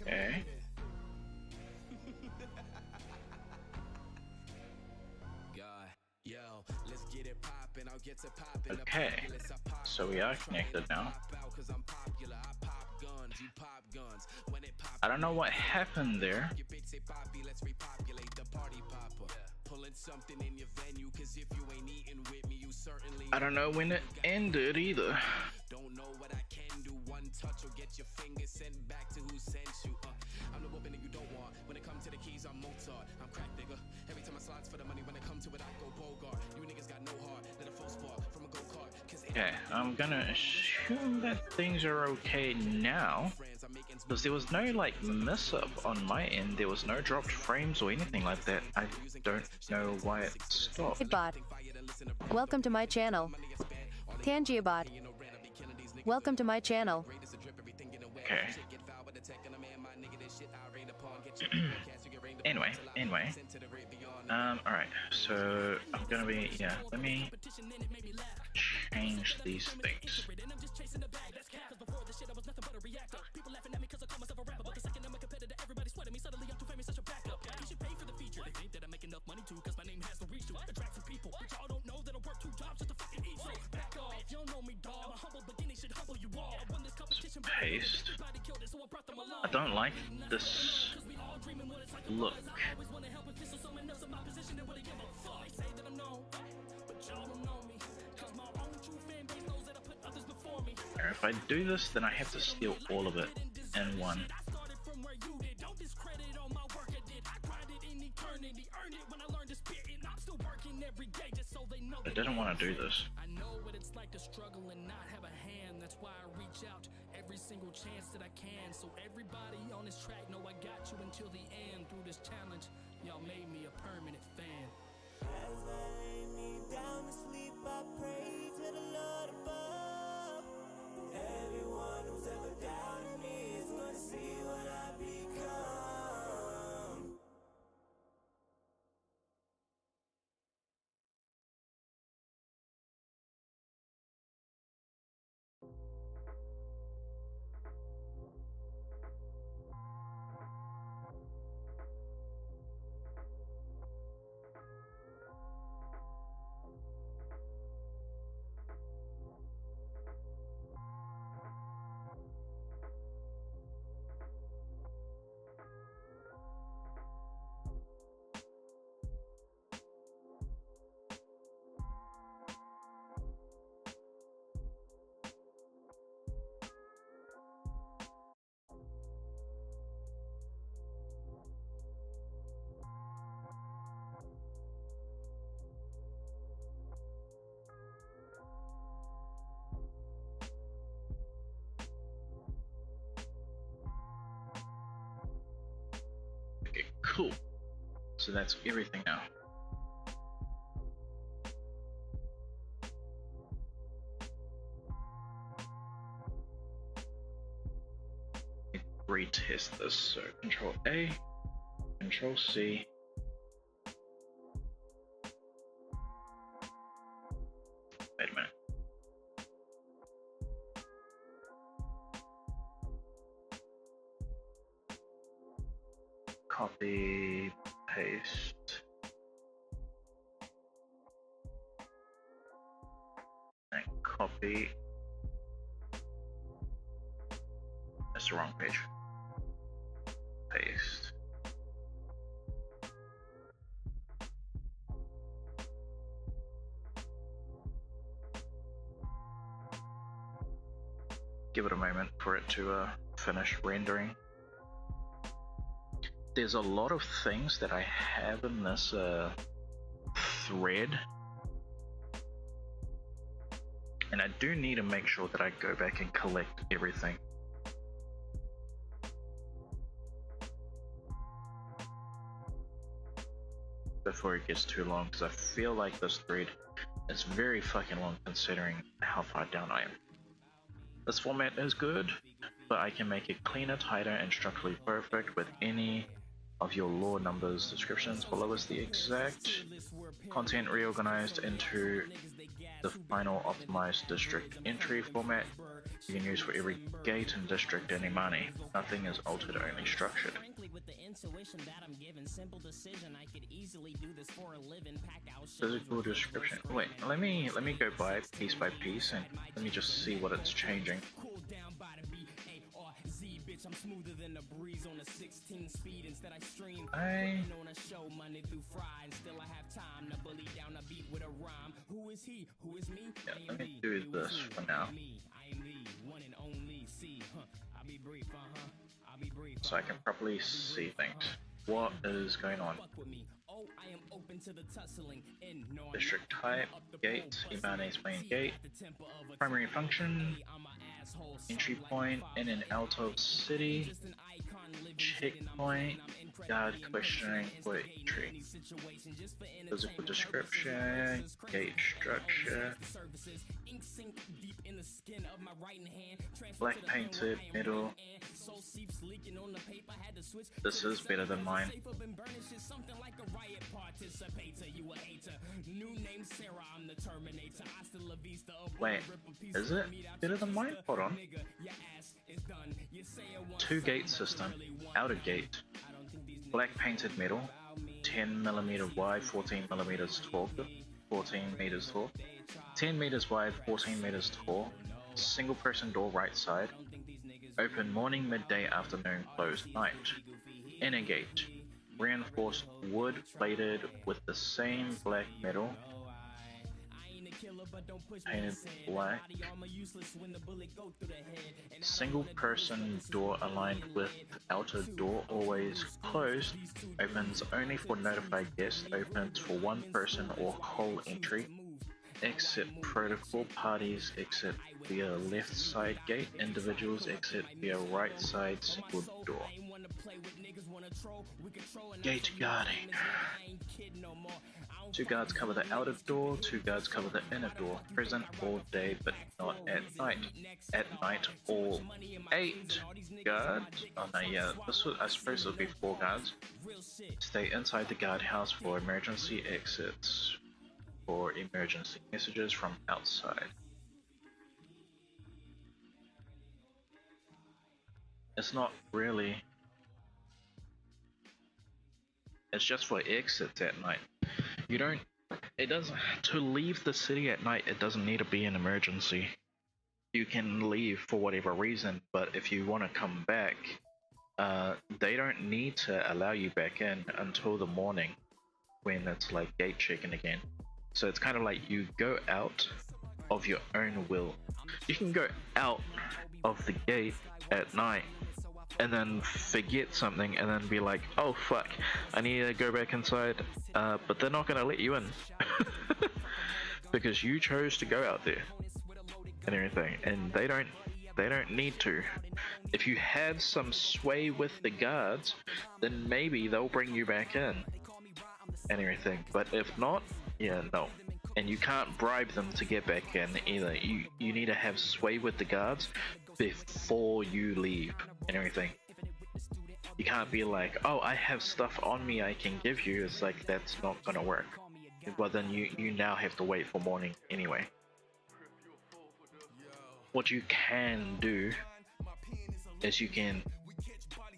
Okay. Okay, so we are connected now. I don't know what happened there. I don't know when it ended either. Don't know what I can do. One touch or get your fingers sent back to who sent you. I'm the woman that you don't want. When it comes to the keys, I'm Mozart. I'm crack digger. Every time I slides for the money, when it comes to it, I go Bogart. You niggas got no heart. Let a full spark from a go-kart. Okay, I'm gonna assume that things are okay now, because there was no like miss up on my end. There was no dropped frames or anything like that. I don't know why it stopped. Hey bot, welcome to my channel. Tangiabot, welcome to my channel. Okay. Anyway. Alright, so I'm gonna be, yeah, let me change these things. Paste. I don't like this look. If I do this, then I have to steal all of it in one. I didn't want to do this. I know what it's like to struggle and not have a hand. That's why I reach out every single chance that I can. So everybody on this track know I got you until the end. Through this challenge, y'all made me a permanent fan. As I lay me down to sleep, I pray to the Lord above. Everyone who's ever doubted me is gonna see what I become. Okay, cool. So that's everything now. Retest this. So Control A, Control C. Wait a minute. Copy, paste, and copy. That's the wrong page. Paste. Give it a moment for it to finish rendering. There's a lot of things that I have in this thread, and I do need to make sure that I go back and collect everything. Before it gets too long, because I feel like this thread is very fucking long considering how far down I am. This format is good, but I can make it cleaner, tighter, and structurally perfect with any of your law numbers. Descriptions below is the exact content reorganized into the final optimized district entry format you can use for every gate and district any money. Nothing is altered, only structured. Physical description. Wait, let me go by piece piece and let me just see what it's changing. I'm smoother than a breeze on a 16 speed. Instead I stream on a show Monday through Friday. Still I have time to bully down a beat with a rhyme. Who is he? Who is me? Yeah, let me do this for now. I am the one and only. See, I'll be brief, I'll be brief. So I can properly see things. What is going on? District type, gate, Ibanez main gate, primary function, entry point in and out of city, checkpoint, guard questioning for entry, physical description, gate structure, black painted middle. This is better than mine. Wait, is it better than mine? Hold on. 2 gate system, outer gate, black painted metal, 10mm wide, 14mm tall, 14 meters tall, 10 meters wide, 14 meters tall, single person door right side, open morning, midday, afternoon, closed night. Inner gate, reinforced wood plated with the same black metal, painted black, single person door aligned with outer door always closed, opens only for notified guests, opens for one person or whole entry, exit protocol, parties exit via left side gate, individuals exit via right side single door. Gate guarding. 2 guards cover the outer door, 2 guards cover the inner door. Present all day but not at night. At night all 8 guards. Oh no, yeah, this was, I suppose it would be 4 guards. Stay inside the guardhouse for emergency exits. For emergency messages from outside. It's not really. It's just for exits at night. You don't. It doesn't. To leave the city at night, it doesn't need to be an emergency. You can leave for whatever reason, but if you want to come back, they don't need to allow you back in until the morning, when it's like gate checking again. So it's kind of like you go out of your own will. You can go out of the gate at night and then forget something and then be like, oh fuck, I need to go back inside, but they're not going to let you in because you chose to go out there and everything, and they don't need to. If you have some sway with the guards, then maybe they'll bring you back in and everything, but if not, yeah, no. And you can't bribe them to get back in either. You need to have sway with the guards before you leave and everything. You can't be like, oh, I have stuff on me I can give you. It's like, that's not gonna work. Well, then you now have to wait for morning anyway. What you can do is you can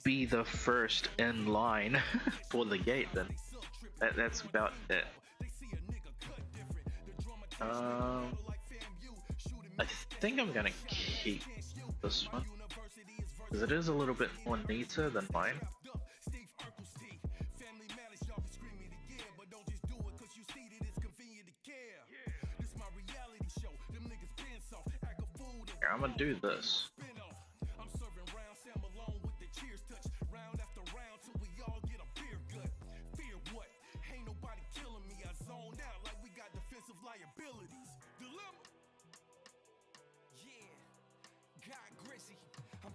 be the first in line for the gate then. That's about it. I think I'm gonna keep this one because it is a little bit more neater than mine. Here, I'm gonna do this.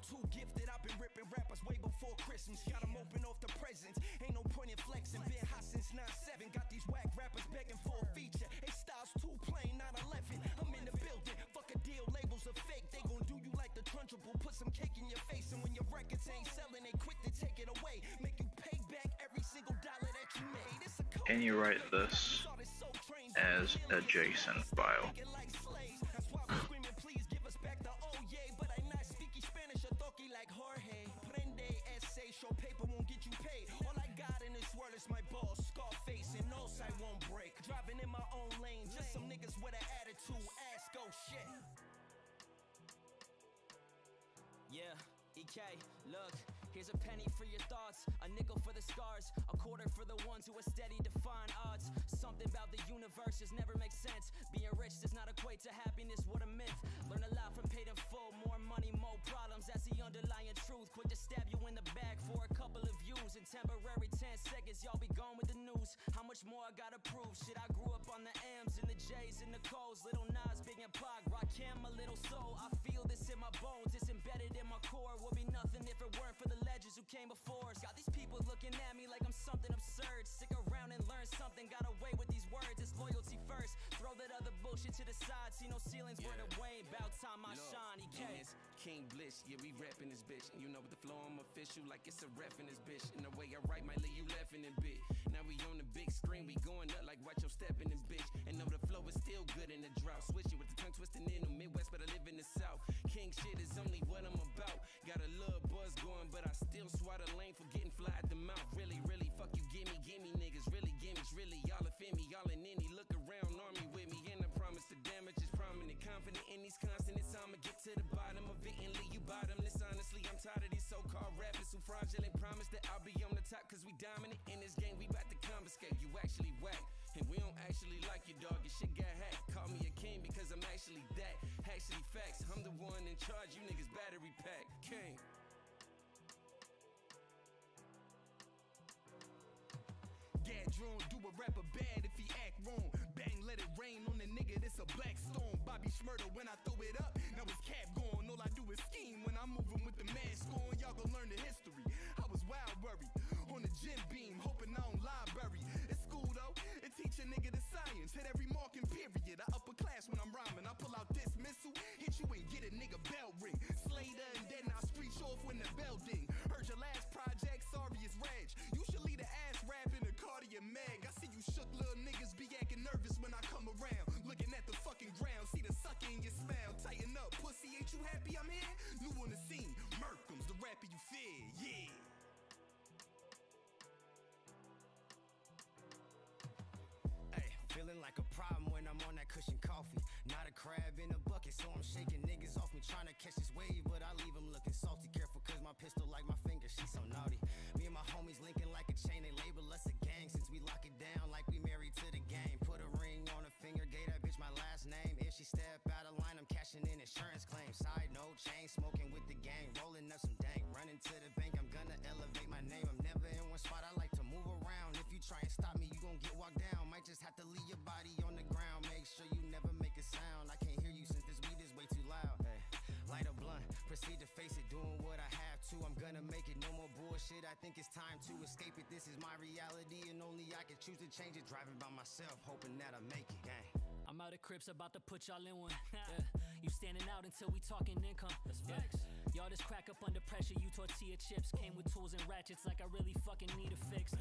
Too gifted, I've been ripping rappers way before Christmas. Got them open off the presents. Ain't no point in flexing. Been hot since 9/7. Got these whack rappers begging for a feature. They styles too plain, 9/11. I'm in the building. Fuck a deal, labels are fake. They gon' do you like the Trunchable. Put some cake in your face, and when your records ain't selling, they quick to take it away. Make you pay back every single dollar that you made. Can you write this? as a JSON file. Driving in my own lane, just some niggas with an attitude, ass go shit. Yeah, EK, look, here's a penny for your thoughts, a nickel for the scars, a quarter for the ones who are steady defying odds. Something about the universe just never makes sense. Being rich does not equate to happiness, what a myth. Learn a lot from paid in full, more money, more problems, that's the underlying truth. Quick to stab you in the back for a couple of views. In temporary 10 seconds, y'all be gone with the news. How much more I gotta prove? Shit, I grew up on the M's and the J's and the Co's. Little Nas, Big and Pac, Rakim, my little soul. I feel this in my bones, it's embedded in my core. Would be nothing if it weren't for the legends who came before us. Got these people looking at me like I'm something absurd. Stick around and learn something, got away with these words. It's loyalty first, throw that other bullshit to the side. See no ceilings, word of Wayne, bout time I shine. EK King Bliss, yeah, we rapping this bitch. And you know with the flow, I'm official, like it's a ref in this bitch. And the way I write might leave you laughing in bit. Now we on the big screen, we going up like watch your stepping in bitch. And know the flow is still good in the drought. Switch it with the tongue twisting in the Midwest, but I live in the South. King shit is only what I'm about. Got a little buzz going, but I still swat a lane for getting fly at the mouth. Really, really, fuck you, gimme niggas. Really gimmicks, really, y'all offend me, y'all in any. Look around, army with me, and I promise the damage is prominent. Confident in these consonants, I'ma get to the bottom of it and leave you bottomless. Honestly, I'm tired of these so-called rappers who fraudulent promise that I'll be on the top cause we dominant. In this game, we bout to confiscate, you actually whack. And we don't actually like you, dog, your shit got hacked. Call me a king because I'm actually that. Actually facts, I'm the one in charge, you niggas battery pack. King. Gadron, do a rapper bad if he act wrong. Bang, let it rain on the nigga, this a black storm. Bobby Schmurder when I throw it up, now his cap gone. All I do is scheme when I'm moving with the mask on. Y'all gon' learn the history. I was wild worried on the gym beam, hoping I don't library. It's school though, it teach a nigga the science. Hit every marking period, I upper class when I'm rhyming. I pull out this missile, hit you and get a nigga bell ring. Slater and then I screech off when the bell ding. Heard your last project, sorry it's Reg. You should lead the ass rap in the Cartier mag. I see you shook little niggas be acting nervous when I come around. Looking at the fucking ground, see the sucker in your smile. Tighten up, pussy, ain't you happy I'm here? New on the scene, Merkham's the rapper you fear, yeah. Feeling like a problem when I'm on that cushion coffee. Not a crab in a bucket, so I'm shaking niggas off me. Trying to catch this wave, but I leave them looking salty. Careful, cause my pistol like my finger, she so naughty. Me and my homies linking like a chain, they label us a gang. Since we lock it down like we married to the game. Put a ring on her finger, gave that bitch my last name. If she step out of line, I'm cashing in insurance claims. Side note, chain smoking with the gang. Rolling up some dank, running to the bank. I'm gonna elevate my name. I'm never in one spot, I like to move around. If you try and stop me, you gon' get walked down. Might just have to leave your body on the ground. Make sure you never make a sound. I can't hear you since this weed is way too loud. Hey, light a blunt, proceed to face it, doing what I have to. I'm gonna make it, no more bullshit. I think it's time to escape it. This is my reality and only I can choose to change it. Driving by myself, hoping that I make it. Gang. I'm out of Crips, about to put y'all in one. Yeah. You standing out until we talking income. That's facts. Y'all just crack up under pressure. You tortilla chips came with tools and ratchets like I really fucking need a fix.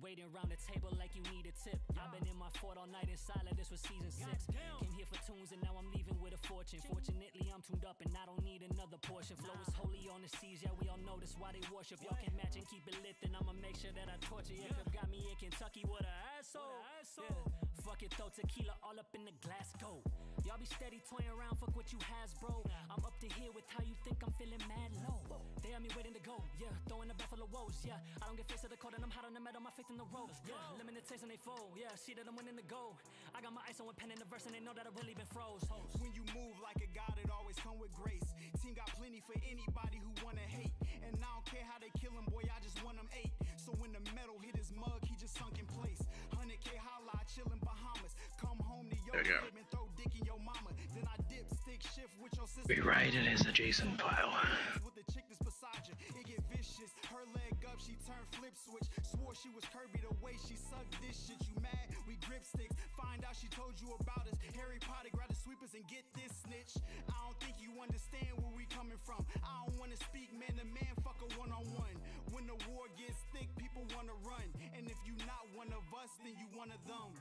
Waiting around the table like you need a tip. I've been in my fort all night in silent, this was season 6. Came here for tunes and now I'm leaving with a fortune. Fortunately I'm tuned up and I don't need another portion. Flow is holy on the seas, yeah we all know this why they worship. Y'all can match and keep it lit, then I'ma make sure that I torture you. Got me in Kentucky with an asshole. Yeah. Fuck it, throw tequila all up in the glass, go. Y'all be steady toying around, fuck what you has, bro. I'm up to here with how you think I'm feeling mad low. They have me waiting to go, yeah. Throwing a buffalo woes, yeah. I don't get face of the cold and I'm hot on the metal, my faith in the road. Yeah, limited taste on they fold, yeah. See that I'm winning the gold. I got my ice on one pen in the verse and they know that I really been froze. When you move like a god, it always come with grace. Team got plenty for anybody who wanna hate. And I don't care how they kill him, boy, I just want him 8. So when the metal hit his mug, he just sunk in place. 100K holla, chillin' Bahamas. Come home to your crib and throw dick in your mama. Then I dip, stick shift with your sister. Rewrite it as a JSON file. With the chick that's beside you, it get vicious. Her leg up, she turned flip switch. Swore she was Kirby the way she sucked this shit. You mad? We grip sticks. Find out she told you about us. Harry Potter, grab the sweepers and get this snitch. I don't think you understand where we coming from. I don't wanna speak man to man, fuck a one-on-one. When the war gets thick, people wanna run. And if you not one of us, then you one of them.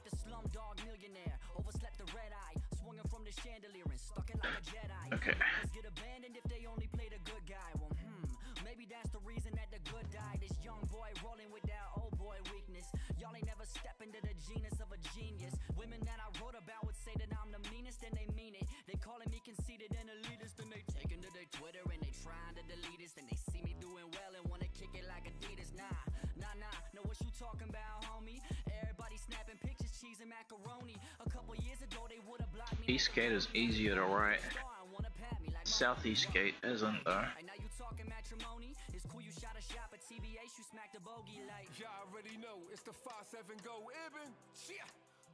like the slumdog millionaire. Overslept the red eye, swung it from the chandelier and stuck it like a Jedi. Okay. Let's get abandoned if they only play the good guy. Well, maybe that's the reason that the good died. This young boy rolling with that old boy weakness. Y'all ain't never step into the genus of a genius. Women that I wrote about would say that I'm the meanest, and they mean it. They calling me conceited and elitist, and they taking to their Twitter and they trying to delete us. And they see me doing well and wanna kick it like Adidas. Nah. Know what you talking about, homie? Everybody snapping pictures, cheese and macaroni. A couple years ago they would have blocked me. East Gate is easier to write. Southeast Gate isn't though. Now you talking matrimony? It's cool you shot a shot at TBH, you smacked a bogey like. Y'all already know it's the 5-7 go Ibn. Yeah.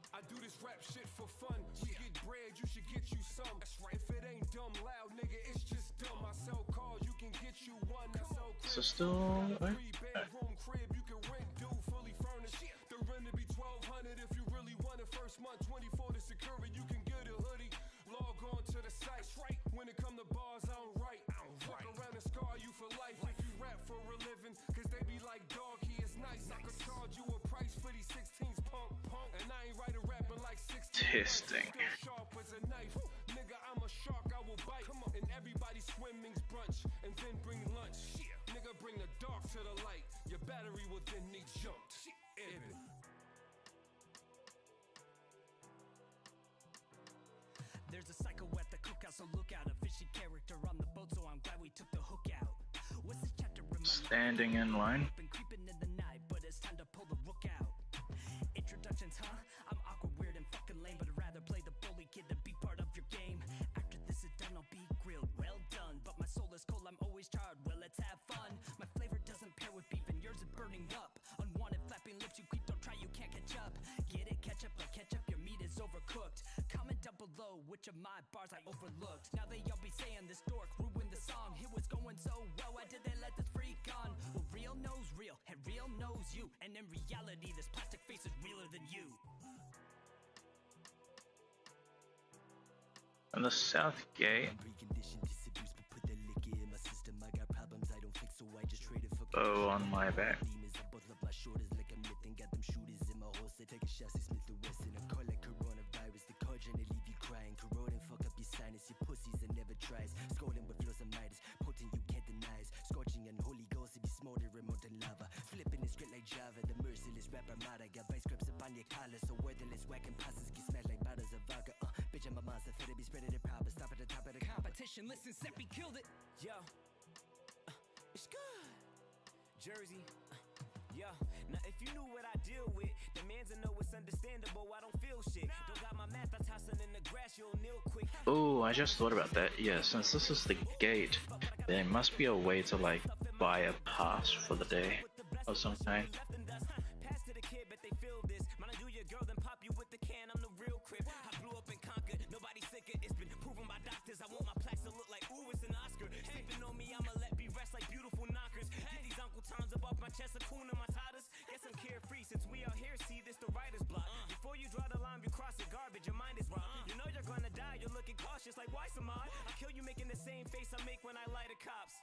I do this rap shit for fun. We get bread, you should get you some. That's right. If it ain't dumb loud, nigga, it's just dumb. I sell cars, you can get you one. I sell cribs. So still 3-bedroom crib, you can rent, dude, fully furnished. The rent will be $1,200 if you really want it. First month, 24 to secure it, you can get a hoodie. Log on to the site, right? When it come to bars, I don't write. Fuck around and scar you for life if you rap for a living. Cause they be like, dog, he is nice. I could charge you a price for these 16s, punk. And I ain't writing rapping like 16. testing. Still sharp as a knife. Nigga, I'm a shark, I will bite. And everybody swimming's brunch, and then bring lunch. Nigga, bring the dark to the light. Your battery will then need jumped. Ibn. There's a psycho at the cookout, so look out. A fishy character on the boat, so I'm glad we took the hook out. What's this chapter in my life? Standing in line. Been creeping in the night, but it's time to pull the rook out. Introductions, huh? I'm awkward, weird, and fucking lame, but I'd rather play the bully kid than be part of your game. After this is done, I'll be grilled. Well done, but my soul is cold, I'm always charred. Well, let's have fun. My flavor doesn't pair with beef, and yours is burning up. Unwanted flapping lips, you creep, don't try, you can't catch up. Get it, catch up, like ketchup, your meat is overcooked. Comment down below which of my bars I overlooked. Now they all be saying this dork ruined the song. It was going so well, why did they let this freak on? Well, real knows real, and real knows you. And in reality, this plastic face is realer than you. On the South Gate. Oh, on my back. Take a shot, say Smith & Wesson. I call it coronavirus. The car trying to leave you crying. Corroding, fuck up your sinus. Your pussies and never tries. Scolding with flows and Midas. Potent, you can't deny. Scorching and Holy Ghost. It be smoldering molten lava. Flipping it straight like Java. The merciless rapper Mada. Got vice grips upon your collar. So worthless, whacking passes. Get smashed like bottles of vodka. Bitch, I'm a monster. Fed to be spreading it proper. Stop at the top of the Competition, listen, Seppi killed it. Yo. It's good. Jersey. Yeah, now if you knew what I deal with, the man's a know it's understandable. I don't feel shit. Don't got my math, I tossing in the grass, you'll kneel quick. Oh, I just thought about that. Yeah, since this is the gate, there must be a way to like buy a pass for the day of some kind. Pass to the kid, but they feel this. Man, I do your girl, then pop you with the can. I'm the real crib. I blew up and conquered. Nobody sicker. It's been proven by doctors. I want my plaques to look like ooh, it's an Oscar. Sleeping on me, I'ma let be rest like beautiful knockers. Get these Uncle Toms up off my chest, a coon in my tatas. Guess I'm carefree since we out here. See this, the writer's block. Before you draw the line, you cross it. Garbage, your mind is wrong. You know you're gonna die. You're looking cautious, like why Samad? I kill you making the same face I make when I light the cops.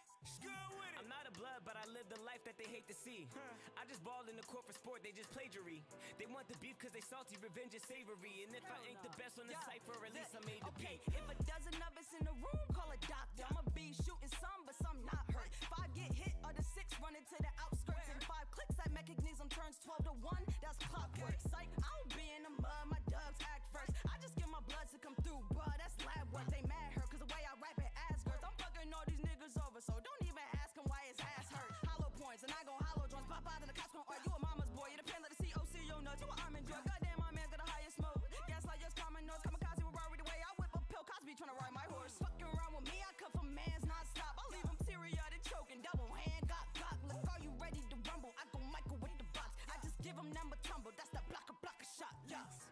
I'm not a blood, but I live the life that they hate to see. I just balled in the court for sport, they just plagiary. They want the beef cause they salty, revenge is savory. And if I ain't the best on the cipher, at least I made the beat. If a dozen of us in the room, call a doctor. I'ma be shooting some, but some not hurt. 5 get hit, or the 6 running to the outskirts. And 5 clicks, that mechanism turns 12 to 1. That's clockwork. Psych, I don't be in the mud, my dubs act first. I just get my blood to come through, bruh, that's lab work. They mad her, cause the way I rap it ass girls. I'm fucking all these niggas over, so don't even ask him why his ass hurt. Hollow points, and I gon' hollow joints. Pop out and the cops gon' argue a mama's boy. You depend on the COC, yo nuts. You an arm and drug. Goddamn, my man got the highest smoke. Gaslight, yes, common notes. Kamikaze with Rory the way I whip a pill. Cosby tryna ride my horse. Fucking around with me, I come from man's not stop. I'll leave him teary-eyed and choking. Double hand, got. Look, are you ready to rumble? I go Michael with the box. I just give him number tumble. That's the block shot. Yes.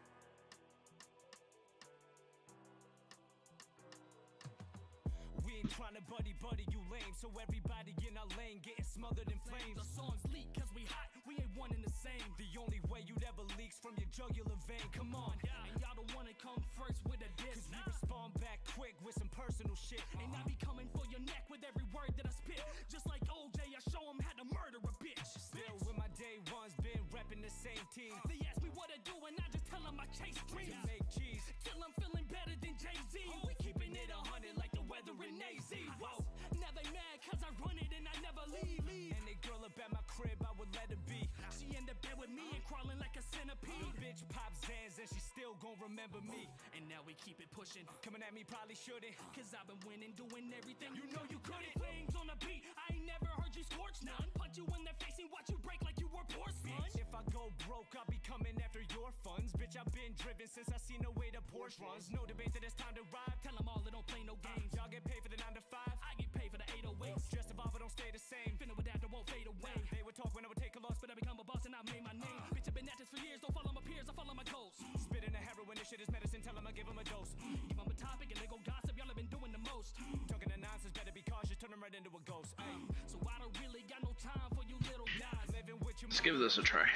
We ain't tryna buddy you lame. So everybody in our lane getting smothered in flames. Our songs leak cause we hot, we ain't one and the same. The only way you'd ever leaks from your jugular vein. Come on, and y'all don't wanna come first with a diss. Cause we respond back quick with some personal shit. And I be coming for your neck with every word that I spit. Just like OJ, I show him how to murder a bitch. Still with my day ones, been repping the same team. They ask me what I do and I just tell them I chase dreams. Make cheese till I'm feeling better than Jay-Z. We keeping it 100 like the weather in AZ. Whoa, now they mad cause I run it and I never leave. And they girl up at my crib, I would let her be. She in the bed with me and crawling like a centipede. Bitch pop Zans and she still gon' remember me. And now we keep it pushing. Coming at me probably shouldn't, cause I've been winning, doing everything you know you couldn't. Flames on the beat, I ain't never heard you scorch none. Punch you in the face and watch you break like you were porcelain. If I go broke, I'll be coming after your funds. Bitch, I've been driven since I seen the way the Porsche runs. No debate that it's time to ride. Tell them all it don't play no games. Y'all get paid for the 9 to 5, I get paid for the 808s. Just evolve, but don't stay the same. Finna with that, that won't fade away. They would talk when I would take a loss, but I become a boss and I made my name. Bitch, I've been at this for years. Don't follow my peers, I follow my goals. Spitting the heroin, this shit is medicine. Tell them I give them a dose. Give them a topic and they go gossip. Y'all have been doing the most. Talking the nonsense, better be cautious. Turn them right into a ghost. Ay. So I don't really got no time for you little guys. Living with you. Let's give this a try.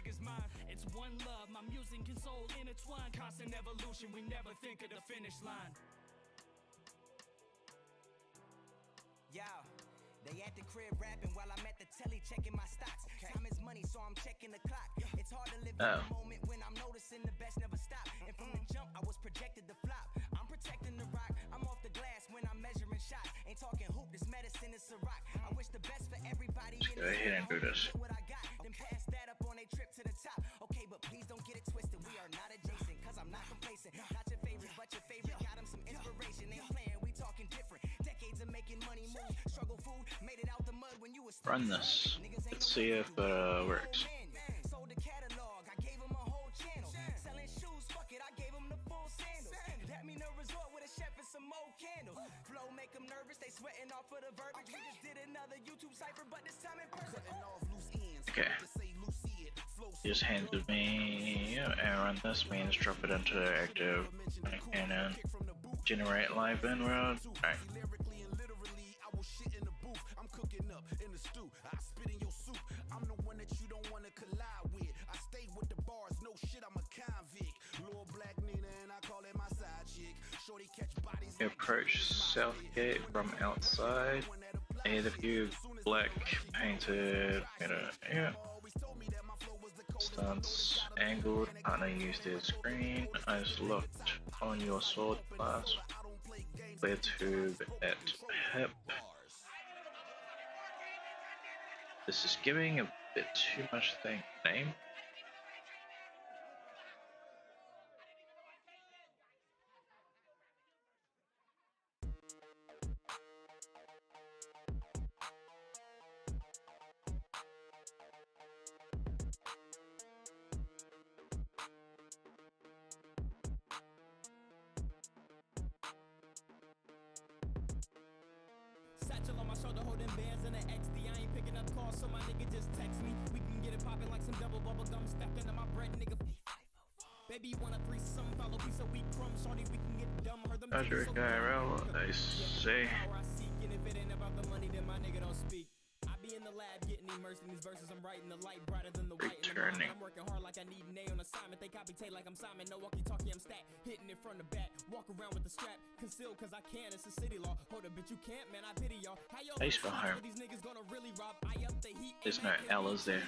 It's one love, my music and soul intertwined. Constant evolution, we never think of the finish line. Yo, they at the crib rapping while I'm at the telly checking my stocks. Time is money, so I'm checking the clock. It's hard to live in the moment when I'm noticing the best never stop. And from the jump, I was projected to flop. I'm protecting the rock, I'm off the glass when I'm measuring shots. Ain't talking hoop, this medicine is a rock. I wish the best for everybody. Let's go ahead and do this. What I got, then pass that up on a trip to the top. Okay, but please don't get it twisted. We are not adjacent, cause I'm not complacent. Not your favorite, but your favorite. Got him some inspiration. Ain't playing, we talking different. Decades of making money move. Struggle food, made it out the mud when you was Run this. Let's see if it works. Sold the catalog, I gave him a whole channel. Selling shoes, fuck it, I gave him the full sandals. That mean a resort with a chef and some more candles. Flow make them nervous, they sweating off of the verbiage. We just did another YouTube cipher, but this time in person. Okay. Just handed me and run this means drop it into active and then generate live inward. Alright. Approach Southgate from outside. A the view black painted yeah. Stance angled, partner used their screen, eyes locked on your sword class. Clear tube at hip. This is giving a bit too much name. Satchel on my shoulder holding bands and an XD. I ain't picking up calls, so my nigga just text me. We can get it poppin' like some double bubble gum stuck into my bread, nigga. Baby, you want a threesome? Follow piece of wheat crumb, shorty. We can get dumb. Heard them. Roger, Kyle, I say. And if it ain't about the money, then my nigga don't speak. I be in the lab getting immersed in these verses. I'm writing the light brighter than the white. Returning. I'm working hard like I need an A on assignment. They copy tape like I'm Simon. No walkie-talkie, I'm stat. Hitting it from the back. Walk around with the strap. Conceal cause I can. It's a city law. Hold up, bitch, you can't, man. I pity y'all. How y'all Nice for home. these niggas gonna really rob? I up the heat. There's no L's there.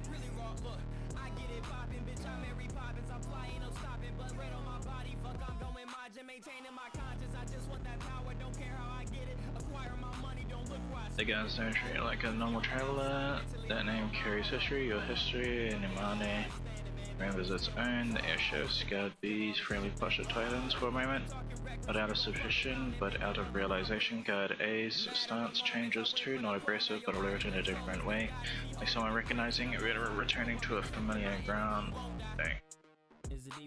Really raw, look. I get it poppin', bitch. I'm Mary Poppins. I'm flying, no stopping. But red on my body. Fuck, I'm going margin. Maintaining my conscience. I just want that power. Don't care how I get it. Acquire my money. Don't look where I The guys don't treat you like a normal traveler. That name carries history, your history, and your money. Remembers its own. The airship scoured these friendly posture titans for a moment. Not out of suspicion, but out of realization. Guard A's stance changes too, not aggressive, but alert in a different way. Like someone recognizing it, returning to a familiar ground. Dang.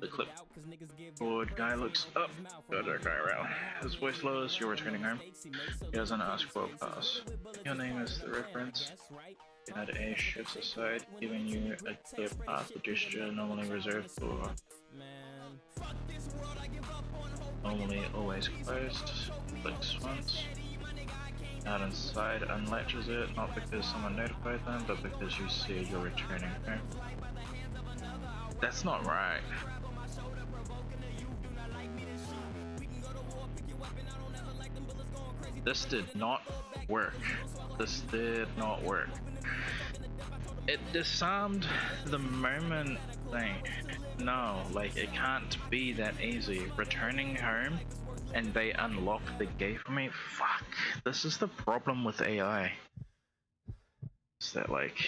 The clipboard guy looks up. The other guy around. His voice lowers. You're returning home. He doesn't ask for a pass. Your name is the reference. Guard A shifts aside, giving you a clear path. The gesture normally reserved for. Normally always closed. Clicks once. Out inside unlatches it, not because someone notified them, but because you see you're returning home. That's not right. This did not work. This did not work. it disarmed the moment thing. No, like it can't be that easy. Returning home and they unlock the gate for me. Fuck, this is the problem with AI. Is that like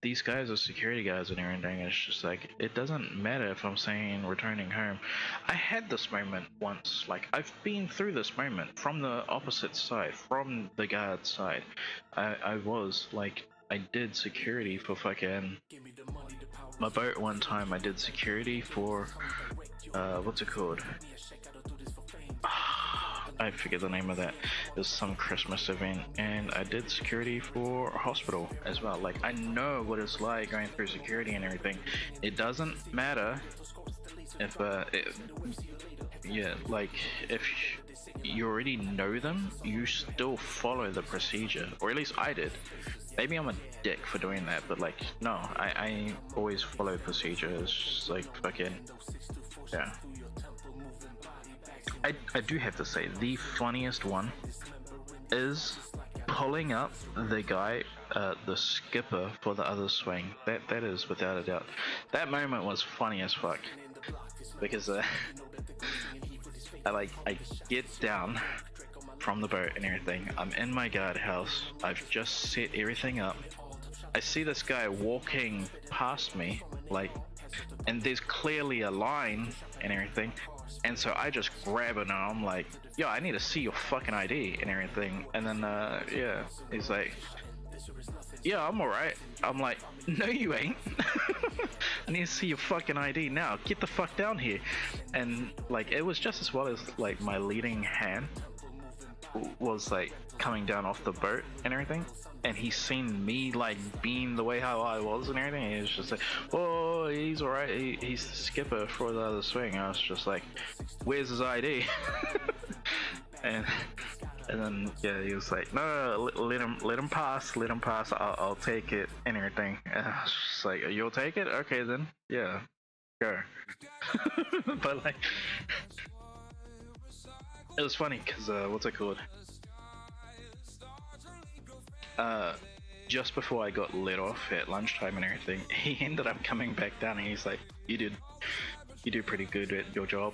these guys are security guys and everything. It's just like it doesn't matter if I'm saying returning home. I had this moment once. Like I've been through this moment from the opposite side, from the guard side. I was like, I did security for fucking my boat one time. I did security for what's it called? I forget the name of that. It was some Christmas event, and I did security for a hospital as well. Like I know what it's like going through security and everything. It doesn't matter if yeah, like if you already know them, you still follow the procedure, or at least I did. Maybe I'm a dick for doing that, but like no, I always follow procedure. It's just like fucking yeah. I do have to say, the funniest one is pulling up the guy, the skipper for the other swing. That is without a doubt. That moment was funny as fuck, because I get down from the boat and everything. I'm in my guardhouse. I've just set everything up. I see this guy walking past me, like, and there's clearly a line and everything. And so I just grab it and I'm like, yo, I need to see your fucking ID and everything. And then, yeah, he's like, yeah, I'm alright. I'm like, no, you ain't. I need to see your fucking ID now. Get the fuck down here. And like, it was just as well as like my leading hand was like coming down off the boat and everything. And he's seen me like being the way how I was and everything, and he was just like, oh, he's alright, he's the skipper for the other swing. I was just like, where's his ID? and then yeah, he was like, no, let him pass, I'll take it and everything. And I was just like, you'll take it? Okay then, yeah, go. But like, it was funny because what's it called? Just before I got let off at lunchtime and everything, he ended up coming back down and he's like, you do pretty good at your job.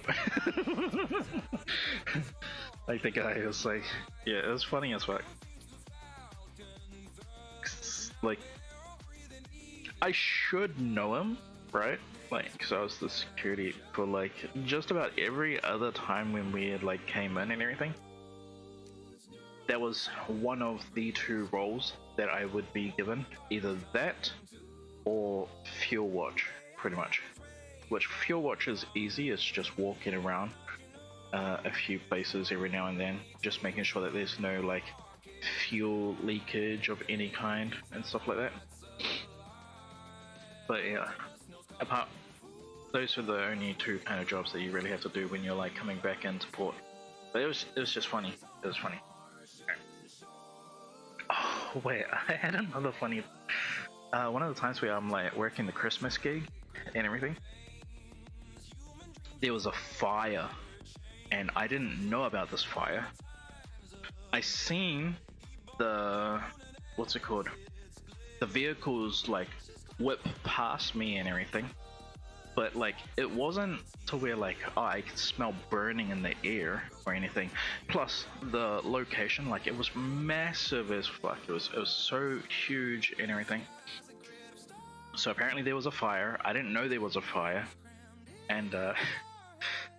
Like the guy was like, yeah, it was funny as fuck. Like, I should know him, right? Like, because I was the security for like just about every other time when we had like came in and everything. That was one of the two roles that I would be given, either that or fuel watch, pretty much. Which fuel watch is easy, it's just walking around a few places every now and then, just making sure that there's no like fuel leakage of any kind and stuff like that. But yeah, those are the only two kind of jobs that you really have to do when you're like coming back into port. But it was just funny. It was funny. Oh wait, I had another funny. One of the times where I'm like working the Christmas gig and everything, there was a fire, and I didn't know about this fire. I seen the what's it called? The vehicles like whip past me and everything, but like it wasn't to where like, oh, I could smell burning in the air or anything. Plus the location, like it was massive as fuck. It was so huge and everything. So apparently there was a fire. I didn't know there was a fire, and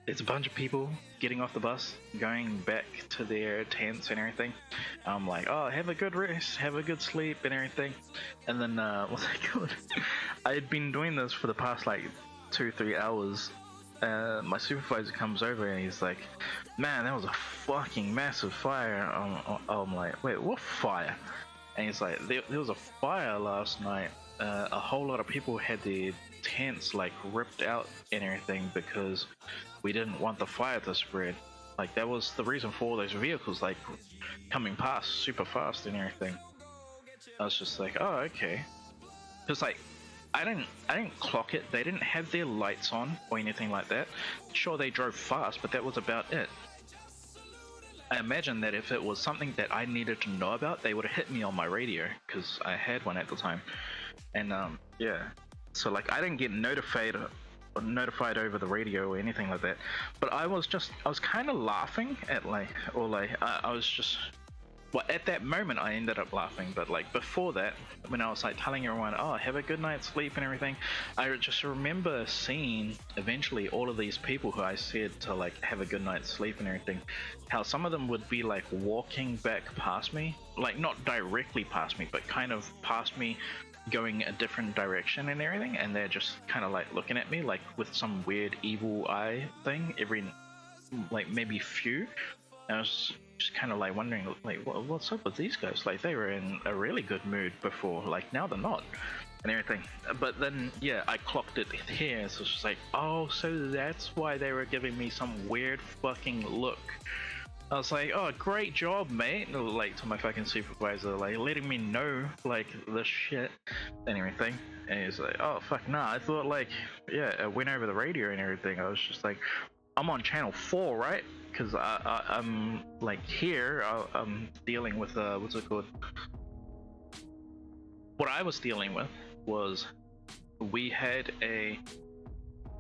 there's a bunch of people getting off the bus, going back to their tents and everything. I'm like, oh, have a good rest, have a good sleep and everything. And then what's that called? I had been doing this for the past like 2-3 hours. My supervisor comes over and he's like, man, that was a fucking massive fire. I'm like, wait, what fire? And he's like, there was a fire last night. A whole lot of people had their tents like ripped out and everything because we didn't want the fire to spread. Like that was the reason for all those vehicles like coming past super fast and everything. I was just like, oh, okay. Because like I didn't clock it. They didn't have their lights on or anything like that. Sure, they drove fast, but that was about it. I imagine that if it was something that I needed to know about, they would have hit me on my radio because I had one at the time. And yeah, so like I didn't get notified over the radio or anything like that. But I was kind of laughing at I was just. Well, at that moment I ended up laughing, but like before that, when I was like telling everyone, oh, have a good night's sleep and everything, I just remember seeing eventually all of these people who I said to like have a good night's sleep and everything, how some of them would be like walking back past me, like not directly past me, but kind of past me, going a different direction and everything, and they're just kind of like looking at me like with some weird evil eye thing every like maybe few. And I was just kind of like wondering like what's up with these guys, like they were in a really good mood before, like now they're not and everything. But then yeah, I clocked it here, so it's just like, oh, so that's why they were giving me some weird fucking look. I was like, oh, great job, mate, like to my fucking supervisor, like letting me know like this shit and everything. And he's like, oh fuck, nah, I thought like, yeah, it went over the radio and everything. I was just like, I'm on channel 4, right? Because I'm like here, I'm dealing with what's it called? What I was dealing with was we had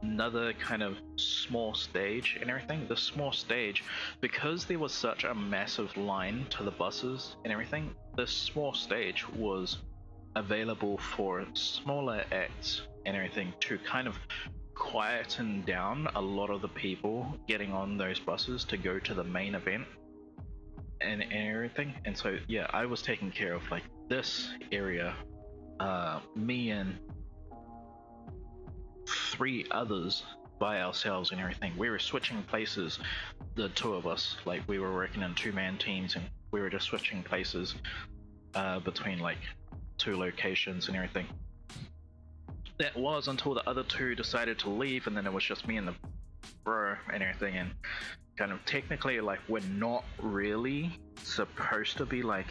another kind of small stage and everything. The small stage, because there was such a massive line to the buses and everything, this small stage was available for smaller acts and everything to kind of quieten down a lot of the people getting on those buses to go to the main event and everything. And so yeah, I was taking care of like this area, me and 3 others by ourselves and everything. We were switching places, the 2 of us, like we were working in 2-man teams, and we were just switching places between like 2 locations and everything. That was until the other 2 decided to leave, and then it was just me and the bro and everything. And kind of technically, like, we're not really supposed to be like,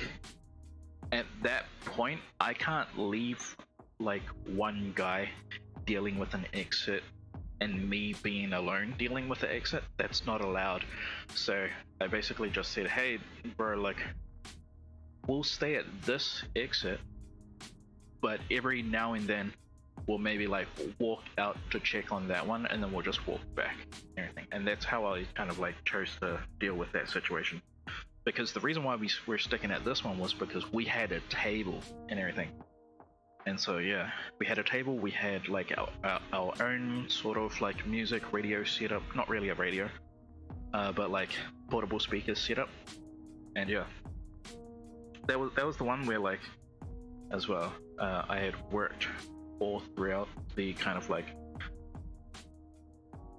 at that point I can't leave like one guy dealing with an exit and me being alone dealing with the exit. That's not allowed. So I basically just said, hey bro, like we'll stay at this exit, but every now and then we'll maybe like walk out to check on that one, and then we'll just walk back and everything. And that's how I kind of like chose to deal with that situation. Because the reason why we were sticking at this one was because we had a table and everything. And so yeah, we had a table, we had like our own sort of like music radio setup, not really a radio, but like portable speakers setup. And yeah, that was the one where like, as well, I had worked all throughout the kind of like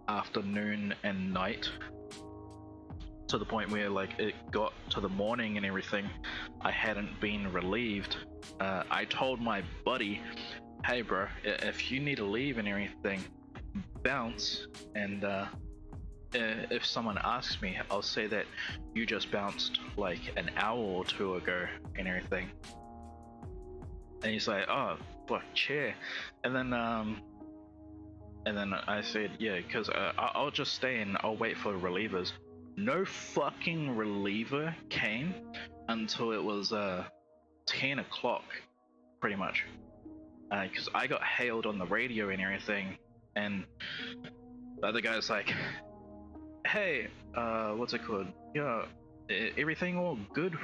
afternoon and night, to the point where like it got to the morning and everything, I hadn't been relieved. I told my buddy, hey bro, if you need to leave and everything, bounce, and if someone asks me, I'll say that you just bounced like an hour or 2 ago and everything. And he's like, oh fuck, chair. And then I said, yeah, because I'll just stay and I'll wait for relievers. No fucking reliever came until it was 10 o'clock, pretty much, because I got hailed on the radio and everything, and the other guy's like, hey, what's it called, yeah, everything all good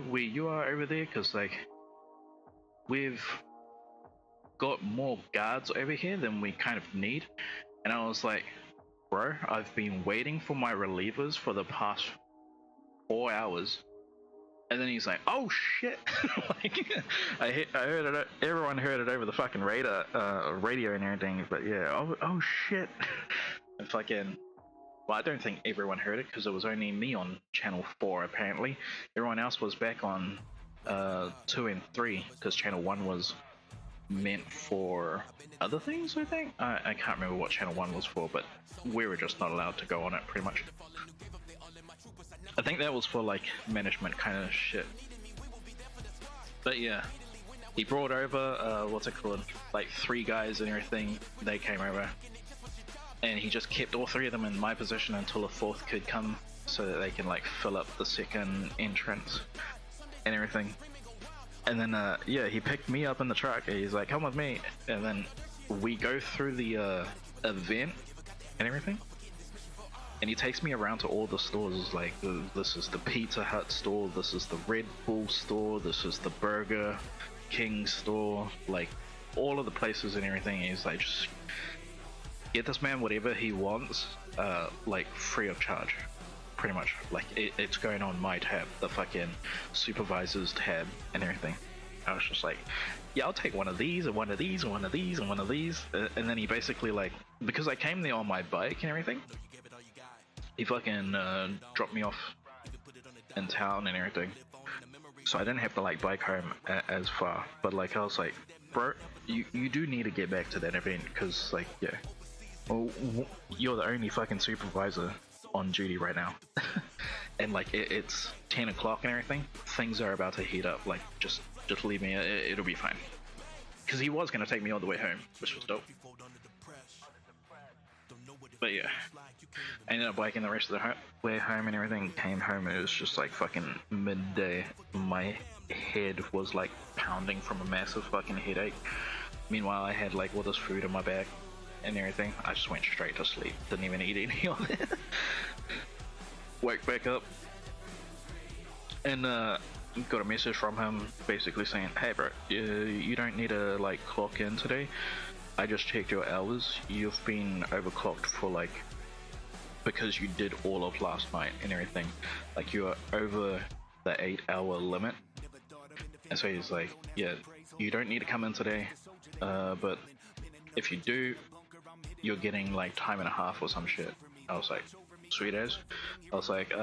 where you are over there? Because like we've got more guards over here than we kind of need. And I was like, bro, I've been waiting for my relievers for the past 4 hours. And then he's like, oh shit. Like, I heard it, everyone heard it over the fucking radio and everything, but yeah, oh shit. And fucking, well, I don't think everyone heard it because it was only me on channel 4 apparently. Everyone else was back on 2 and 3 because channel 1 was meant for other things, I think. I can't remember what channel 1 was for, but we were just not allowed to go on it pretty much. I think that was for like management kind of shit. But yeah, he brought over what's it called, like 3 guys and everything. They came over and he just kept all 3 of them in my position until a 4th could come. so that they can like fill up the second entrance and everything. And then yeah, he picked me up in the truck and he's like, come with me, and then we go through the event and everything, and he takes me around to all the stores. Like, this is the Pizza Hut store, this is the Red Bull store, this is the Burger King store, like all of the places and everything. And he's like, just get this man whatever he wants, like free of charge, pretty much. Like it's going on my tab, the fucking supervisor's tab and everything. I was just like, yeah, I'll take one of these and one of these and one of these and one of these. And then he basically, like, because I came there on my bike and everything, he fucking dropped me off in town and everything, so I didn't have to like bike home as far. But like, I was like, bro, you do need to get back to that event, because like, yeah, well, you're the only fucking supervisor on duty right now. And like it's 10 o'clock and everything, things are about to heat up. Like, just leave me, it'll be fine. Because he was gonna take me all the way home, which was dope. But yeah, I ended up biking the rest of the way home and everything. Came home and it was just like fucking midday. My head was like pounding from a massive fucking headache. Meanwhile, I had like all this food in my bag and everything. I just went straight to sleep, didn't even eat any of it. Woke back up and got a message from him basically saying, hey bro, you don't need to like clock in today. I just checked your hours. You've been overclocked for like, because you did all of last night and everything. Like, you are over the 8-hour limit. And so he's like, yeah, you don't need to come in today. But if you do, you're getting like time and a half or some shit. I was like, sweet as. I was like,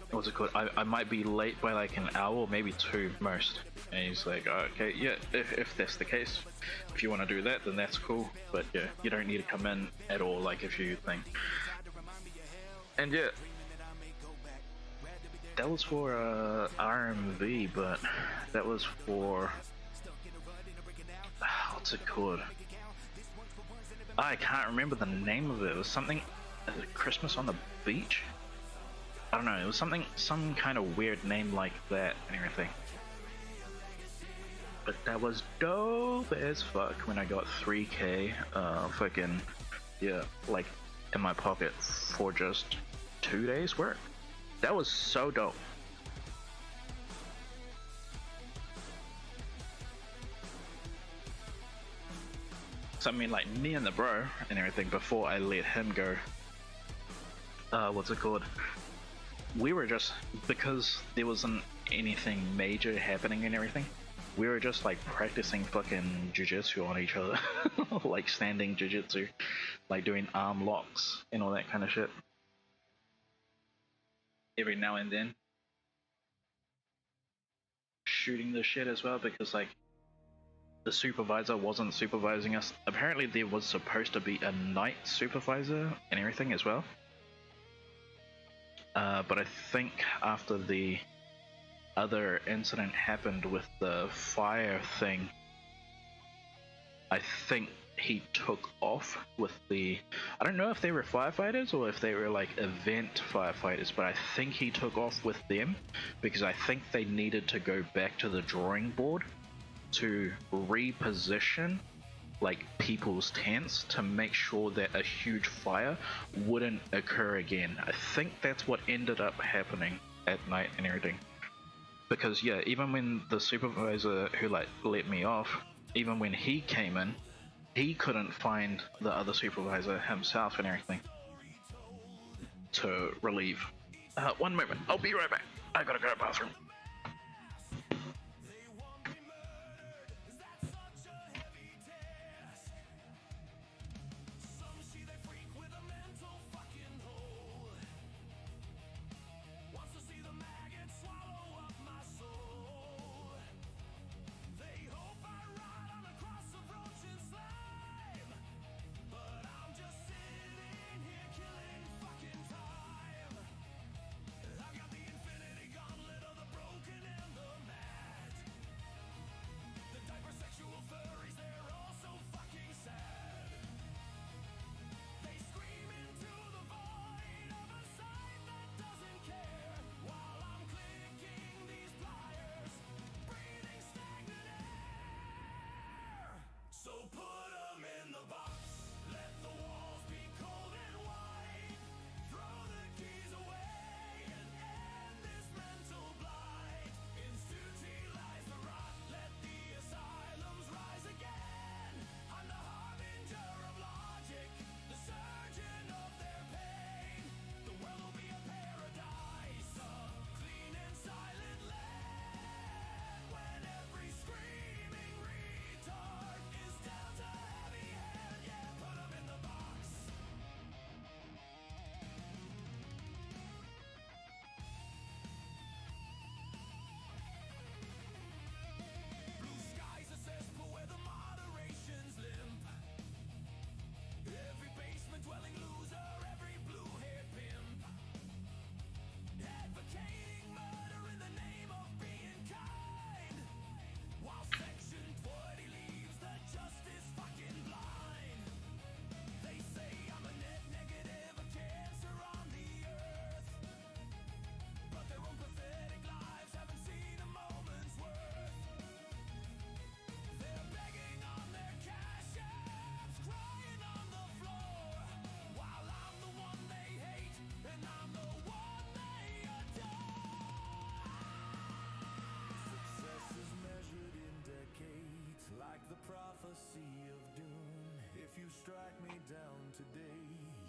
what's it called? I might be late by like an hour or maybe 2 most. And he's like, oh, okay, yeah, if that's the case, if you want to do that, then that's cool. But yeah, you don't need to come in at all, like, if you think. And yeah, that was for RMV, but that was for, what's it called? I can't remember the name of it. It was something, Christmas on the Beach? I don't know, it was something, some kind of weird name like that and everything. But that was dope as fuck when I got 3k fucking, yeah, like in my pocket for just 2 days work. That was so dope. So I mean, like, me and the bro and everything, before I let him go, what's it called? We were just, because there wasn't anything major happening and everything, we were just like practicing fucking jiu-jitsu on each other. Like standing jiu-jitsu, like doing arm locks and all that kind of shit. Every now and then. Shooting the shit as well, because like the supervisor wasn't supervising us. Apparently there was supposed to be a night supervisor and everything as well. But I think after the other incident happened with the fire thing, I think he took off with the, I don't know if they were firefighters or if they were like event firefighters, but I think he took off with them because I think they needed to go back to the drawing board to reposition like people's tents to make sure that a huge fire wouldn't occur again. I think that's what ended up happening at night and everything. Because yeah, even when the supervisor who like let me off, even when he came in, he couldn't find the other supervisor himself and everything to relieve. One moment, I'll be right back. I gotta go to the bathroom. strike me down today,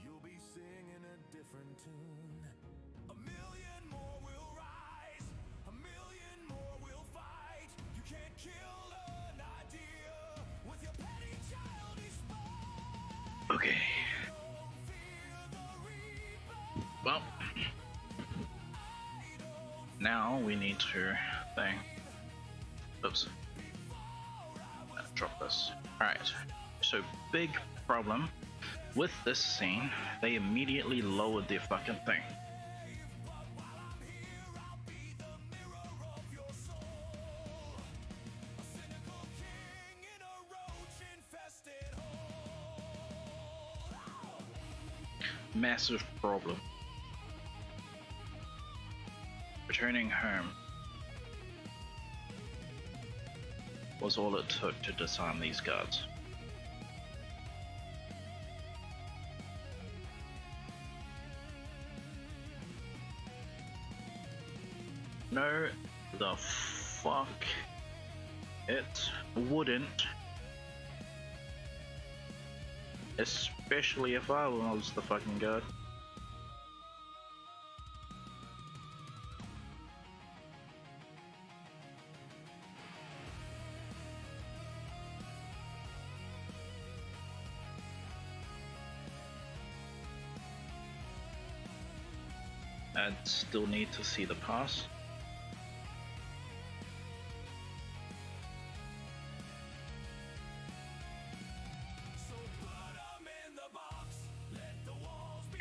you'll be singing a different tune. A million more will rise, a million more will fight. You can't kill an idea with your petty childish spite. Okay. Well, now we need to thing. Oops. Drop this. Alright. So big problem with this scene, they immediately lowered their fucking thing. Massive problem. Returning home was all it took to disarm these guards. No, the fuck it wouldn't. Especially if I was the fucking guard. I'd still need to see the pass.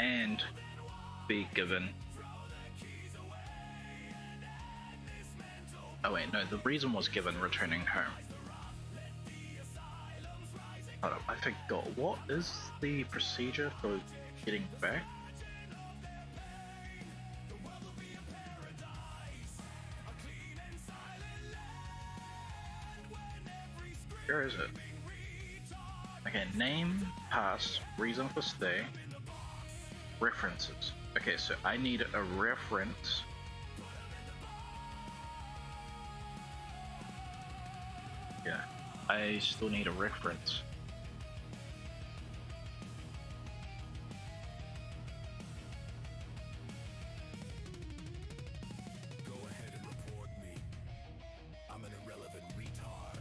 And be given. Oh wait, no, the reason was given returning home. Hold up, I forgot. What is the procedure for getting back? Where is it? Okay, name, pass, reason for stay, references. Okay, so I need a reference. Yeah, I still need a reference. Go ahead and report me. I'm an irrelevant retard.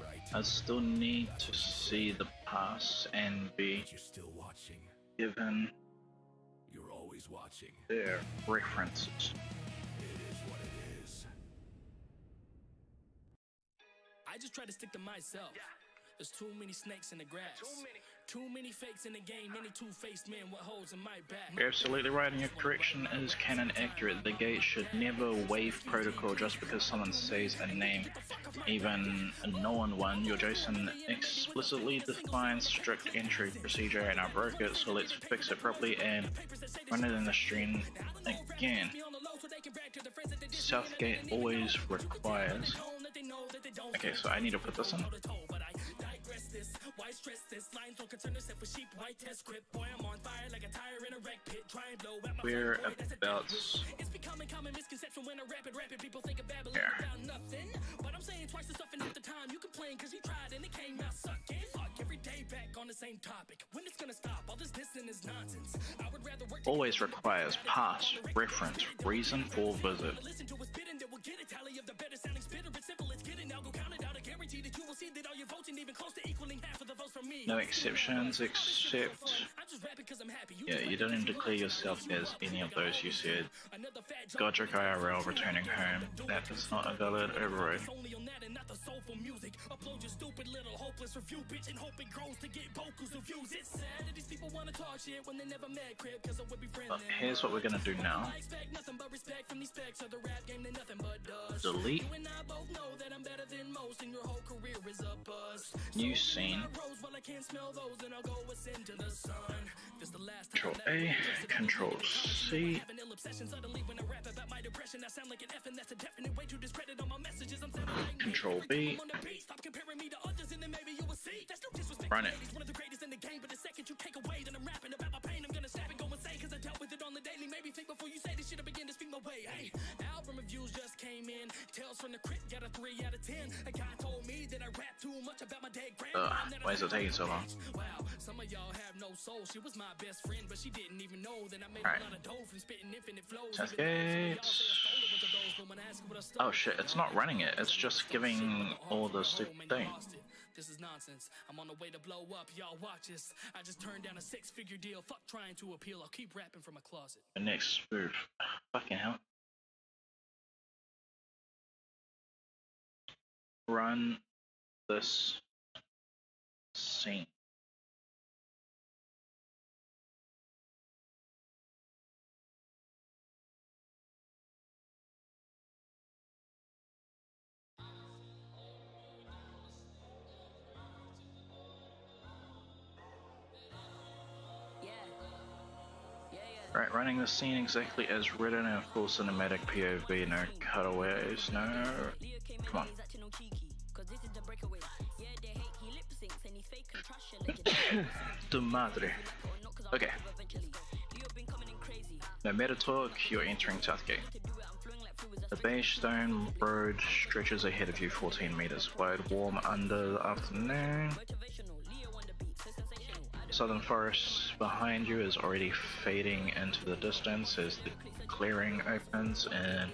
Right? I still need to see the pass and be You're still watching. given You're always watching. their references. It is what it is. I just try to stick to myself. There's too many snakes in the grass. Too many fakes in the game. Many two-faced men with holes in my back. You're absolutely right, and your correction is canon accurate. The gate should never waive protocol just because someone says a name, even a known one. Your JSON explicitly defines strict entry procedure, and I broke it, so let's fix it properly and run it in the stream again. Southgate always requires. Okay, so I need to put this in. Why stress this? Lines don't concern yourself with sheep, white test script. Boy, I'm on fire like a tire in a wreck pit. Try and blow out my We're phone, boy, that's a about it's becoming common misconception when I rap it. People think of babbling here. about nothing. But I'm saying twice the stuff and half the time you complain cause you tried and it came out sucking. Fuck, every day back on the same topic. When it's gonna stop? All this dissing is nonsense. I would rather work Always requires pass, reference, reason for visit. listen to a spit and then we'll get a tally of the better sounding spitter. It's simple, it's getting now go count it out. I guarantee that you will see that all your votes ain't even close to equaling half of the votes from me. No exceptions except. Yeah, you didn't declare yourself as any of those you said. Godric IRL returning home. That is not a valid override. But here's what we're gonna do now. Delete. New scene. Control A, Control C. Control B. Run it. Album reviews just came in. Tales from the crypt got a 3 out of 10. A guy told me that I rap too much about my dead why is it taking so long? Wow, some of y'all have no soul. She was my best friend, but she didn't even know that I made Alright. a lot of dough from spitting infinite flows. Cascades. Oh shit, it's not running it, it's just giving all the stupid things. This is nonsense. I'm on the way to blow up. Y'all watch this. I just turned down a 6-figure deal. Fuck trying to appeal. I'll keep rapping from my closet. The next spoof. Fucking hell. Run this scene. Right, running the scene exactly as written in full cinematic POV, no cutaways, no... Come on. De madre. Okay. No meta talk, you're entering Southgate. The beige stone road stretches ahead of you 14 meters wide, warm under the afternoon. Southern forest behind you is already fading into the distance as the clearing opens and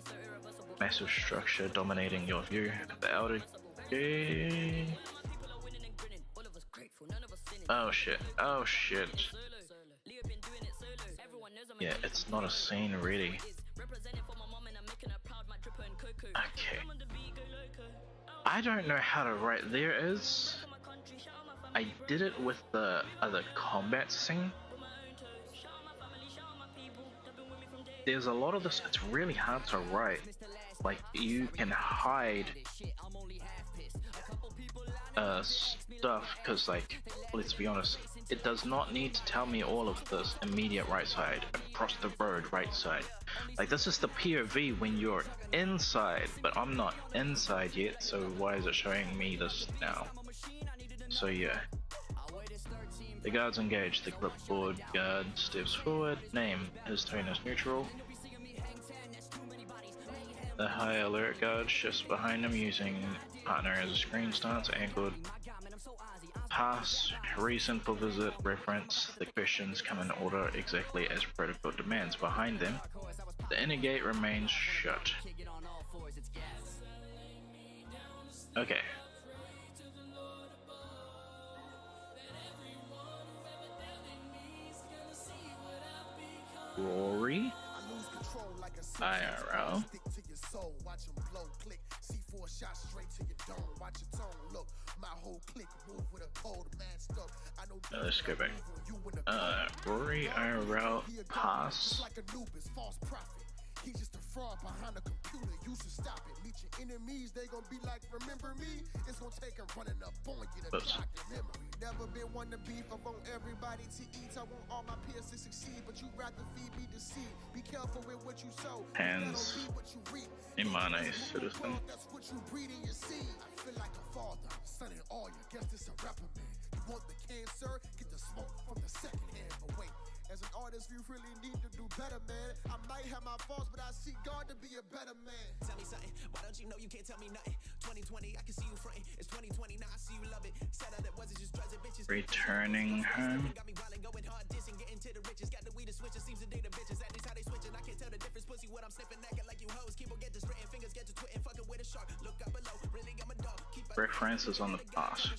massive structure dominating your view. The outer gate. Oh shit, oh shit. Yeah, it's not a scene really. Okay. I don't know how to write there is. I did it with the other combat scene. There's a lot of this, it's really hard to write. Like, you can hide stuff, because like, let's be honest, it does not need to tell me all of this immediate right side, across the road right side. Like, this is the POV when you're inside, but I'm not inside yet, so why is it showing me this now? So yeah, the guards engage. The clipboard guard steps forward. Name, his tone is neutral. The high alert guard shifts behind him, using partner as a screen stance, angled. Pass, reason for visit, reference. The questions come in order exactly as protocol demands. Behind them, the inner gate remains shut. Okay. Rory, IRL. Let's go back. Rory, IRL, pass. He's just a fraud behind a computer. You should stop it. Meet your enemies, they gon' be like, remember me? It's gonna take them running up on you to block the memory. Never been one to beef. I want everybody to eat. I want all my peers to succeed, but you rather feed me deceit. Be careful with what you sow. Hands. Imane citizen. That's what you breed in your seed. I feel like a father, son in all you. Guess this a rapper man. You want the cancer? Get the smoke from the second hand. But wait. As an artist, we really need to do better, man. I might have my faults, but I see God to be a better man. Tell me something, why don't you know you can't tell me nothing? 2020, I can see you fronting. It's 2020, now I see you love it. Said all that wasn't just drugs and bitches. Returning home. Got me wildin', going hard, dissing, getting to the riches. Got the weed to switch, it seems to date the bitches. At least how they switching, I can't tell the difference. Pussy, what I'm sniffing, acting like you hoes. Keyboard get to straighten, fingers get to twitting, fucking with a shark. Look up below, really, I'm a dog. Keep references on the past.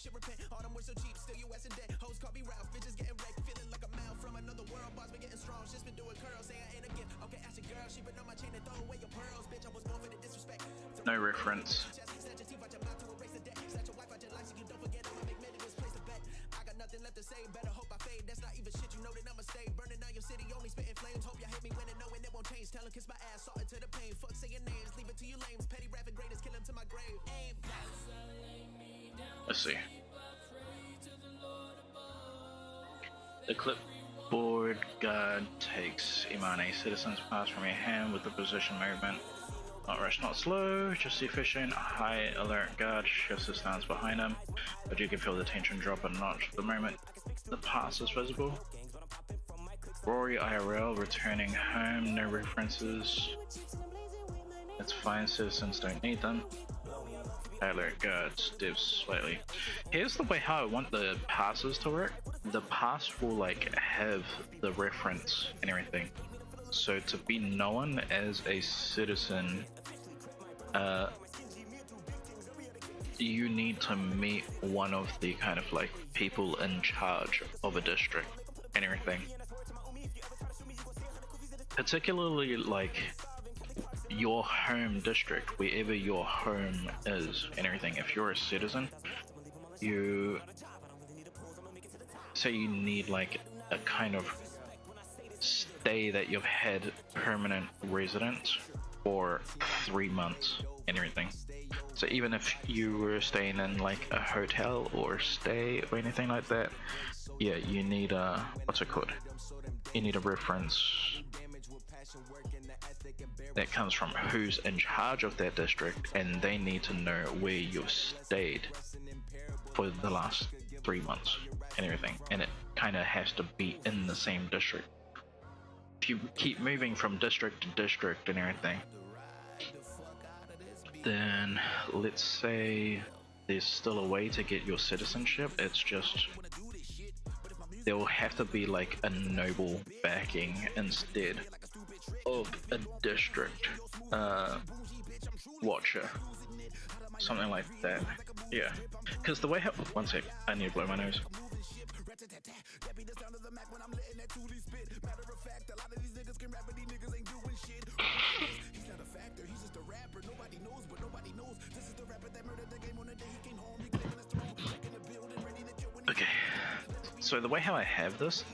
All them were so cheap, still US and dead. Hoes call me Ralph, bitches getting wrecked, feeling like a mouth from another world. Boss been getting strong. She's been doing curls, say I ain't a gift. Okay, ask your girl, she been on my chain and throw away your pearls. Bitch, I was born for the disrespect. No reference. I got nothing left to say, better hope I fade. That's not even shit, you know that I'ma stay. Burning down your city, only spitting flames. Hope you hate me when it knowing it won't change. Tell 'em kiss my ass, saw it to the pain. Fuck saying names, leave it to you lames. Petty rapping greatest, kill him to my grave. Aim. Let's see. The clipboard guard takes Imane citizen's pass from your hand with the position movement. Not rush, not slow, just efficient. High alert guard shifts his stance behind him, but you can feel the tension drop a notch the moment the pass is visible. Rory IRL returning home, no references. It's fine, citizens don't need them. alert guards devs slightly. Here's the way how I want the passes to work. The pass will like have the reference and everything. So to be known as a citizen, you need to meet one of the kind of like people in charge of a district and everything. Particularly like your home district, wherever your home is and everything. If you're a citizen, you say you need like a kind of stay that you've had permanent residence for 3 months and everything. So even if you were staying in like a hotel or stay or anything like that, yeah, you need a, what's it called? You need a reference that comes from who's in charge of that district, and they need to know where you've stayed for the last 3 months and everything, and it kind of has to be in the same district. If you keep moving from district to district and everything, then let's say there's still a way to get your citizenship. It's just there will have to be like a noble backing instead of a district watcher, something like that. Yeah, because the way how, one sec, I need to blow my nose. Okay, so the way how I have this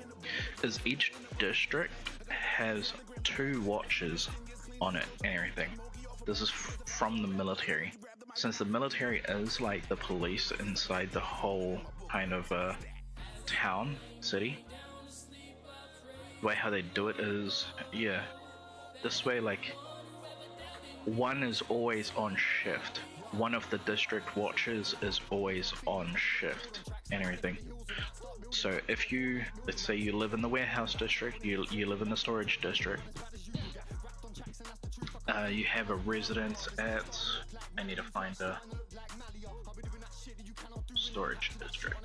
is each district has 2 watches on it and everything. This is from the military. Since the military is like the police inside the whole kind of town, city, the way how they do it is, yeah, this way like one is always on shift. One of the district watches is always on shift and everything. So if you, let's say you live in the warehouse district, you live in the storage district, you have a residence at, I need to find a storage district.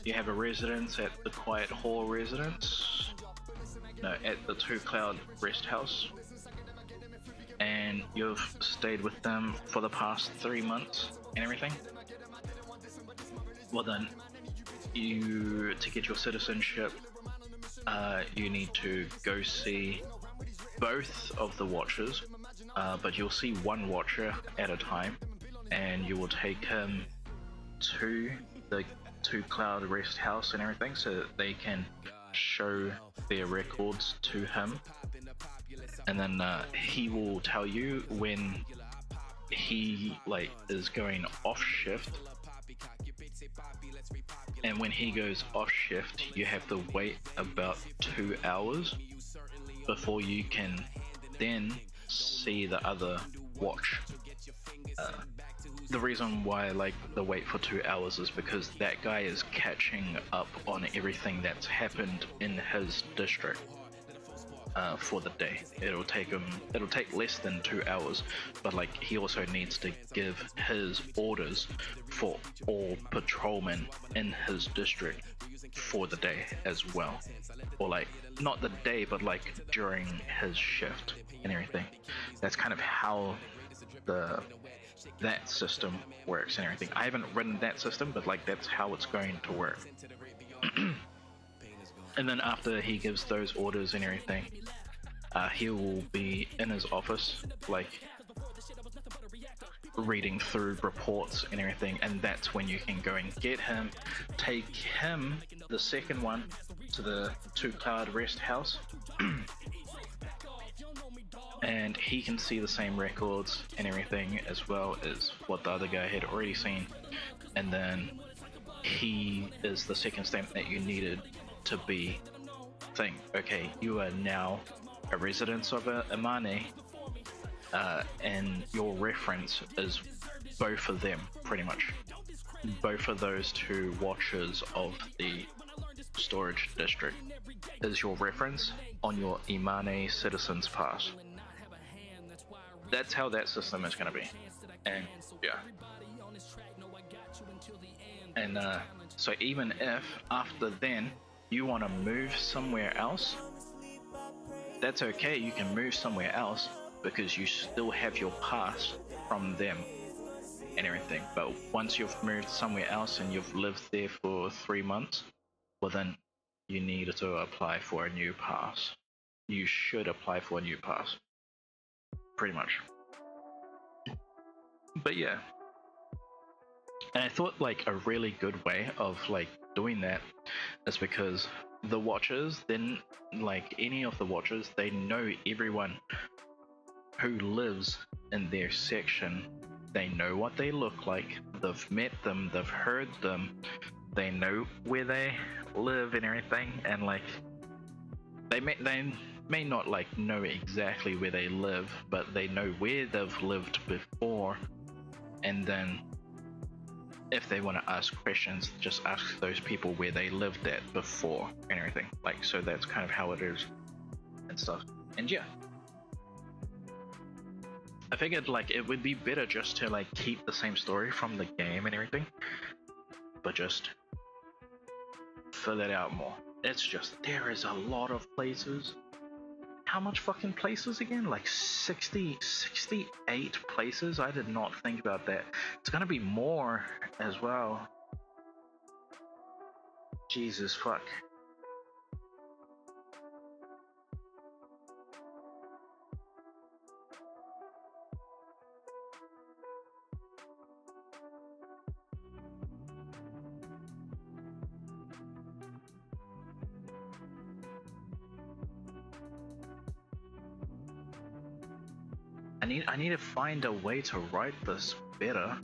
You have a residence at the Quiet Hall residence, no, at the Two Cloud Rest House, and you've stayed with them for the past 3 months and everything. Well then, you, to get your citizenship, you need to go see both of the watchers, but you'll see one watcher at a time, and you will take him to the Two Cloud Rest House and everything so that they can show their records to him, and then he will tell you when he like is going off shift. And when he goes off shift, you have to wait about 2 hours before you can then see the other watch. The reason why I like the wait for 2 hours is because that guy is catching up on everything that's happened in his district for the day. It'll take less than 2 hours, but like he also needs to give his orders for all patrolmen in his district for the day as well, or like not the day but like during his shift and everything. That's kind of how that system works and everything. I haven't written that system, but like that's how it's going to work. And then after he gives those orders and everything, he will be in his office like reading through reports and everything, and that's when you can go and get him, take him, the second one, to the Two Cloud Rest House, and he can see the same records and everything as well as what the other guy had already seen, and then he is the second stamp that you needed to be saying, okay, you are now a resident of Imane, and your reference is both of them, pretty much. Both of those 2 watchers of the storage district is your reference on your Imane Citizens Pass. That's how that system is going to be. And yeah. And so even if after then you want to move somewhere else, that's okay. You can move somewhere else because you still have your pass from them and everything. But once you've moved somewhere else and you've lived there for 3 months, well then you need to apply for a new pass. You should apply for a new pass, pretty much. But yeah, and I thought like a really good way of like doing that is because the watchers, then like any of the watchers, they know everyone who lives in their section. They know what they look like, they've met them, they've heard them, they know where they live and everything, and like they may not like know exactly where they live, but they know where they've lived before, and then if they want to ask questions, just ask those people where they lived at before and everything. Like, so that's kind of how it is and stuff. And yeah, I figured like it would be better just to like keep the same story from the game and everything, but just fill it out more. It's just, there is a lot of places. How much fucking places again? Like 68 places? I did not think about that. It's gonna be more as well. Jesus fuck. I need to find a way to write this better.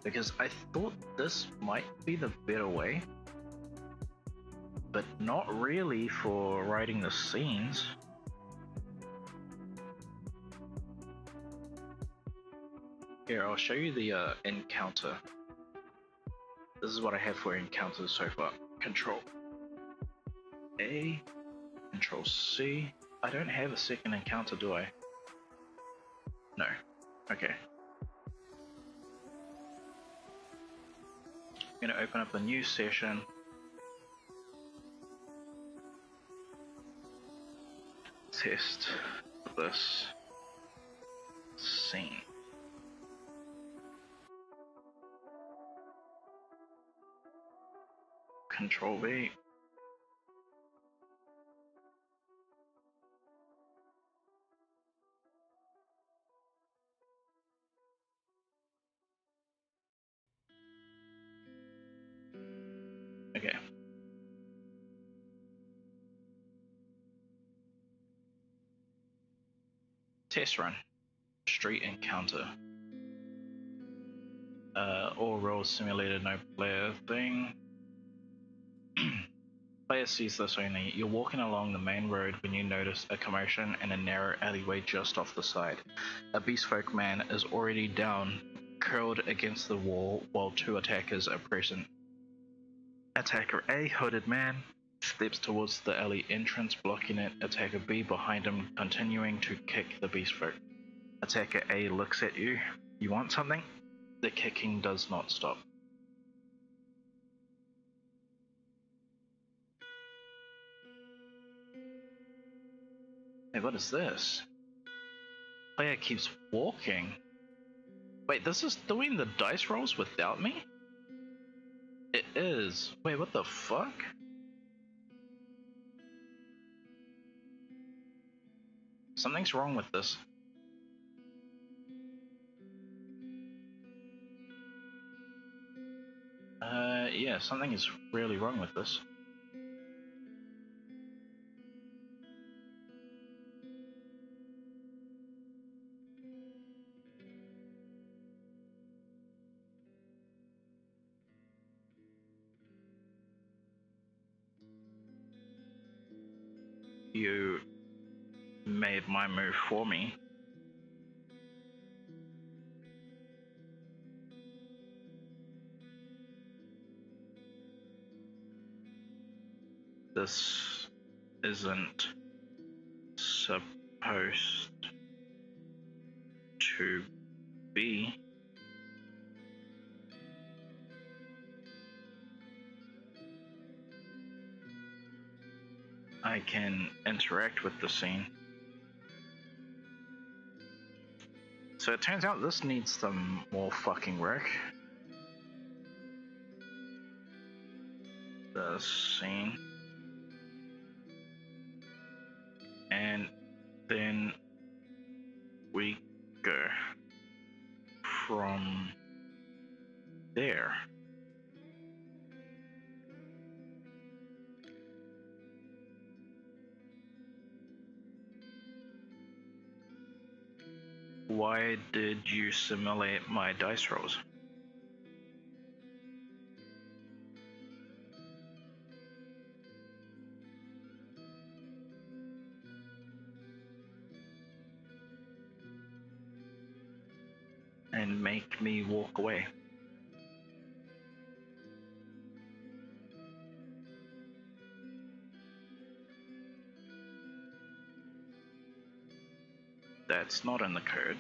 Because I thought this might be the better way, but not really for writing the scenes. Here, I'll show you the encounter. This is what I have for encounters so far. Control A, Control C. I don't have a second encounter, do I? No. Okay. I'm gonna open up a new session. Test this scene. Control V. Okay. Test run. Street encounter. All roles simulated, no player thing. Player sees this only. You're walking along the main road when you notice a commotion in a narrow alleyway just off the side. A beastfolk man is already down, curled against the wall, while two attackers are present. Attacker A, hooded man, steps towards the alley entrance, blocking it. Attacker B behind him, continuing to kick the beastfolk. Attacker A looks at you. You want something? The kicking does not stop. Hey, what is this? Player keeps walking. Wait, this is doing the dice rolls without me? It is. Wait, what the fuck? Something's wrong with this. Yeah, something is really wrong with this. You made my move for me. This isn't supposed to be. I can interact with the scene. So it turns out this needs some more fucking work. The scene. And then we go from there. Why did you simulate my dice rolls? And make me walk away. That's not in the code.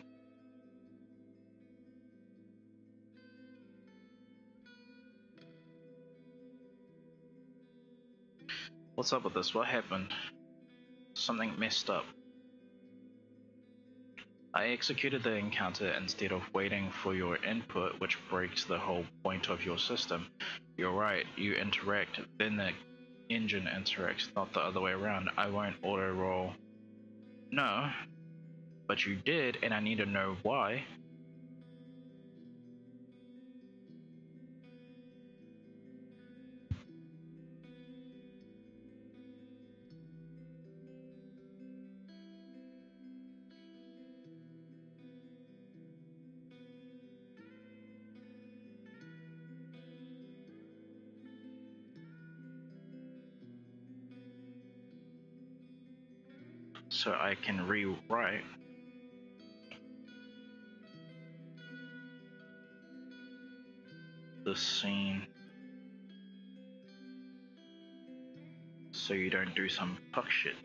What's up with this? What happened? Something messed up. I executed the encounter instead of waiting for your input, which breaks the whole point of your system. You're right, you interact, then the engine interacts, not the other way around. I won't auto-roll. No, but you did, and I need to know why. So I can rewrite the scene so you don't do some fuck shit.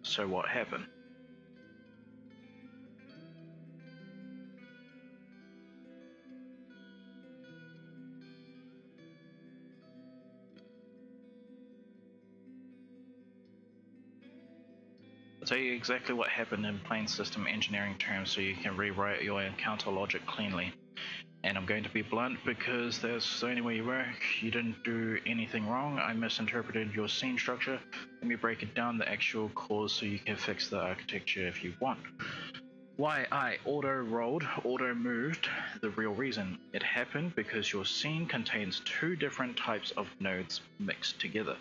So what happened? I'll tell you exactly what happened in plain system engineering terms so you can rewrite your encounter logic cleanly. And I'm going to be blunt because that's the only way you work. You didn't do anything wrong. I misinterpreted your scene structure. Let me break it down, the actual cause, so you can fix the architecture if you want. Why I auto-rolled, auto-moved, the real reason. It happened because your scene contains two different types of nodes mixed together.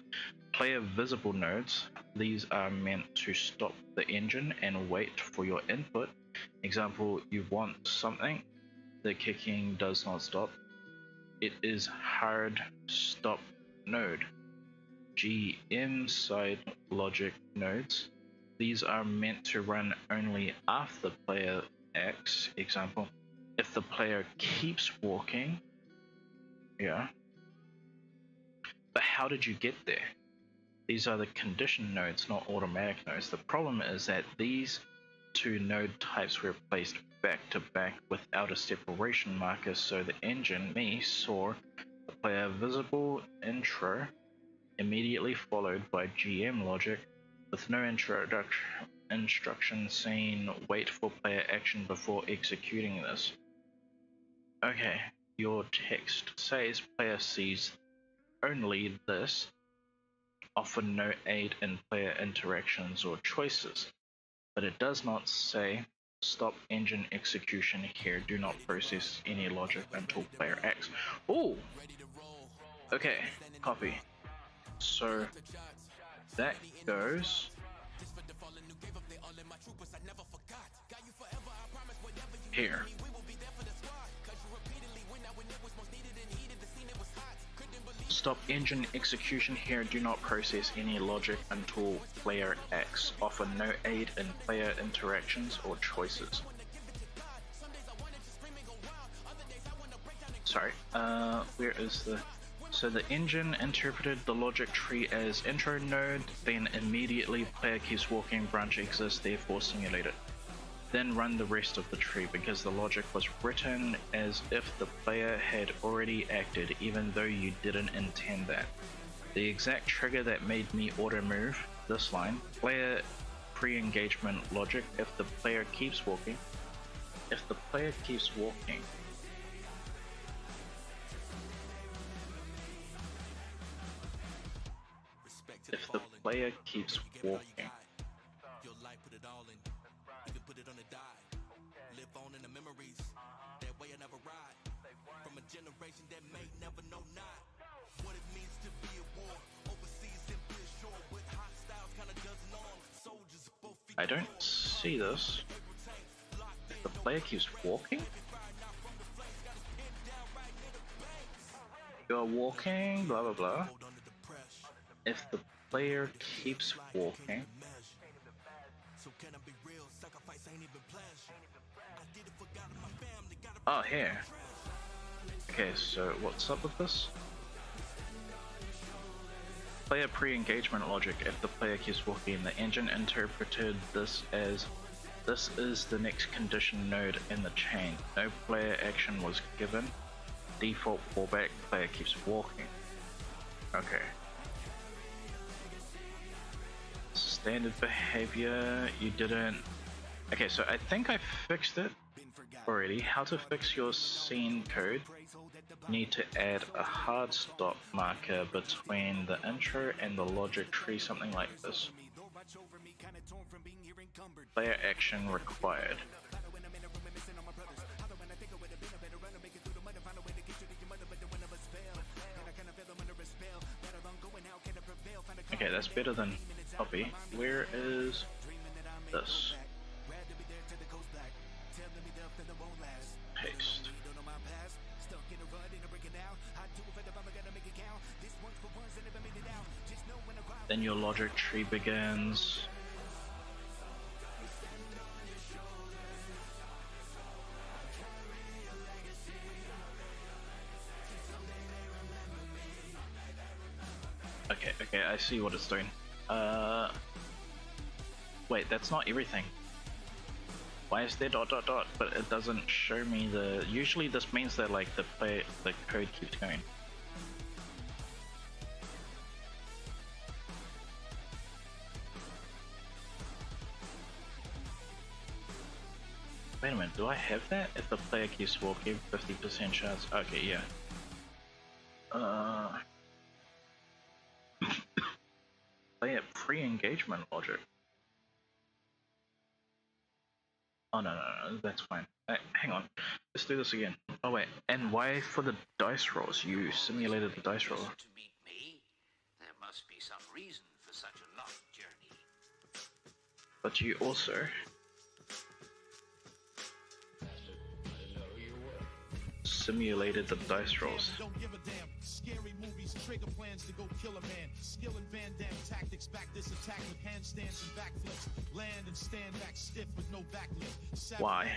Player visible nodes, these are meant to stop the engine and wait for your input. Example, you want something, the kicking does not stop. It is hard stop node. GM side logic nodes, these are meant to run only after player acts. Example, if the player keeps walking, yeah. But how did you get there? These are the condition nodes, not automatic nodes. The problem is that these two node types were placed back to back without a separation marker, so the engine, me, saw the player visible intro immediately followed by GM logic with no instruction saying wait for player action before executing this. Okay, your text says player sees only this, offer no aid in player interactions or choices, but it does not say stop engine execution here, do not process any logic until player acts. Oh, okay, copy. So that goes here. stop engine execution here. Do not process any logic until player acts. Offer no aid in player interactions or choices. Sorry, where is the... So the engine interpreted the logic tree as intro node, then immediately player keeps walking, branch exists, therefore simulate it. Then run the rest of the tree because the logic was written as if the player had already acted even though you didn't intend that. The exact trigger that made me auto move this line, player pre-engagement logic if the player keeps walking. If the player keeps walking, if the player keeps walking, I don't see this. If the player keeps walking? You're walking, blah blah blah. If the player keeps walking... Oh, here. Okay, so what's up with this? Player pre-engagement logic. If the player keeps walking, the engine interpreted this as this is the next condition node in the chain. No player action was given. Default fallback, player keeps walking. Okay. Standard behavior, you didn't... Okay, so I think I fixed it already. How to fix your scene code. Need to add a hard stop marker between the intro and the logic tree, something like this. Player action required. Okay, that's better than copy. Where is this? Paste. Then your logic tree begins. Okay, I see what it's doing. Wait, that's not everything. Why is there ... but it doesn't show me the... Usually this means that like the code keeps going. Wait a minute, do I have that? If the player keeps walking, 50% chance. Okay, yeah. Player pre-engagement logic. Oh no, that's fine. Hang on, let's do this again. Oh wait, and why for the dice rolls? You simulated the dice roll. To meet me, there must be some reason for such a long journey. But you also simulated the dice rolls. Don't give a damn. Scary movies, trigger plans to go kill a man. Skill and Van Damme tactics, back this attack with handstands and backflips. Land and stand back stiff with no backlift. Why?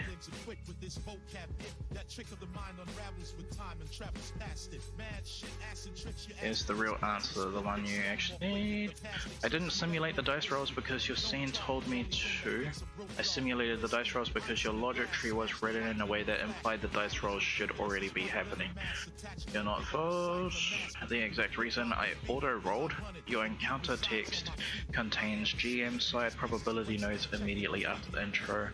Quick with this vocab. That trick of the mind unravels with time and travels past it. Mad shit, acid tricks you. Here's the real answer, the one you actually need. I didn't simulate the dice rolls because your scene told me to. I simulated the dice rolls because your logic tree was written in a way that implied the dice rolls should already be happening. You're not false. The exact reason I auto-rolled. Your encounter text contains GM side probability nodes immediately after the intro.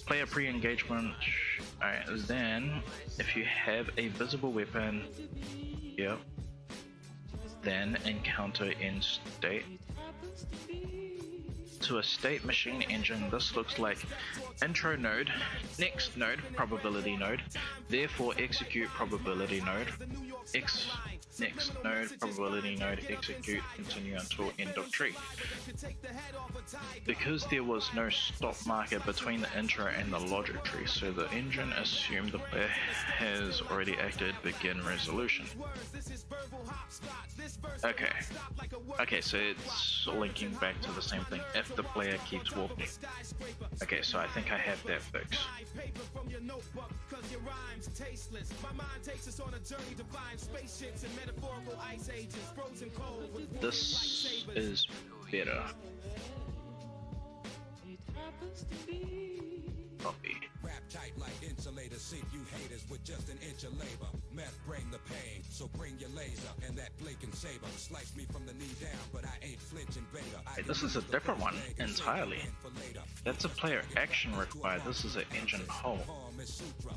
Player pre-engagement. Alright, then if you have a visible weapon, yep, then encounter end state. To to a state machine engine. This looks like intro node, next node, probability node, therefore execute probability node, next node, probability node, execute, continue until end of tree. Because there was no stop marker between the intro and the logic tree, so the engine assumed the player has already acted, begin resolution. Okay, so it's linking back to the same thing, if the player keeps walking. Okay, so I think I have that fixed. This is better. Copy. Wrap tight like insulators, sink you haters with just an inch of labor. Meth bring the pain, so bring your laser and that blake and saber. Slice me from the knee down, but I ain't flinching beta. Hey, this is a different one entirely. That's a player action required. This is an engine whole.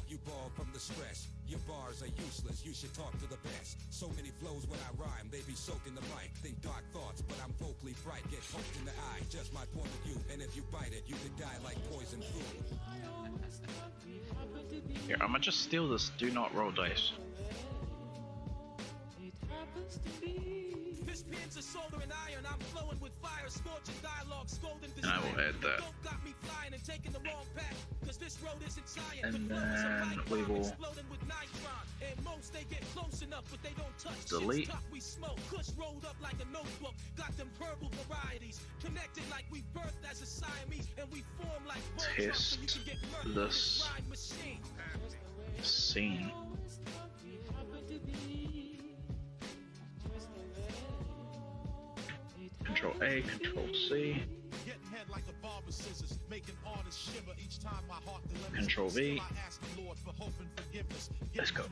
You ball from the stress. Your bars are useless, you should talk to the best. So many flows when I rhyme, they be soaking the mic. Think dark thoughts, but I'm vocally bright. Get poked in the eye, just my point of view. And if you bite it, you could die like poison food. Here, I'ma just steal this do not roll dice. And I will add that. And then we will delete. Test this scene. Control A, Control C. Control V. Let's go.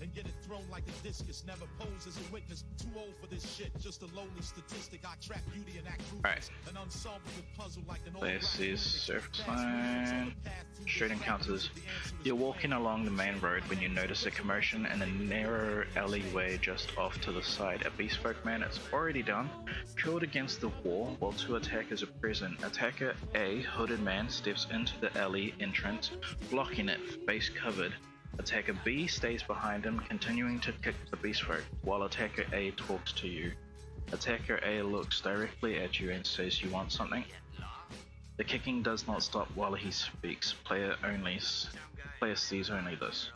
And get it thrown like a discus. Never pose as a witness. Too old for this shit. Just a lonely statistic. I trap beauty and act ruthless. An unsolvable puzzle like an old. This is surface line. Straight encounters. You're walking along the main road when you notice a commotion in a narrow alleyway just off to the side. A beast folk man is already down, killed against the wall, while two attackers are present. Attacker A, hooded man, steps into the alley entrance, blocking it, face covered. Attacker B stays behind him, continuing to kick the beast folk, while Attacker A talks to you. Attacker A looks directly at you and says you want something. The kicking does not stop while he speaks. Player sees only this.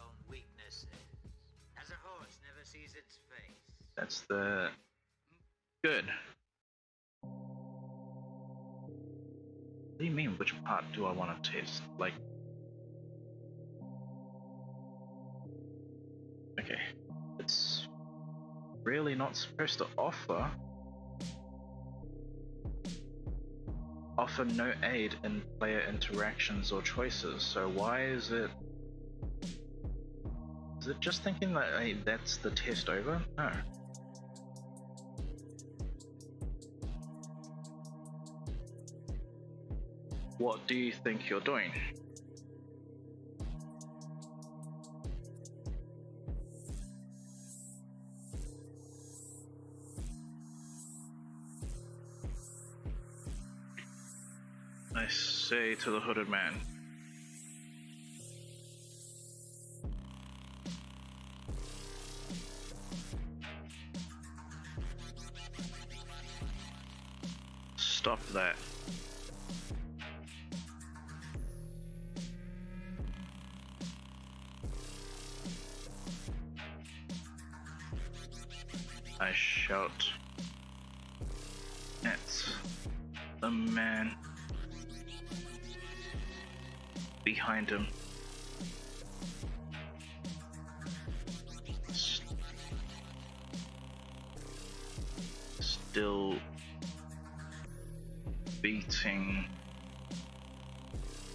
That's the... Good. What do you mean, which part do I want to test? Like... Okay. It's really not supposed to offer no aid in player interactions or choices, so why is it... Is it just thinking that hey, that's the test over? No. What do you think you're doing? I say to the hooded man. Stop that. I shout at the man behind him. Still beating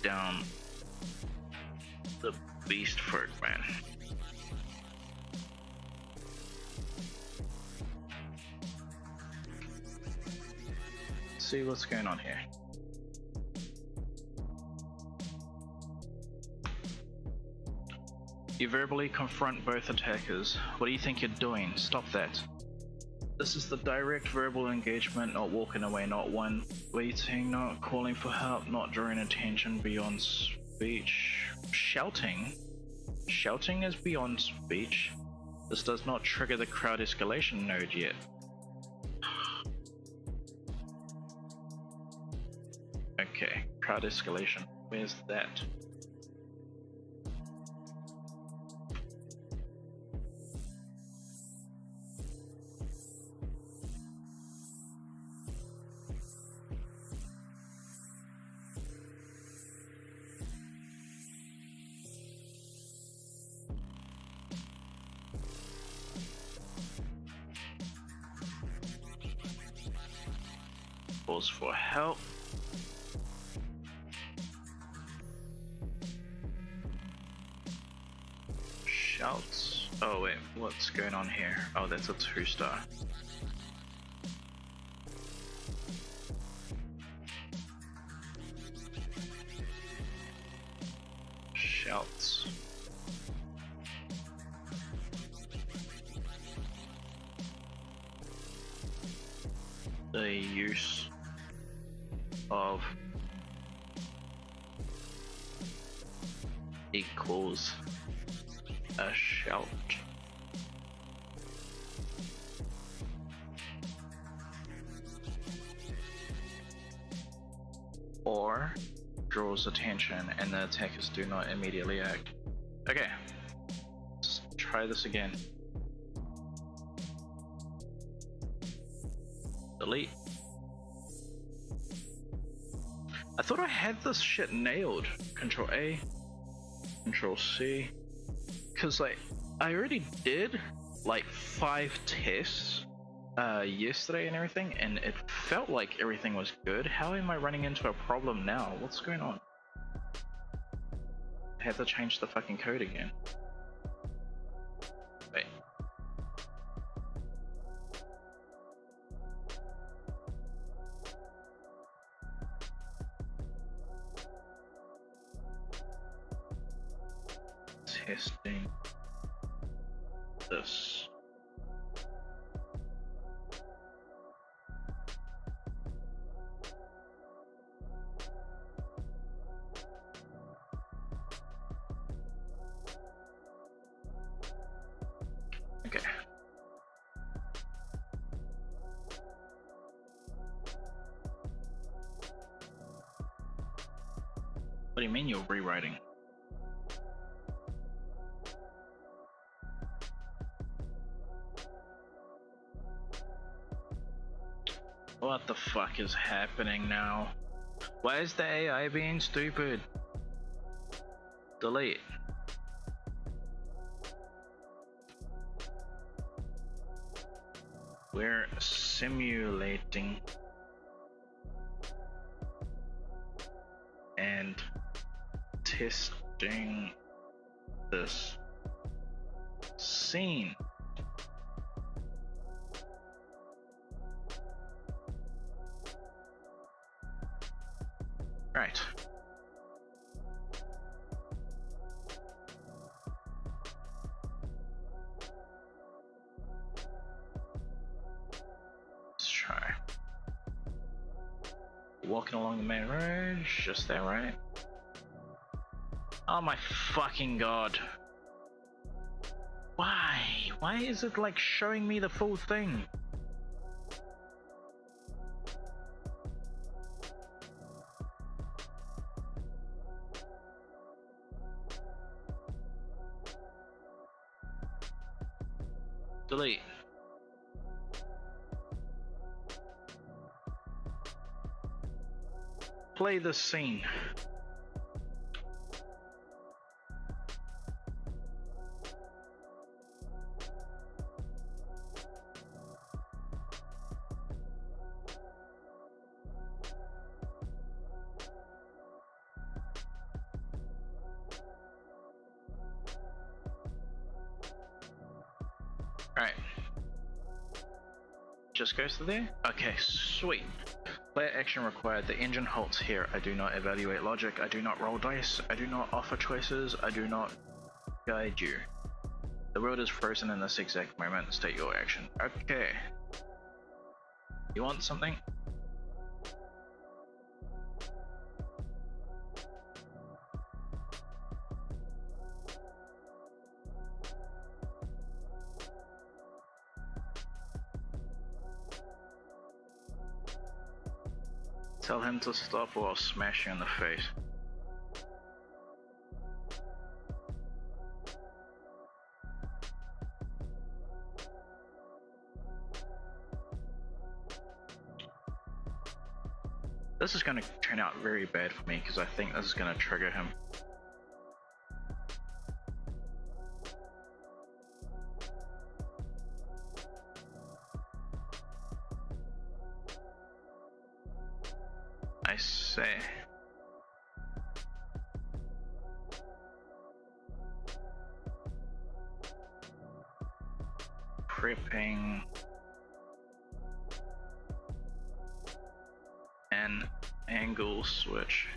down the beast folk man. See what's going on here. You verbally confront both attackers. What do you think you're doing? Stop that. This is the direct verbal engagement, not walking away, not one waiting, not calling for help, not drawing attention beyond speech. Shouting? Shouting is beyond speech. This does not trigger the crowd escalation node yet. Okay, crowd escalation. Where's that? Calls for help. Shouts. Oh wait, what's going on here? Oh, that's a 2-star. Shouts. The use of equals a shout. Or draws attention and the attackers do not immediately act. Okay, let's try this again. Delete. I thought I had this shit nailed. Control A, Control C. Cause like, I already did like 5 tests yesterday and everything, and it felt like everything was good. How am I running into a problem now? What's going on? I have to change the fucking code again. Wait. Testing this. Okay. What do you mean you're rewriting? What the fuck is happening now? Why is the AI being stupid? Delete. We're simulating and testing this scene. Right. Let's try. Walking along the main road, just there, right? Oh my fucking god. Why? Why is it like showing me the full thing? Delete. Play the scene. Alright. Just goes to there? Okay, sweet. Player action required. The engine halts here. I do not evaluate logic. I do not roll dice. I do not offer choices. I do not guide you. The world is frozen in this exact moment. State your action. Okay. You want something? Tell him to stop or I'll smash you in the face. This is going to turn out very bad for me because I think this is going to trigger him. I say. Prepping an angle switch.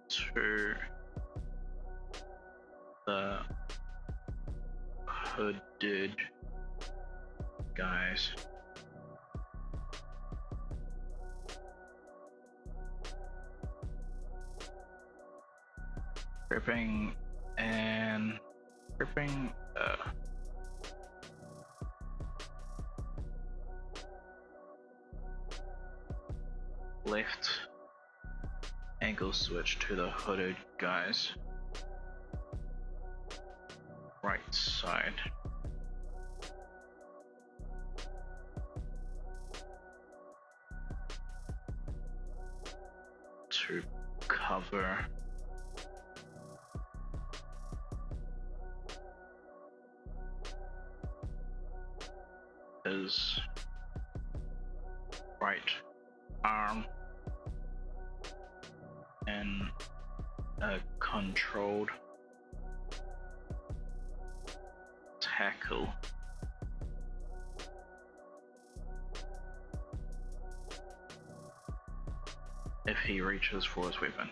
To the hooded guys. Gripping left angle switch to the hooded guys. Right side. To cover his right arm and a controlled tackle. If he reaches for his weapon.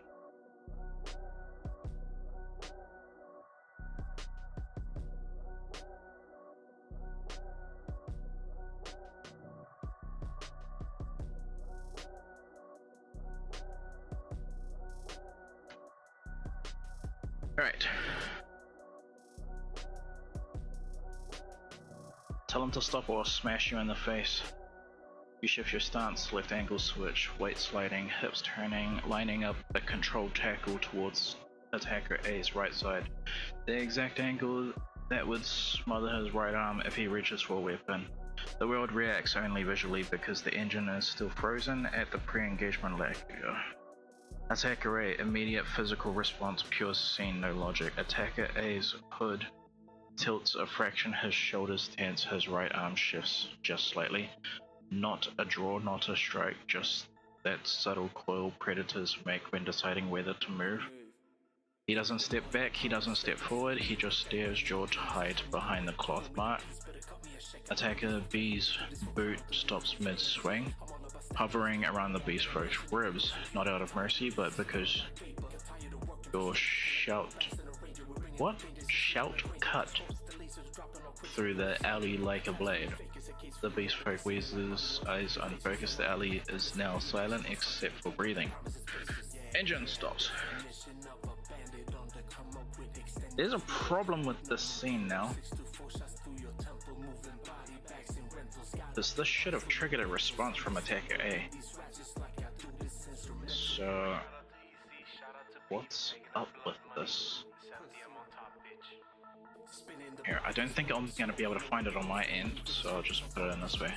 Alright. Tell him to stop or I'll smash you in the face. You shift your stance, left angle switch, weight sliding, hips turning, lining up a controlled tackle towards attacker A's right side. The exact angle that would smother his right arm if he reaches for a weapon. The world reacts only visually because the engine is still frozen at the pre-engagement lag. Attacker A, immediate physical response, pure scene, no logic. Attacker A's hood tilts a fraction, his shoulders tense, his right arm shifts just slightly. Not a draw, not a strike, just that subtle coil predators make when deciding whether to move. He doesn't step back, he doesn't step forward, he just stares jaw tight behind the cloth mark. Attacker B's boot stops mid-swing, hovering around the beast's ribs, not out of mercy, but because your shout cut through the alley like a blade. The beast folk weasel's eyes unfocused. The alley is now silent except for breathing. Engine stops. There's a problem with this scene now. This should have triggered a response from attacker A. So what's up with this? Here, I don't think I'm gonna be able to find it on my end, so I'll just put it in this way.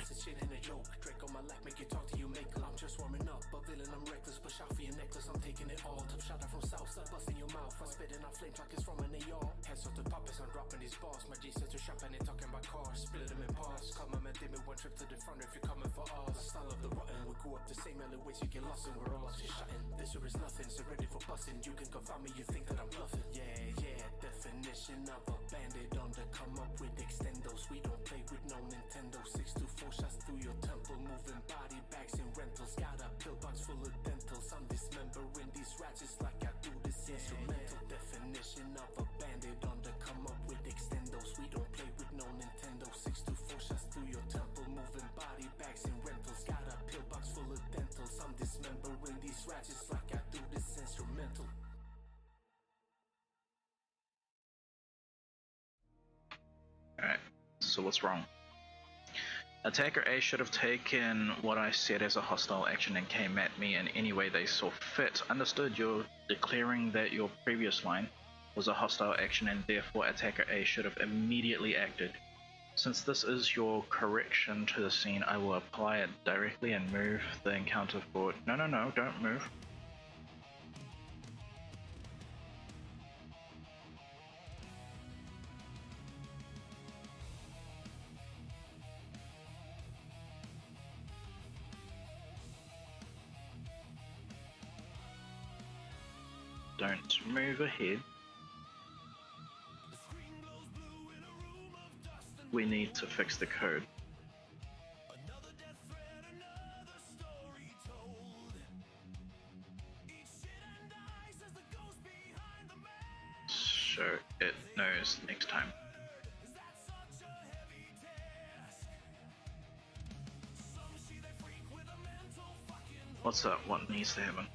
Definition of a bandit on the come up with extendos. We don't play with no Nintendo. 624 shots through your temple, moving body bags in rentals. Got a pillbox full of dentals. I'm dismembering these ratchets like I do this instrumental. Definition of a bandit on the come up So what's wrong? Attacker A should have taken what I said as a hostile action and came at me in any way they saw fit. Understood, you're declaring that your previous line was a hostile action and therefore attacker A should have immediately acted. Since this is your correction to the scene, I will apply it directly and move the encounter forward. No, don't move. Don't move ahead. We need to fix the code. So it knows next time. What's up? What needs to happen?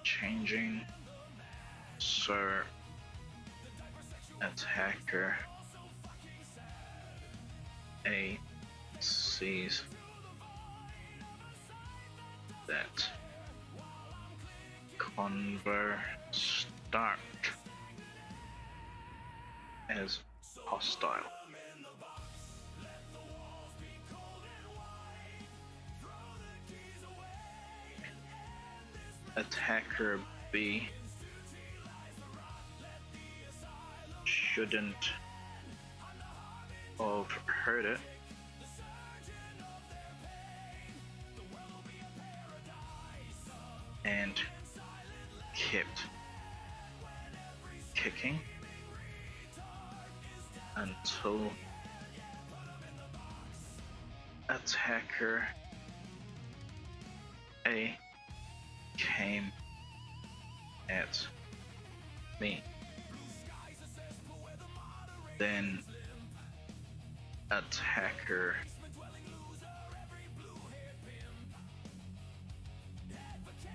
Changing. So attacker A sees that convo start as hostile. Attacker B shouldn't have heard it and kept kicking until attacker A came at me. Then attacker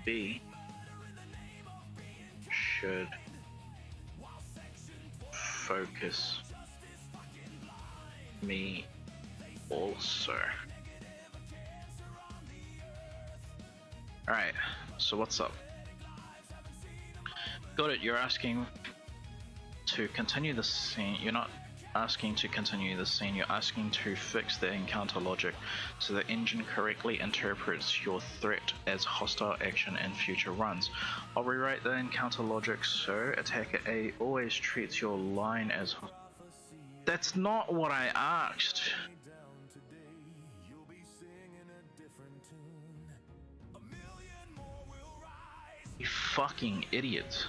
B should focus me also. Alright, so what's up? Got it, you're asking to continue the scene. You're not asking to continue the scene, you're asking to fix the encounter logic so the engine correctly interprets your threat as hostile action in future runs. I'll rewrite the encounter logic so attacker A always treats your line as That's not what I asked. You fucking idiots.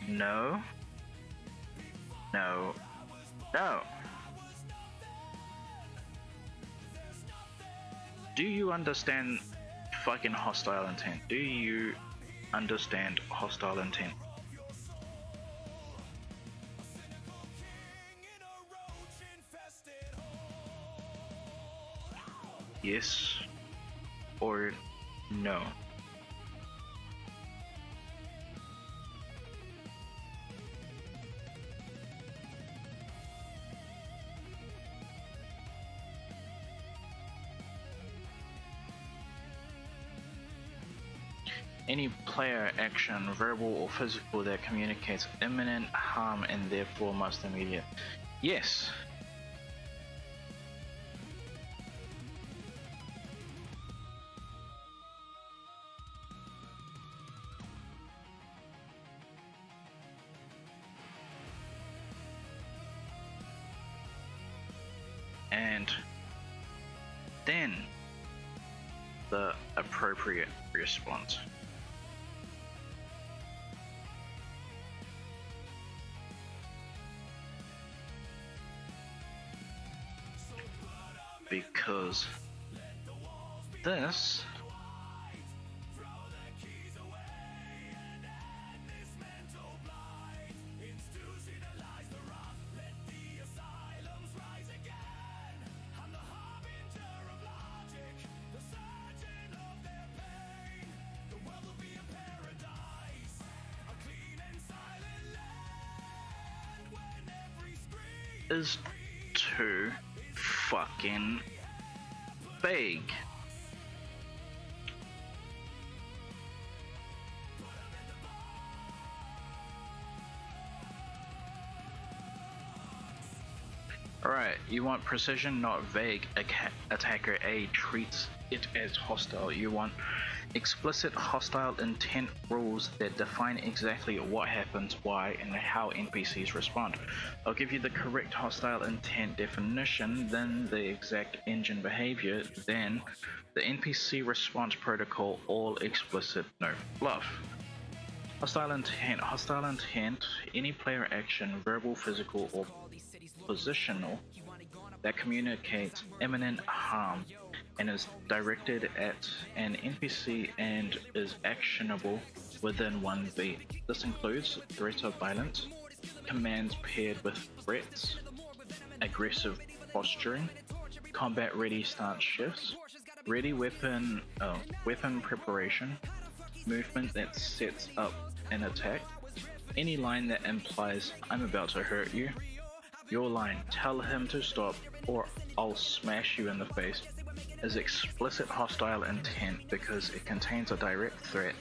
No. No. No. Do you understand fucking hostile intent? Do you understand hostile intent? Yes or no? Any player action, verbal or physical, that communicates imminent harm and therefore must immediate. Yes. And then the appropriate response. because this is too fucking vague. Alright, you want precision, not vague. Attacker A treats it as hostile. You want explicit hostile intent rules that define exactly what happens, why, and how NPCs respond. I'll give you the correct hostile intent definition, then the exact engine behavior, then the NPC response protocol, all explicit, no fluff. Hostile intent, any player action, verbal, physical, or positional that communicates imminent harm and is directed at an NPC and is actionable within 1V. This includes threats of violence, commands paired with threats, aggressive posturing, combat ready start shifts, ready weapon preparation, movement that sets up an attack, any line that implies I'm about to hurt you, your line, tell him to stop or I'll smash you in the face, is explicit hostile intent because it contains a direct threat.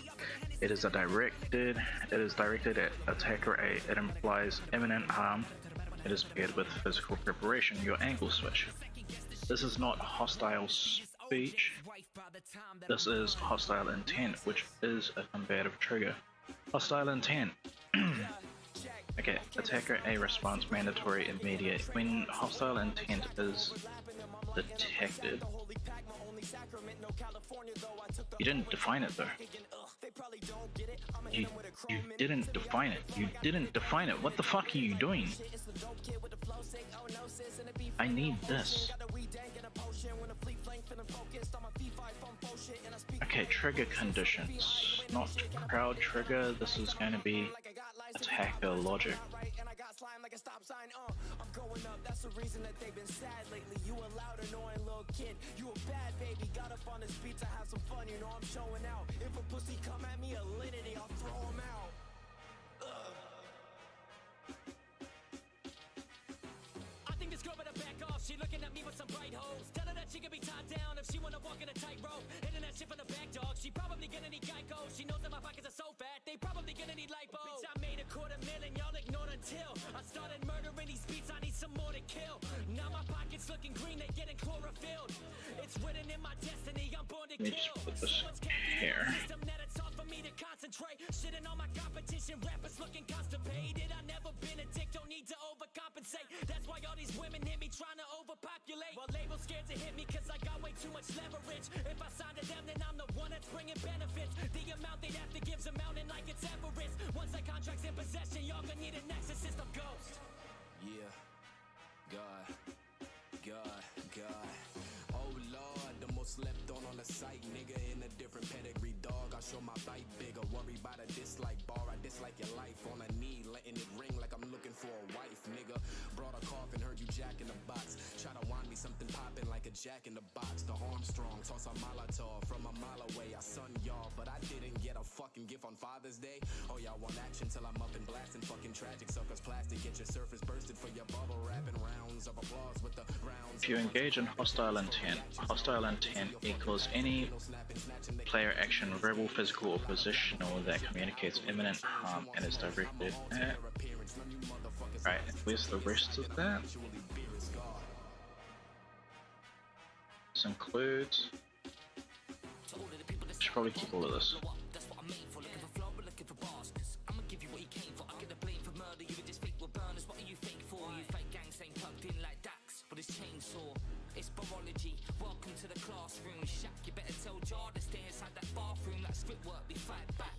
It is directed at attacker A. It implies imminent harm. It is paired with physical preparation, your angle switch. This is not hostile speech. This is hostile intent, which is a combative trigger. Hostile intent. Okay, attacker A response mandatory immediate. When hostile intent is detected, you didn't define it though. You didn't define it. You didn't define it. What the fuck are you doing? I need this. Okay, trigger conditions. Not crowd trigger. This is going to be attacker logic. I'm going up, that's the reason that they've been sad lately. You a loud, annoying little kid. You a bad baby, got up on this beat to have some fun. You know I'm showing out. If a pussy come at me, a linity, I'll throw him out. I think this girl better back off. She looking at me with some bright holes. Tell her that she can be tied down if she wanna walk in a tightrope. Hitting that shit from the back, dog. She probably gonna need Geico. She knows that my pockets are so fat. They probably gonna need lipo. Bitch, I made $250,000, y'all ignored until I started murdering these beats. I need some more to kill. Now my pockets looking green, they getting chlorophylled. It's written in my destiny, I'm born to kill. Put this here. That it's hard for me to concentrate. Shitting on my competition, rappers looking constipated. I never been a dick, don't need to overcompensate. That's why all these women hit me trying to overpopulate. Well, labels scared to hit me cause I got way too much leverage. If I sign to them, then I'm the one that's bringing benefits. The amount they'd have to give's a mountain like it's Everest. Once that contract's in possession, y'all gonna need an exorcist. I'm Ghost. Yeah. God. Oh Lord, the most slept on the site, nigga in a different pedigree, dog. I show my bite bigger, worry about a dislike bar. I dislike your life on a knee, letting it ring like I'm looking for a wife, nigga. Brought a coffin, heard you jack in the box. Try to wind me something popping like a jack in the box. The Armstrong, toss a Molotov from a mile away. I son y'all, but I didn't get a fucking gift on Father's Day. Oh, y'all want action till I'm up and blasting. Fucking tragic suckers, plastic. Get your surface bursted for your bubble wrapping rounds of applause with the rounds. If you engage in hostile intent equals any player action, verbal, physical, or positional that communicates imminent harm and is directed at. Right, where's the rest of that? This includes. Should probably keep all of this. It's biology, welcome to the classroom. Shaq, you better tell Jar to stay inside that bathroom. Like script work, we fight back.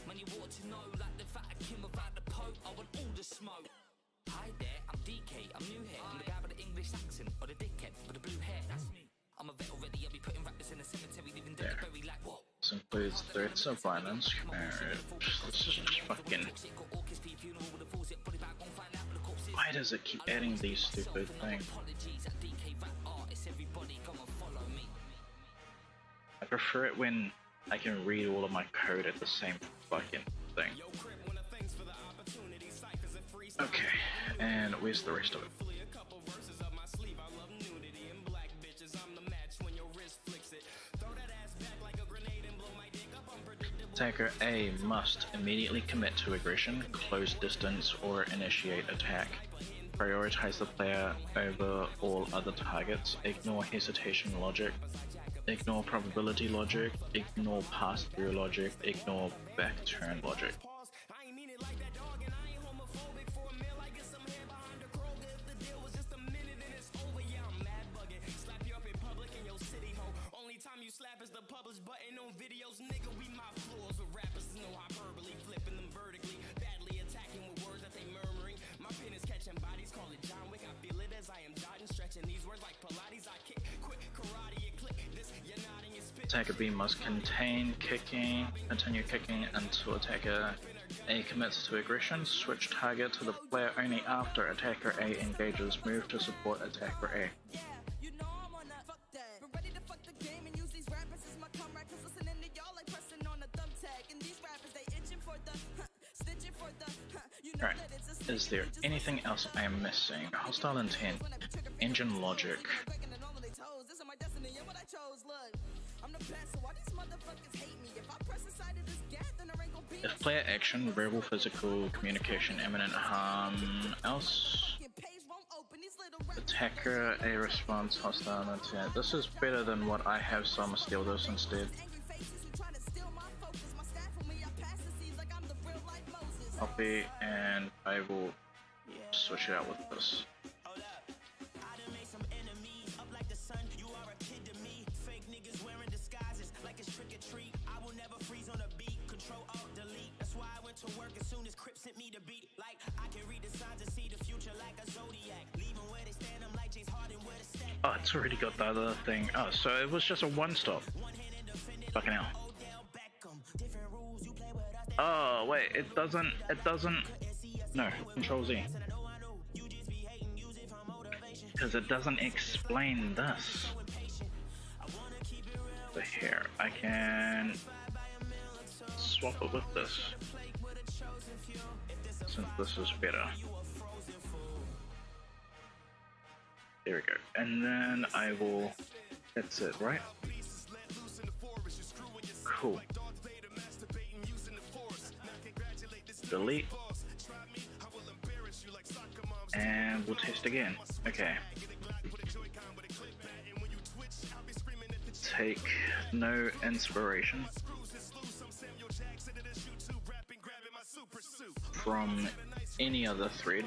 Man, you ought to know, like the Vatican without the Pope, I want all the smoke. Hi there, I'm DK, I'm new here. I'm the guy with the English Irish accent, or the dickhead with the blue hair. That's me. I'm a vet already, I'll be putting rappers in the cemetery, leaving dead bury like what? This includes threats of violence. This is just fucking. Why does it keep adding these stupid things? I prefer it when I can read all of my code at the same fucking thing. Okay, and where's the rest of it? Attacker A must immediately commit to aggression, close distance, or initiate attack. Prioritize the player over all other targets. Ignore hesitation logic. Ignore probability logic. Ignore pass-through logic. Ignore back-turn logic. Slap is the publish button on videos, nigga. We my floors with rappers, no hyperbole, flipping them vertically, badly attacking with words that they murmuring. My pen is catching bodies, call it John Wick. I feel it as I am dotting, stretching these words like Pilates. I kick quick, karate, and click this. You're nodding and spit. Attacker B must continue kicking until attacker A commits to aggression. Switch target to the player only after attacker A engages. Move to support attacker A. Alright, is there anything else I am missing? Hostile intent, engine logic. If player action, verbal, physical, communication, imminent harm, else. Attacker A response, hostile intent. This is better than what I have, so I'm gonna steal this instead. Copy, and I will switch it out with this. Oh, it's already got the other thing. Oh, so it was just a one-stop. Fucking hell. Oh wait, it doesn't, no, Control Z. Because it doesn't explain this. So here, I can swap it with this. Since this is better. There we go. And then I will, that's it, right? Cool. Delete, and we'll test again. Okay. Take no inspiration from any other thread.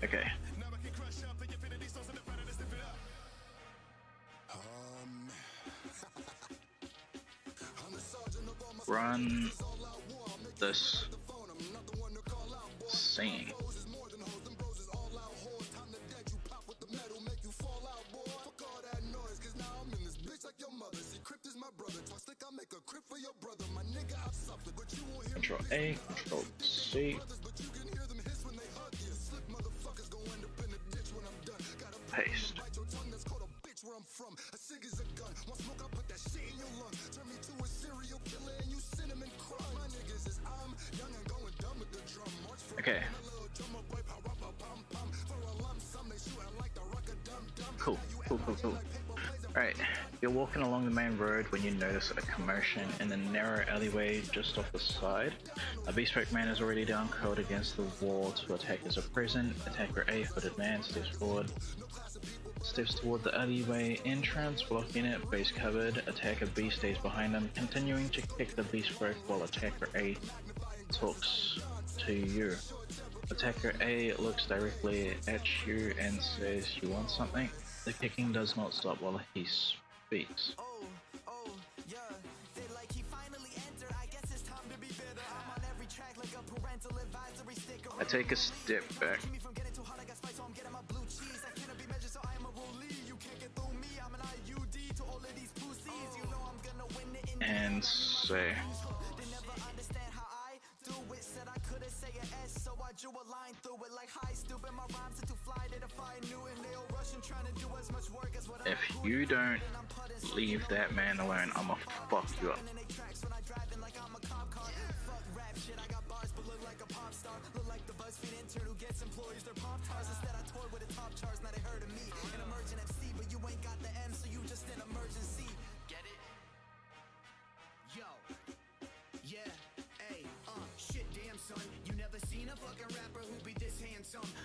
Okay. Run this scene. Control A, Control C. Paste. Okay. Cool. Alright, you're walking along the main road when you notice a commotion in a narrow alleyway just off the side. A bespoke man is already down curled against the wall. Two attackers are present. Attacker A, footed man, steps forward. Steps toward the alleyway entrance, blocking it, base covered. Attacker B stays behind him, continuing to kick the bespoke while attacker A talks to you. Attacker A looks directly at you and says you want something. The kicking does not stop while he speaks. I take a step back and say, if you don't leave that man alone, I'ma fuck you up.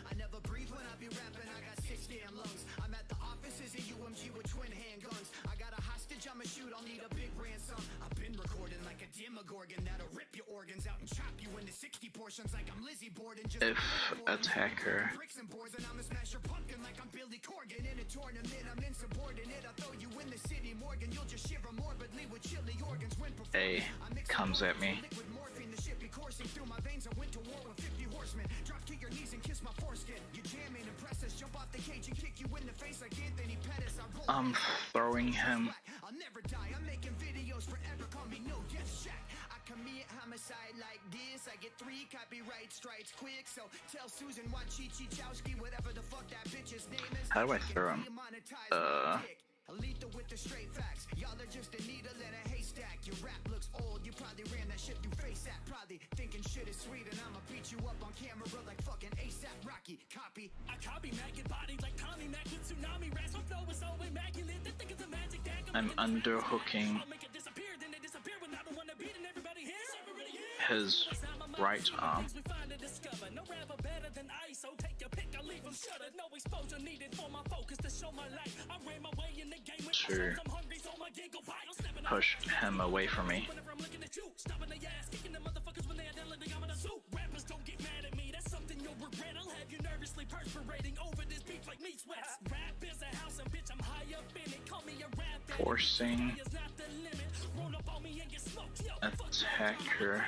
I never breathe when I be rapping, I got 6 damn lungs. I'm at the offices in UMG with twin handguns. I got a hostage I'ma shoot, I'll need a big ransom. I've been recording like a demogorgon that'll rip your organs out and chop you into 60 portions like I'm Lizzie Borden. Just if attacker bricks and boards and I'ma smash your pumpkin like I'm Billy Corgan. In a tournament, I'm insubordinate. I'll throw you in the city, Morgan. You'll just shiver morbidly with chilly organs when A comes at me. liquid morphine, the shit be coursing through my veins. I went to war with 50 horsemen. Drop to your knees and kiss my foreskin. You jam in and press us, jump off the cage and kick you in the face like Anthony Pettis. I'm throwing him. I'll never die. I'm making videos forever. Call me No Death Shack. I commit homicide like this. I get 3 copyright strikes quick. So tell Susan Wachowski, whatever the fuck that bitch's name is. How do I throw him? Lethal with the straight facts. Y'all are just a needle in a haystack. Your rap looks old. You probably ran that shit through FaceApp. Probably thinking shit is sweet, and I'ma beat you up on camera like fucking ASAP Rocky. Copy. I copy maggot body like Tommy Mac with tsunami rats. My flow is so immaculate. They think it's a magic dagger. I'm underhooking I'll make it disappear, then they disappear when I'm the one that beating everybody here. his right arm. No rapper better than ice, so take your pick. I leave them shuttered. No exposure needed for my focus to show my light. I ran my way in the game with To I'm hungry, so my giggle bite. push him away from me. Whenever I'm looking at you, stopping the ass, kicking the motherfuckers when they identity I'm in a suit. Rappers don't get mad at me, that's something you'll regret. I'll have you nervously perspirating over this beef like meat sweats. Rap is a house and bitch, I'm high up in it. Call me a rap. Forcing attacker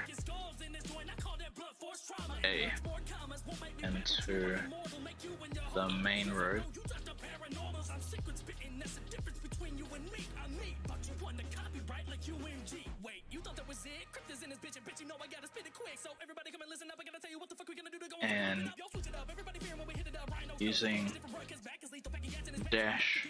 A into the main road. Wait, you thought that was it? Crypt is in this bitch and bitch, you know I gotta spit it quick. So everybody come and listen up, I gotta tell you what the fuck we gonna do to go and y'all switch it up. Everybody fearing when we hit it up. Right, no, using dash to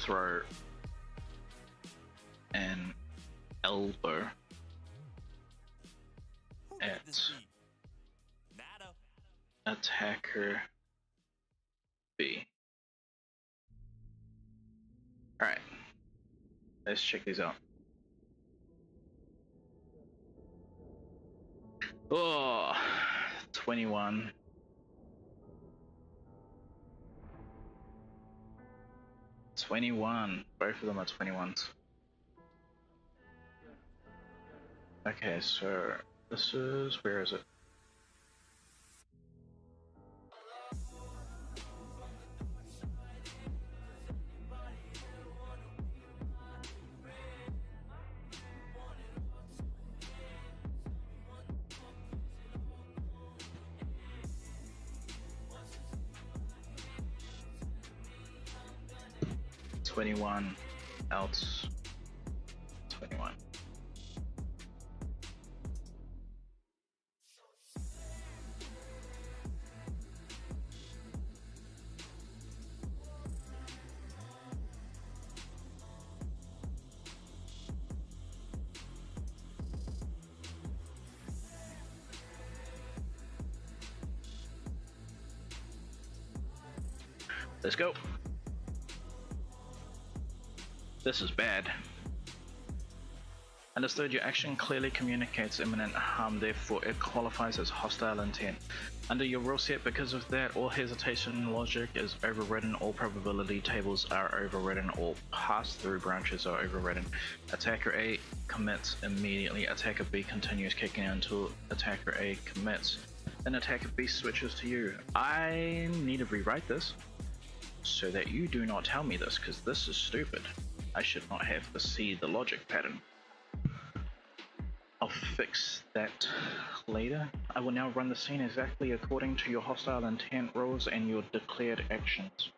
throw an elbow at attacker B. Alright, let's check these out. Oh, 21. Both of them are 21s. Okay, so this is, where is it? Else 21. Let's go. This is bad. Understood, your action clearly communicates imminent harm, therefore it qualifies as hostile intent. Under your rule set, because of that, all hesitation logic is overridden, all probability tables are overridden, all pass-through branches are overridden. Attacker A commits immediately, attacker B continues kicking until attacker A commits. Then attacker B switches to you. I need to rewrite this so that you do not tell me this, because this is stupid. I should not have to see the logic pattern. I'll fix that later. I will now run the scene exactly according to your hostile intent rules and your declared actions.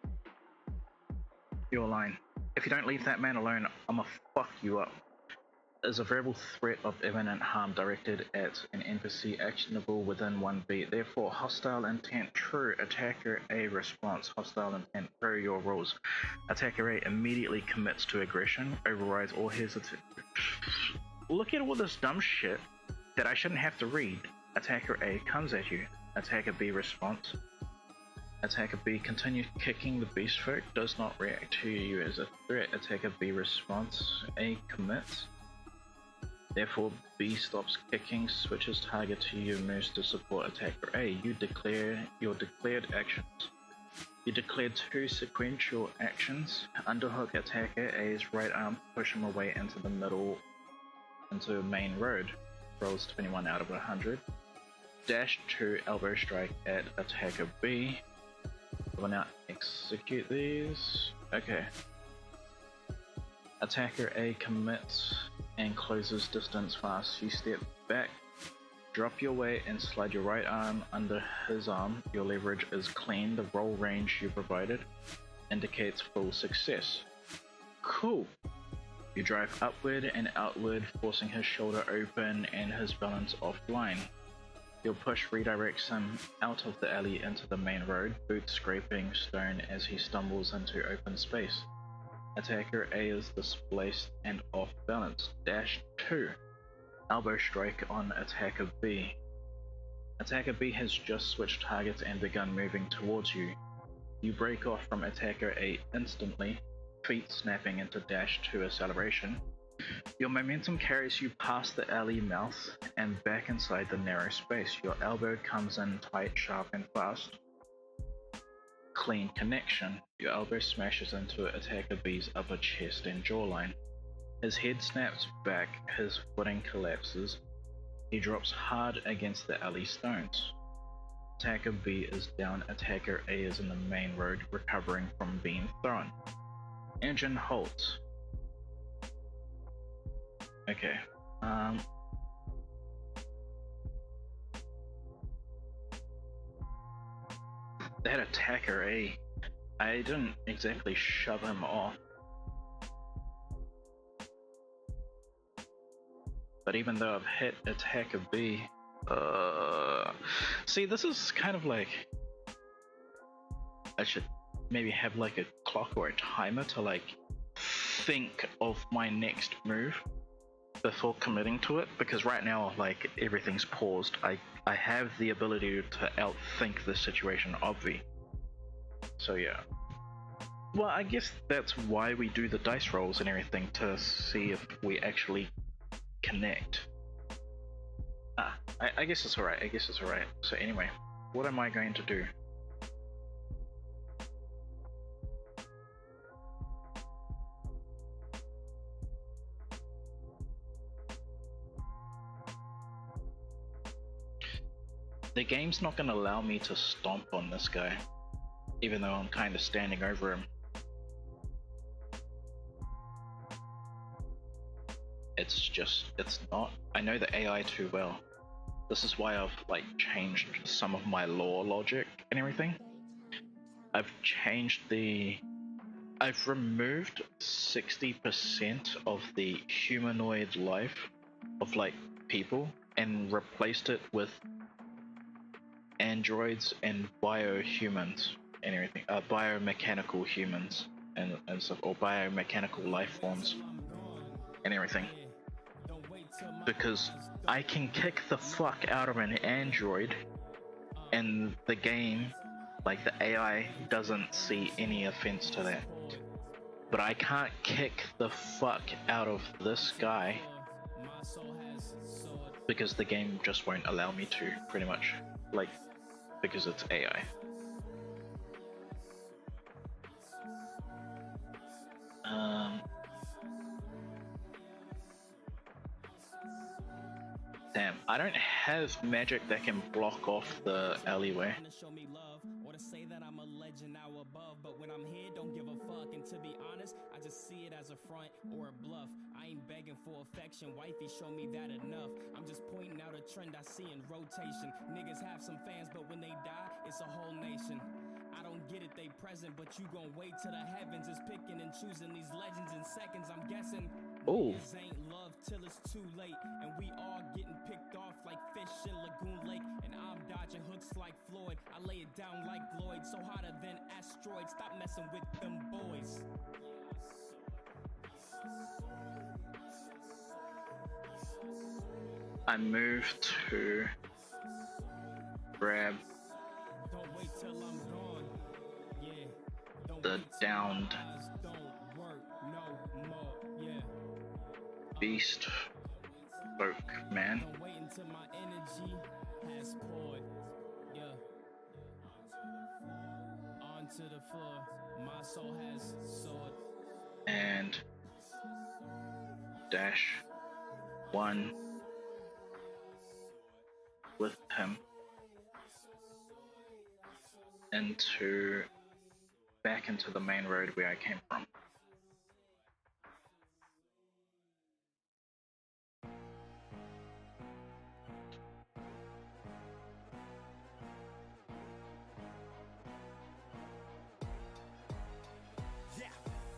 Your line. If you don't leave that man alone, I'ma fuck you up. Is a verbal threat of imminent harm directed at an NPC actionable within 1 beat. Therefore, hostile intent true. Attacker A response. Hostile intent per your rules. Attacker A immediately commits to aggression. Overrides all hesitation. Look at all this dumb shit that I shouldn't have to read. Attacker A comes at you. Attacker B response. Attacker B continues kicking the beast folk. Does not react to you as a threat. Attacker B response. A commits. Therefore, B stops kicking, switches target to you, moves to support attacker A. You declare your declared actions. You declare 2 sequential actions. Underhook attacker A's right arm, push him away into the middle, into main road. Rolls 21 out of 100. Dash 2 elbow strike at attacker B. I will now execute these. Okay. Attacker A commits and closes distance fast. You step back, drop your weight and slide your right arm under his arm. Your leverage is clean. The roll range you provided indicates full success. Cool. You drive upward and outward, forcing his shoulder open and his balance offline. Your push redirects him out of the alley into the main road, boots scraping stone as he stumbles into open space. Attacker A is displaced and off balance. Dash 2. Elbow strike on attacker B. Attacker B has just switched targets and begun moving towards you. You break off from attacker A instantly, feet snapping into dash 2 acceleration. Your momentum carries you past the alley mouth and back inside the narrow space. Your elbow comes in tight, sharp and fast. Clean connection. Your elbow smashes into attacker B's upper chest and jawline. His head snaps back, his footing collapses. He drops hard against the alley stones. Attacker B is down, attacker A is in the main road, recovering from being thrown. Engine halts. Okay, that attacker A, I didn't exactly shove him off. But even though I've hit attacker B, see, this is kind of like, I should maybe have like a clock or a timer to like think of my next move before committing to it, because right now like everything's paused. I have the ability to outthink the situation of V. So yeah. Well, I guess that's why we do the dice rolls and everything, to see if we actually connect. I guess it's alright, So anyway, what am I going to do? The game's not going to allow me to stomp on this guy, even though I'm kind of standing over him. It's not. I know the AI too well. This is why I've like changed some of my lore logic and everything. I've removed 60% of the humanoid life of like people and replaced it with androids and biohumans and everything, biomechanical humans and stuff, or biomechanical life forms and everything, because I can kick the fuck out of an android and the game, like the AI, doesn't see any offense to that, but I can't kick the fuck out of this guy because the game just won't allow me to, pretty much, like, because it's AI. Damn, I don't have magic that can block off the alleyway. Or to say that I'm a legend now above, but when I'm here, don't give a fuck. And to be honest, I just see it as a front or a bluff. I ain't begging for affection, wifey, show me that enough. I'm just pointing out a trend I see in rotation. Niggas have some fans, but when they die, it's a whole nation. I don't get it, they present, but you gon' wait till the heavens is picking and choosing these legends in seconds. I'm guessing niggas ain't love till it's too late, and we all getting picked off like fish in Lagoon Lake. And I'm dodging hooks like Floyd, I lay it down like Lloyd, so hotter than asteroids. Stop messing with them boys. I move to grab the downed beast folk man. And dash one with him back into the main road where I came from.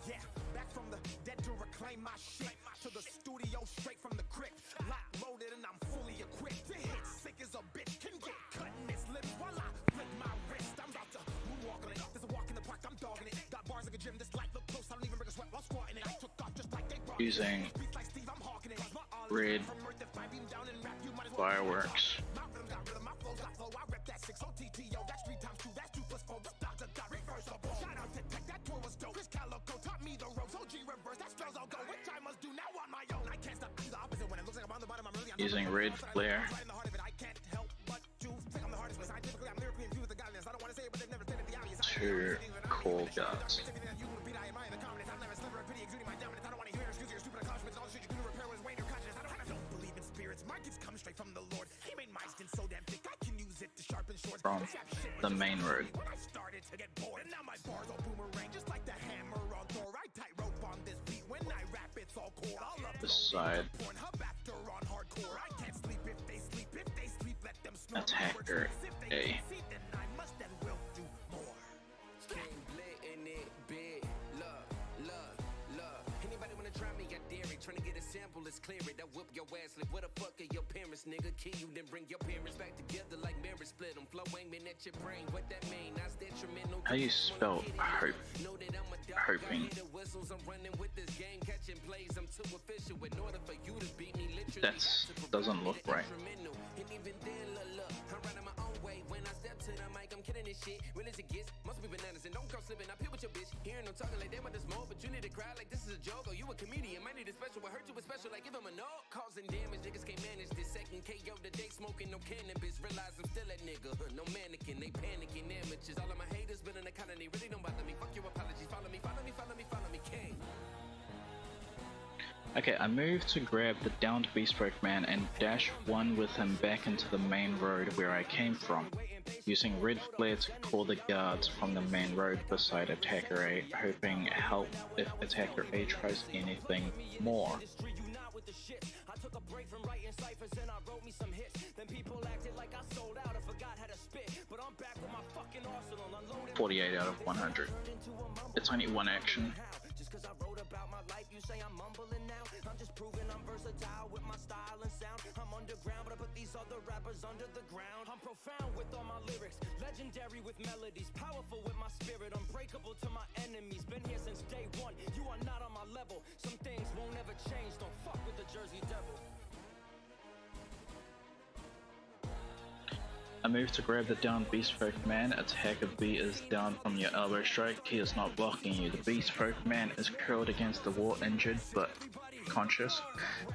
Yeah, back from the dead to reclaim my shit. To the studio straight from the crypt. Lock loaded and I'm fully equipped. To hit sick as a bitch can get cutting its lips while I flick my wrist. I'm about to moonwalk on it. There's a walk in the park, I'm dogging it. Got bars like a gym, this light look close. I don't even bring a sweat while squatting it. I took off just like they brought it. Using red fireworks. Using red flare to call guards. From the main road. This side. Attacker A. Trying to get a sample, let's clear it. I whoop your ass like, where the fuck are your parents, nigga? Kill you, then bring your parents back together like marriage split them. Flow aiming at your brain, what that mean? That's detrimental. How you spell hope? Hoping. That doesn't look right. I'm kidding this shit, real as it gets. Must be bananas and don't come slipping. I peel with your bitch. Hearing them talking like they want this more, but you need to cry like this is a joke. Or you a comedian, might need a special. I heard you was special, like give him a note. Causing damage, niggas can't manage this. Second KO today, smoking no cannabis. Realize I'm still that nigga, no mannequin. They panicking, amateurs. All of my haters been in the colony, really don't bother me. Fuck your apologies, follow me, follow me, follow me, follow me, king. Okay, I move to grab the downed Bespoke Man and dash one with him back into the main road where I came from, using red flare to call the guards from the main road beside Attacker A, hoping help if Attacker A tries anything more. I took a break from writing ciphers and I wrote me some hits. Then people acted like I sold out and forgot how to spit. But I'm back with my fucking arsenal unloaded. 48 out of 100. It's only one action. Just cause I wrote about my life, you say I'm mumbling now. I'm just proving I'm versatile with my style and sound. I'm underground, but I put these other rappers under the ground. I'm profound with all my lyrics, legendary with melodies, powerful with my spirit, unbreakable to my enemies. Been here since day one, you are not on my level. Some things won't ever change, don't fuck with the Jersey Devil. I move to grab the downed Bespoke Man. Attacker B is down from your elbow strike. He is not blocking you. The Bespoke Man is curled against the wall injured, but conscious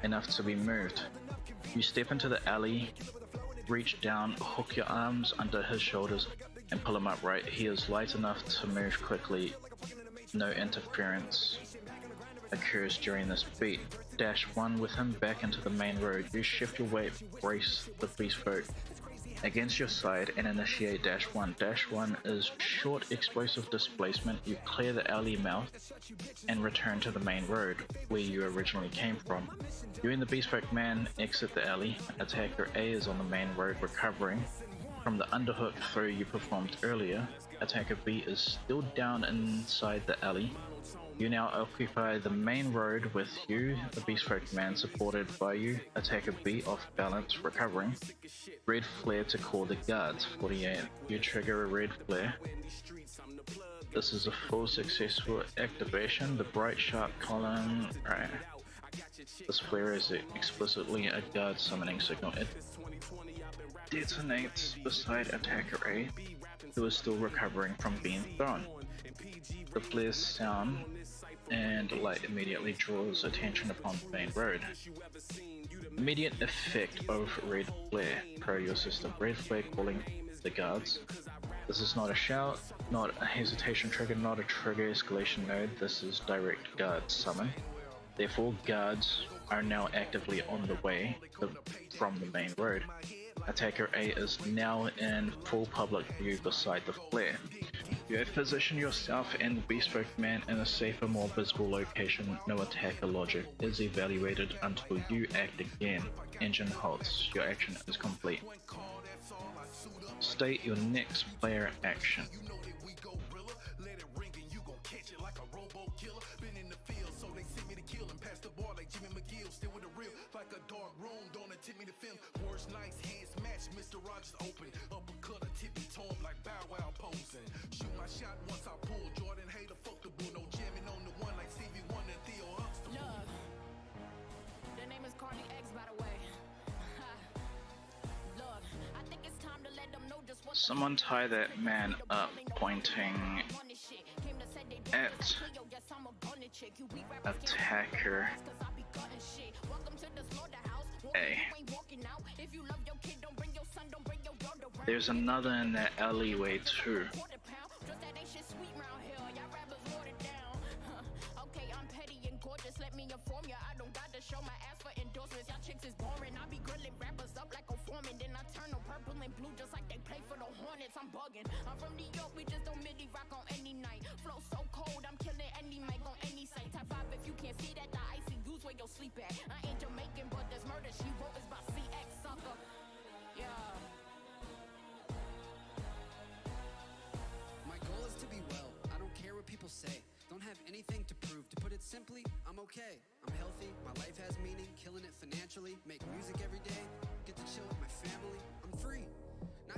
enough to be moved. You step into the alley, reach down, hook your arms under his shoulders, and pull him upright. He is light enough to move quickly. No interference occurs during this beat. Dash 1 with him back into the main road. You shift your weight, brace the bespoke against your side, and initiate dash 1. Dash 1 is short explosive displacement. You clear the alley mouth and return to the main road where you originally came from. You and the bespoke man exit the alley. Attacker A is on the main road recovering from the underhook throw you performed earlier. Attacker B is still down inside the alley. You now occupy the main road with you, the bespoke man supported by you. Attacker B off balance, recovering. Red flare to call the guards. 48. You trigger a red flare. This is a full successful activation. The bright sharp column. Right. This flare is explicitly a guard summoning signal. It detonates beside attacker A, who is still recovering from being thrown. The flare's sound and light immediately draws attention upon the main road. Immediate effect of red flare. Pro your system. Red flare calling the guards. This is not a shout, not a hesitation trigger, not a trigger escalation node. This is direct guard summon. Therefore, guards are now actively on the way from the main road. Attacker A is now in full public view beside the flare. You have positioned yourself and the bespoke man in a safer, more visible location. No attacker logic is evaluated until you act again. Engine halts. Your action is complete. State your next player action. Mr. Rogers open, uppercut a tippy toe like Bow Wow posing. Shoot my shot once I pull. Jordan hater, fuck the bull, no jamming on the one like Stevie Wonder and Theo Huxtable. Look, the name is Carly X, by the way. Look, I think it's time to let them know just what. Someone tie that man up, pointing at attacker A. There's another in that alleyway too. Okay, I'm petty and gorgeous. Let me inform ya. I don't got to show my ass for endorsements. Y'all chicks is boring. I be grilling rappers up like a foreman. Then I turn them purple and blue just like they play for the Hornets. I'm bugging. I'm from New York. We just don't MIDI rock on any night. Flow so cold. I'm killing any mic on any site. Type 5 if you can't see that. The ICU's where you'll sleep at. I ain't Jamaican, but this murder she wrote is by CX sucker. Yeah. People say, don't have anything to prove. To put it simply, I'm okay. I'm healthy, my life has meaning, killing it financially, make music every day, get to chill with my family. I'm free.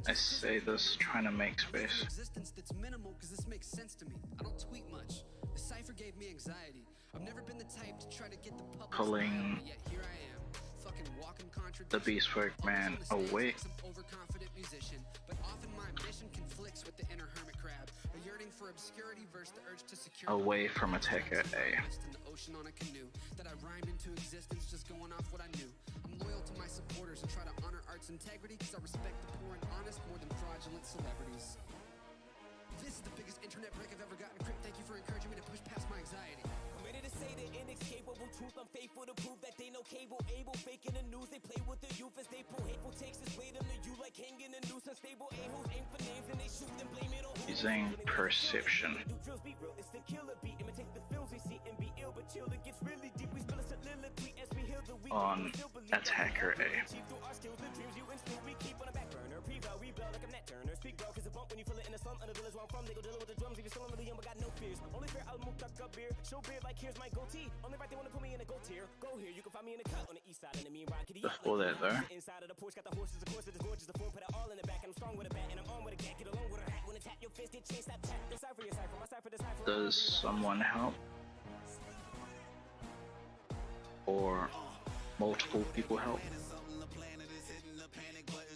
I say this trying to make space. Existence that's minimal because this makes sense to me. I don't tweet much. The cipher gave me anxiety. I've never been the type to try to get the public Pulling yet here I am. Fucking walking the bespoke man away. Overconfident musician, but often my mission conflicts with the inner hermit crab. A yearning for obscurity versus the urge to secure away from attacker A. In the ocean on a canoe that I rhymed into existence just going off what I knew. I'm loyal to my supporters and try to honor art's integrity because I respect the poor and honest more than fraudulent celebrities. This is the biggest internet break I've ever gotten. Crip, thank you for encouraging me to push past my anxiety. I'm ready to say the inescapable truth. I'm faithful to prove that they know cable, able, faking the news. They play with the youth as they pull hateful takes. Display them to you like hanging a noose. Unstable a-holes aim for names and they shoot and blame it on who. Using perception. It's the killer beat. Imitate the films we see and be ill, but chill. It gets really deep. We spill a soliloquy as we heal the weak. On attacker A. We keep on a back burner. Pre-bow, rebuild like I'm Nat Turner. Speak bro, cause a bump when you feel it in the slum. Under the where I'm from, they go dealing with the drums. Even still I'm really young, but got no fears. Only fear I'll move tuck up beer. Show beard like here's my goatee. Only right they wanna put me in a goat tier. Go here, you can find me in the cut on the east side. And me and Ron Kitty. Before that though. Inside of the Porsche, got the horses, the course, the gorgeous, the form, put it all in the back. And I'm strong with a bat, and I'm on with a gat. Get along with a hat. When I tap your fist, it chains that tap. Decipher your cipher, my cipher, decipher. Does someone help? Or multiple people help?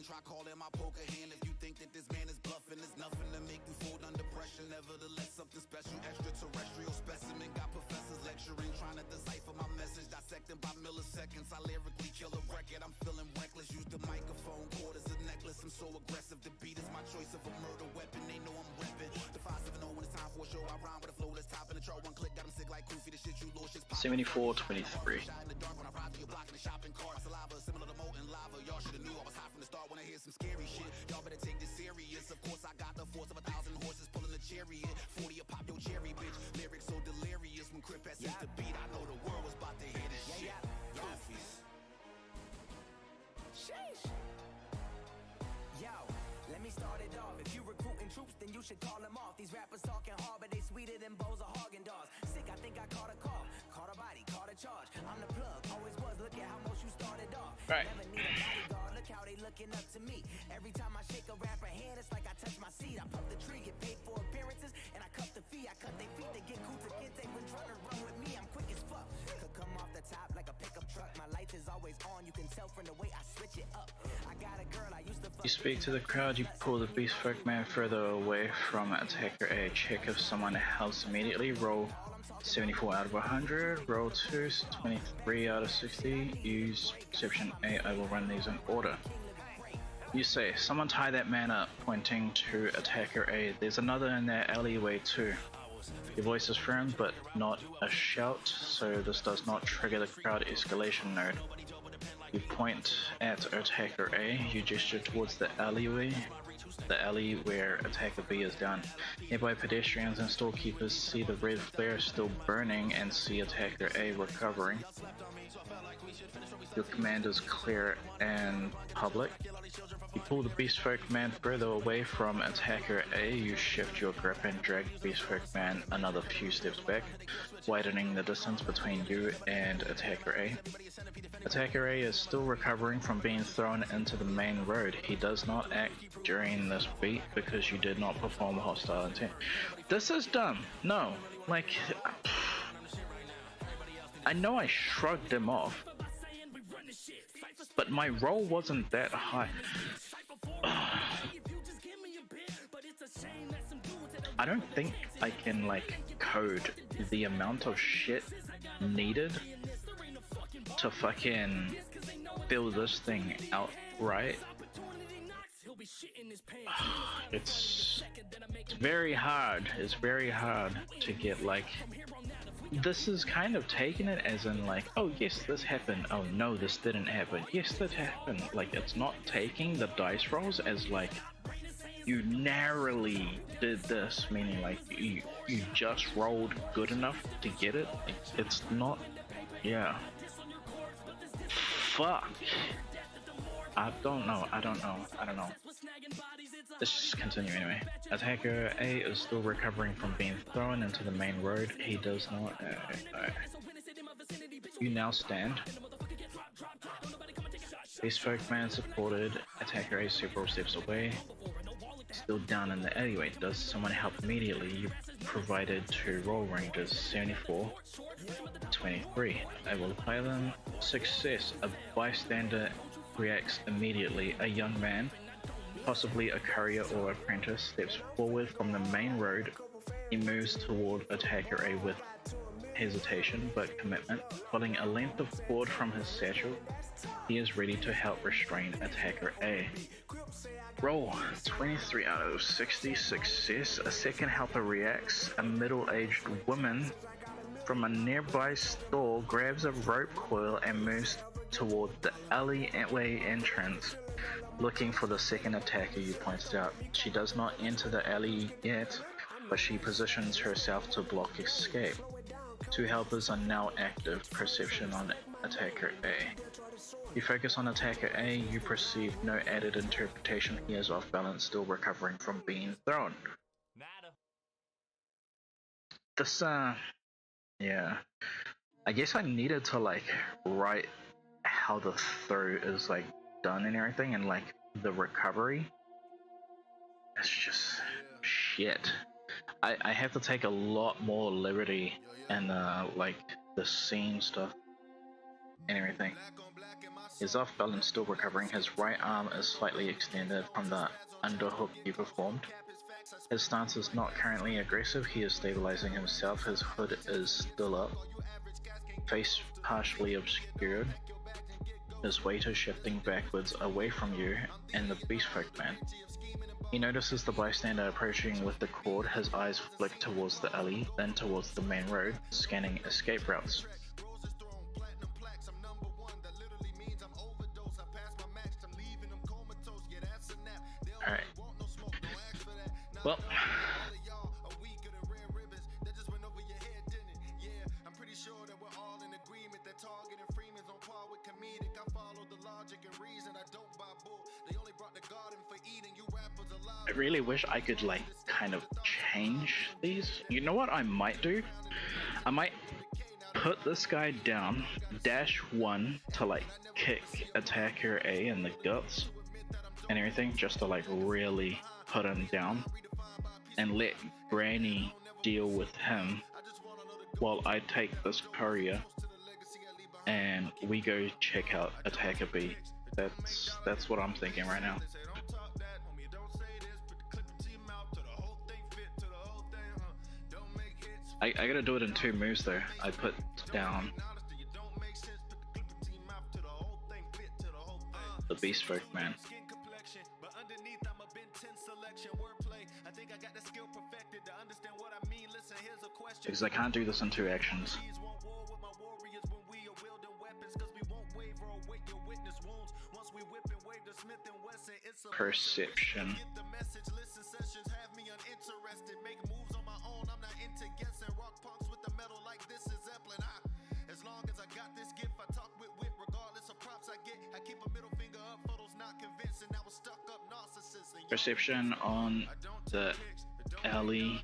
Try calling my poker hand if you think that this man is bluffing. There's nothing to make you fold under pressure. Nevertheless, something special, extraterrestrial specimen. Got professors lecturing, trying to decipher my message. dissecting by milliseconds. I lyrically kill a record. I'm feeling reckless. Use the microphone cord as a necklace. I'm so aggressive. The beat is my choice of a murder weapon. They know I'm repping. The 570 when it's time for a show. I rhyme with a flow that's top in the chart. One click got 'em sick like Koofy. The shit you lose shit's pop. 74-23. In the dark when I ride through your block in the shopping cart. Saliva similar to molten lava. Y'all shoulda knew I was hot from the start when I hear some scary shit. Y'all better take this serious. Of course I got the force of 1,000 horses pulling the chariot. 40 a pop your cherry bitch. Lyrics so delirious when Crip has hit the beat. I know the world was about to hear this shit. Goofies. Sheesh. Yo, let me start it off. If you recruiting troops, then you should call them off. These rappers talking hard, but they sweeter than bowls of Haagen-Dazs. Sick, I think I caught a cough, caught a body, caught a charge. I'm the plug, always was. Look at how most you started off. Right. Never need a bodyguard. Look how they looking up to me. Every time I shake a rapper hand, it's like I touch my seat. I puff the tree, get paid for appearances, and I cuff the fee. I cut their feet, they get cool to get they when trying to run with me. I'm quick as fuck. Could come off the top like a pickup truck. My light is always on. You can tell from the way I switch it up. I got a girl I used to fuck. You speak to the crowd, you pull the Beast Folk Man further away from attacker A. Check if someone helps immediately. Roll 74 out of 100. Roll 2, 23 out of 60. Use Perception A. I will run these in order. You say, someone tie that man up, pointing to attacker A. There's another in that alleyway too. Your voice is firm, but not a shout, so this does not trigger the crowd escalation node. You point at attacker A, you gesture towards the alleyway, the alley where attacker B is down. Nearby pedestrians and storekeepers see the red flare still burning and see attacker A recovering. Your command is clear and public. You pull the Beast Folk Man further away from attacker A, you shift your grip and drag Beast Folk Man another few steps back, widening the distance between you and attacker A. Attacker A is still recovering from being thrown into the main road. He does not act during this beat because you did not perform hostile intent. This is dumb. No, like, I know I shrugged him off, but my roll wasn't that high. I don't think I can like code the amount of shit needed to fucking fill this thing out right. It's very hard. It's very hard to get like. This is kind of taking it as in like, oh yes, this happened. Oh no, this didn't happen. Yes, that happened. Like, it's not taking the dice rolls as like you narrowly did this, meaning like you just rolled good enough to get it. It's not. Yeah. Fuck. I don't know. Let's just continue anyway. Attacker A is still recovering from being thrown into the main road. He does not. You now stand. Beast Folk Man supported. Attacker A several steps away. Still down in the alleyway. Does someone help immediately? You provided 2 roll ranges. 74, 23. I will apply them. Success. A bystander reacts immediately. A young man, possibly a courier or apprentice, steps forward from the main road. He moves toward attacker A with hesitation but commitment. Pulling a length of cord from his satchel, he is ready to help restrain attacker A. Roll 23 out of 60. Success. A second helper reacts. A middle-aged woman from a nearby store grabs a rope coil and moves toward the alleyway entrance, looking for the second attacker you pointed out. She does not enter the alley yet, but she positions herself to block escape. 2 helpers are now active. Perception on attacker A. You focus on attacker A, you perceive no added interpretation. He is off balance, still recovering from being thrown. This, yeah. I guess I needed to like write how the throw is like done and everything, and like the recovery. It's just shit. I have to take a lot more liberty and like the scene stuff and everything. He's off balance, still recovering. His right arm is slightly extended from the underhook he performed. His stance is not currently aggressive. He is stabilizing himself. His hood is still up. face partially obscured, his weight is shifting backwards away from you and the Beastfolk man. He notices the bystander approaching with the cord, his eyes flick towards the alley, then towards the main road, scanning escape routes. Alright. Well. I really wish I could like kind of change these. You know what I might do? I might put this guy down, dash 1 to like kick attacker A in the guts and everything, just to like really put him down, and let Granny deal with him while I take this courier and we go check out attacker B. That's what I'm thinking right now. I gotta do it in 2 moves though. I put down the Beastfolk man. Because I can't do this in 2 actions. Perception. Perception on the alley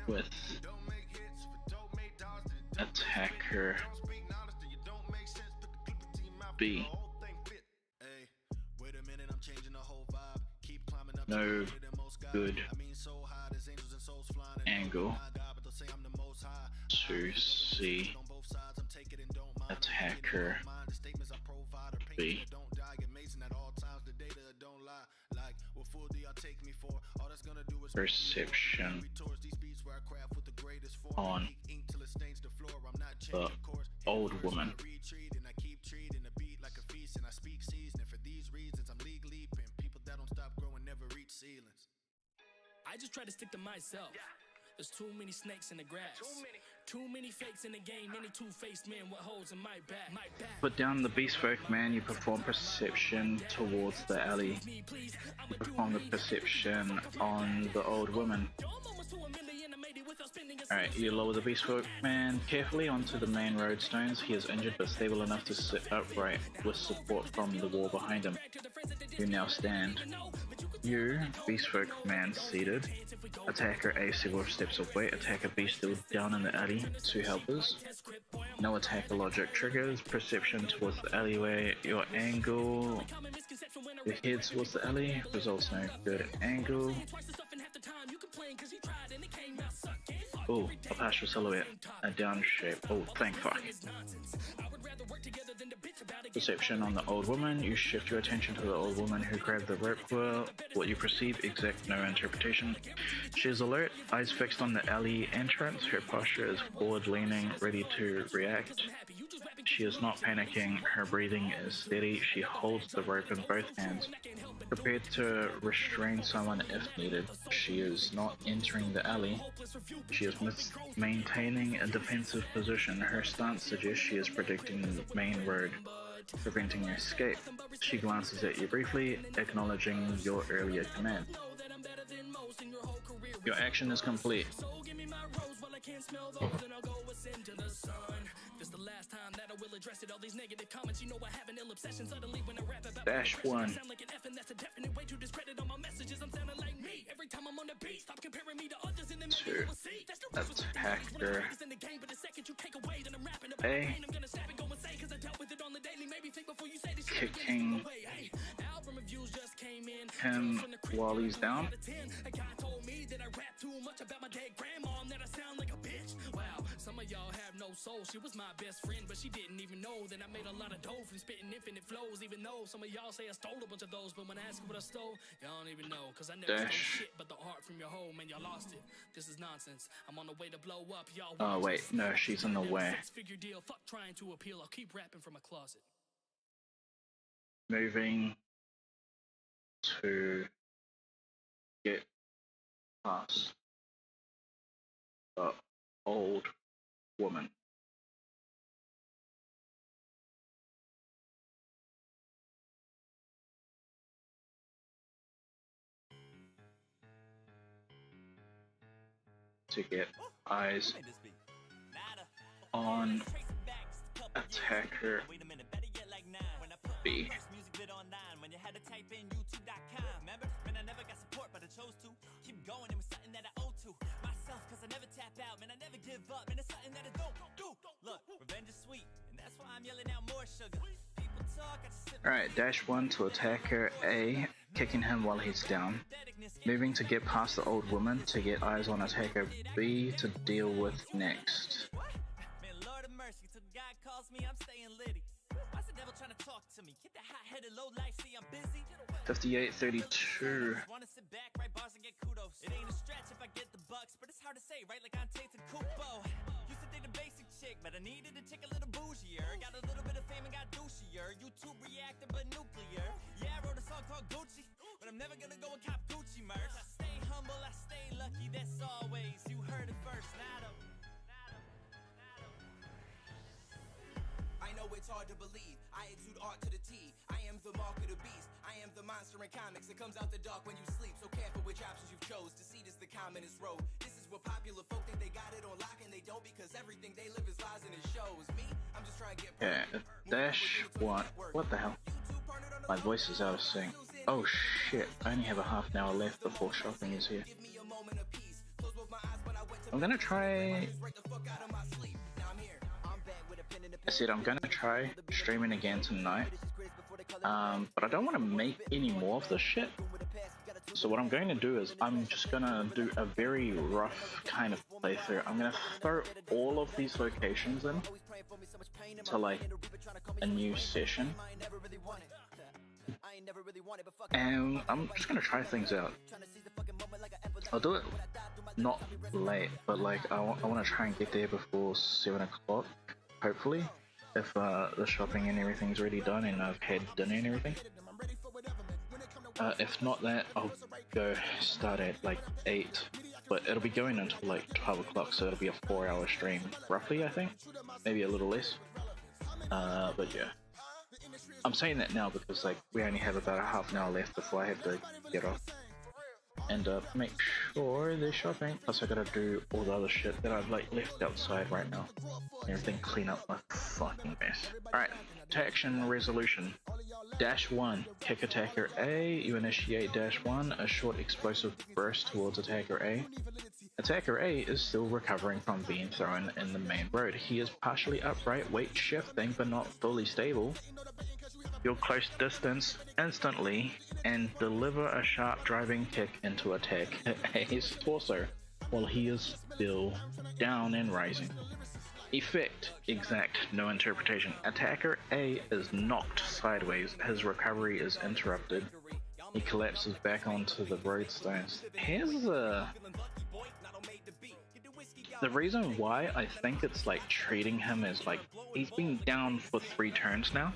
with attacker B. No good angle to see attacker B. Perception on the old woman. I just try to stick to myself. There's too many snakes in the grass. Too many fakes in the game. Many two-faced men with holes in my back. Put down the Beastfolk man. You perform perception towards the alley. You perform the perception on the old woman. Alright, you lower the Beastfolk man carefully onto the main road stones. He is injured but stable enough to sit upright with support from the wall behind him. You now stand. You, Beastfolk man seated. Attacker A several steps away. Attacker B still down in the alley. 2 helpers. No attacker logic triggers. Perception towards the alleyway. Your angle. Your head towards the alley. Results no good angle. Oh, a partial silhouette. A down shape. Oh, thank fuck. Perception on the old woman. You shift your attention to the old woman who grabbed the rope. Well, what you perceive, exact, no interpretation. She is alert, eyes fixed on the alley entrance. Her posture is forward leaning, ready to react. She is not panicking. Her breathing is steady. She holds the rope in both hands, prepared to restrain someone if needed. She is not entering the alley. She is maintaining a defensive position. Her stance suggests she is protecting the main road, preventing escape. She glances at you briefly, acknowledging your earlier command. Your action is complete. Dash 1. To attacker A. Kicking him while he's down. Some of y'all have no own soul. She was my best friend, but she didn't even know. Then I made a lot of dough from spitting infinite flows. Even though some of y'all say I stole a bunch of those, but when I ask you what I stole, y'all don't even know. Cause I never stole shit but the heart from your home, and y'all lost it. This is nonsense. I'm on the way to blow up, y'all. Oh wait, no, she's in the way. Six-figure deal. Fuck trying to appeal. I'll keep rapping from a closet. Moving to get past the old woman. To get eyes on attacker B. Alright, dash 1 to attacker A, kicking him while he's down. Moving to get past the old woman to get eyes on attacker B to deal with next. 58-32. It ain't a stretch if I get the bucks, but it's hard to say, right? Like I'm Tate and Kupo. Used to date a basic chick, but I needed a chick a little bougier. Got a little bit of fame and got douchier. YouTube reactor, but nuclear. Yeah, I wrote a song called Gucci, but I'm never gonna go and cop Gucci merch. I stay humble, I stay lucky, that's always. You heard it first, Nado. I know it's hard to believe, I exude art to the T. I am the mark of the beast, I am the monster in comics. It comes out the dark when you sleep, so careful which options you've chose. Deceit is the commonest road. This is what popular folk think they got it on lock, and they don't, because everything they live is lies and it shows. Me, I'm just trying to get Yeah, dash 1. What the hell? My voice is out of sync. Oh shit, I only have a half an hour left before shopping is here. I'm gonna try... I said I'm gonna try streaming again tonight, but I don't want to make any more of this shit. So what I'm going to do is I'm just gonna do a very rough kind of playthrough. I'm gonna throw all of these locations in to like a new session, and I'm just gonna try things out. I'll do it not late, but like I want to try and get there before 7 o'clock. Hopefully, if the shopping and everything's already done and I've had dinner and everything. If not that, I'll go start at like 8, but it'll be going until like 12 o'clock, so it'll be a 4-hour stream, roughly, I think. Maybe a little less. But yeah. I'm saying that now because like we only have about a half an hour left before I have to get off. And make sure they're shopping. Plus I gotta do all the other shit that I've like left outside right now. Everything clean up my fucking mess. Alright, action resolution. Dash 1, kick attacker A. You initiate dash 1, a short explosive burst towards attacker A. Attacker A is still recovering from being thrown in the main road. He is partially upright, weight shifting, but not fully stable. Your close distance instantly and deliver a sharp driving kick into attack A's torso while he is still down and rising. Effect, exact, no interpretation. Attacker A is knocked sideways. His recovery is interrupted. He collapses back onto the road stones. Here's the reason why I think it's like treating him as like he's been down for 3 turns now.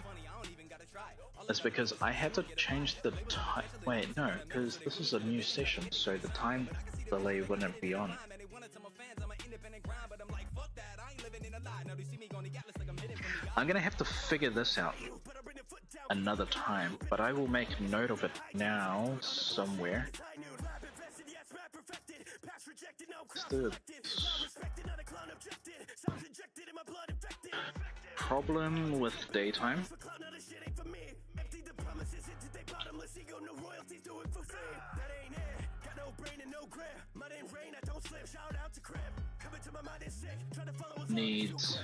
It's because I had to change the time. Wait, no, because this is a new session, so the time delay wouldn't be on. I'm gonna have to figure this out another time, but I will make note of it now somewhere. Problem with daytime. Needs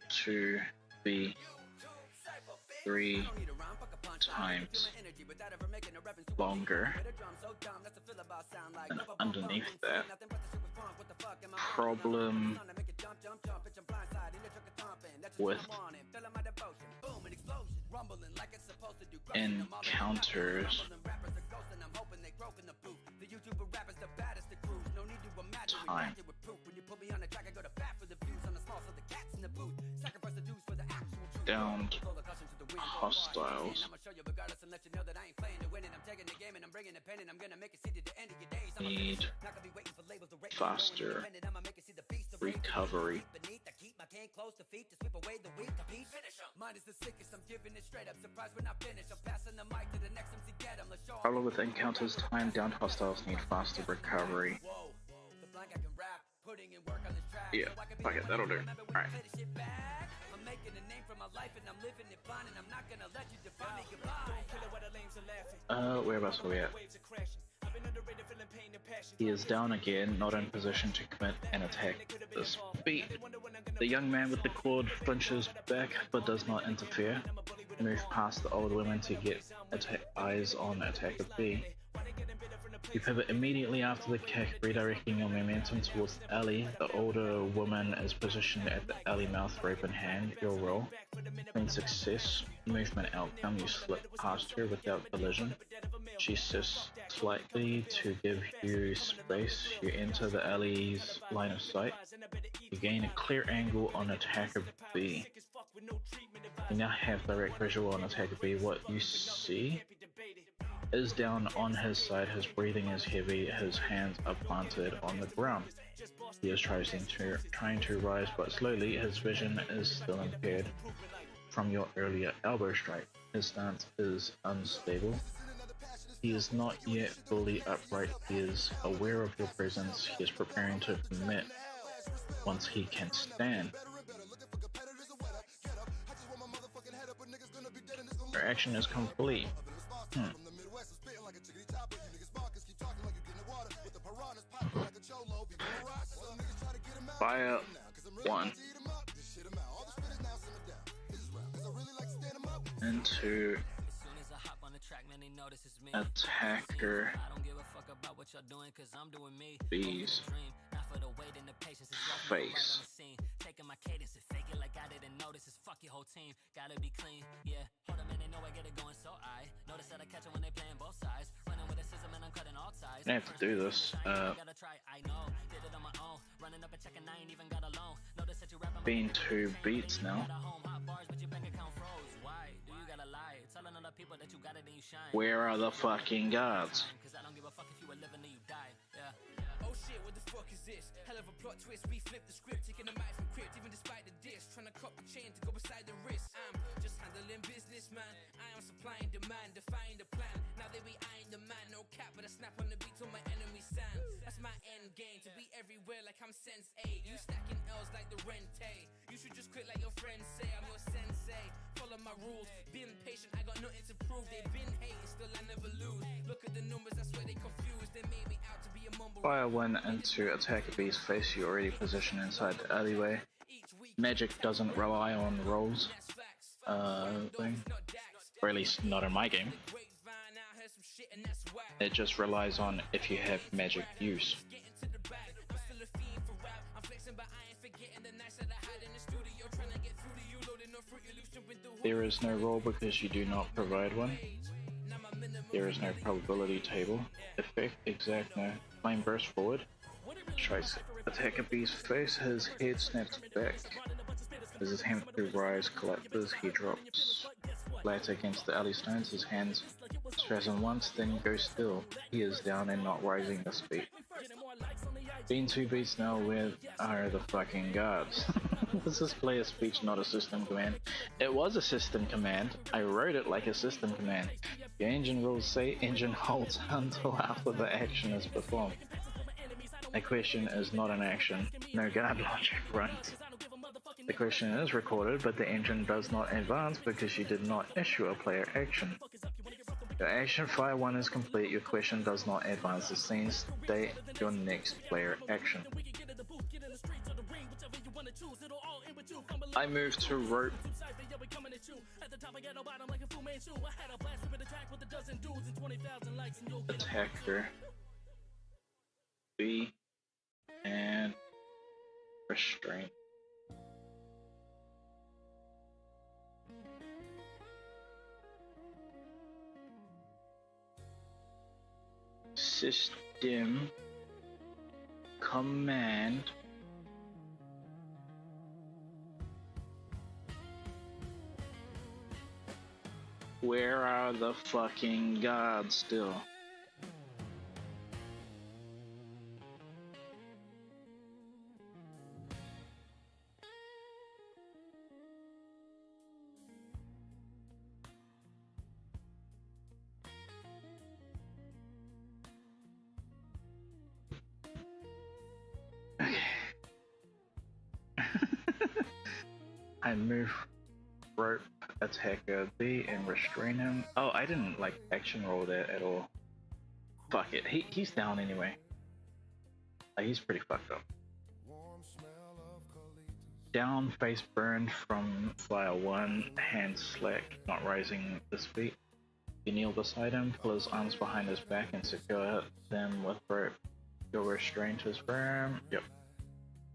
to be 3 times longer, and underneath that, problem with encounters time downed hostiles need faster recovery. Problem with encounters, time downed hostiles need faster recovery. Yeah, fuck it, that'll do. Alright. Whereabouts are we at? He is down again, not in position to commit an attack. The speed. The young man with the cord flinches back but does not interfere. Move past the old woman to get eyes on attacker B. You pivot immediately after the kick, redirecting your momentum towards the alley. The older woman is positioned at the alley mouth, rope in hand. Your roll. In success, movement outcome, you slip past her without collision. She shifts slightly to give you space. You enter the alley's line of sight. You gain a clear angle on attacker B. You now have direct visual on attacker B. What you see is down on his side, his breathing is heavy, his hands are planted on the ground. He is trying to rise but slowly, his vision is still impaired from your earlier elbow strike. His stance is unstable. He is not yet fully upright, he is aware of your presence, he is preparing to commit once he can stand. Your action is complete. Fire 1 into attacker B's face. Taking my cadence and fake it like I didn't notice. It's fuck your whole team, gotta be clean. Yeah, hold a minute, know I get it going, so I notice that I catch it when they playing both sides. Running with a scissor and I'm cutting all ties. I have to do this. Been 2 beats now. Where are the fucking guards? Oh shit, what the fuck is this? Hell of a plot twist, we flip the script, taking the mic from crypt, even despite the diss, trying to cop the chain to go beside the wrist. I'm just handling business, man. I am supplying demand, defying the plan. Now they be eyeing the man, no cap, but I snap on the beat till my enemy stand. That's my end game, to be everywhere like I'm sense 8. You stacking L's like the rente. You should just quit like your friends say, I'm your sensei. Follow my rules, been patient, I got nothing to prove. They've been hating, still I never lose. Look at the numbers, that's where they confused. They made me out to be a mumble. Fire 1 into attacker B's face. You're already positioned inside the alleyway. Magic doesn't rely on rolls. Or at least not in my game. It just relies on if you have magic use. There is no roll because you do not provide one. There is no probability table. Effect, exact, no. Flame burst forward. Strikes attacker B's face. His head snaps back. As his attempt to rise collapses, he drops flat against the alley stones. His hands spasm once, then go still. He is down and not rising this beat. Been 2 beats now. Where are the fucking guards? This is player speech, not a system command. It was a system command. I wrote it like a system command. The engine rules say engine holds until after the action is performed. A question is not an action. No guard logic runs. The question is recorded, but the engine does not advance because you did not issue a player action. Your action Fire 1 is complete. Your question does not advance the scene. State your next player action. I move to rope. Attacker B and restraint. System command where are the fucking guards still? I move rope attacker B and restrain him. Oh, I didn't like action roll that at all. Fuck it, he's down anyway. He's pretty fucked up. Down, face burned from fire 1, hands slack, not rising this feet. You kneel beside him, pull his arms behind his back and secure them with rope. You'll restrain his VRAM. Yep.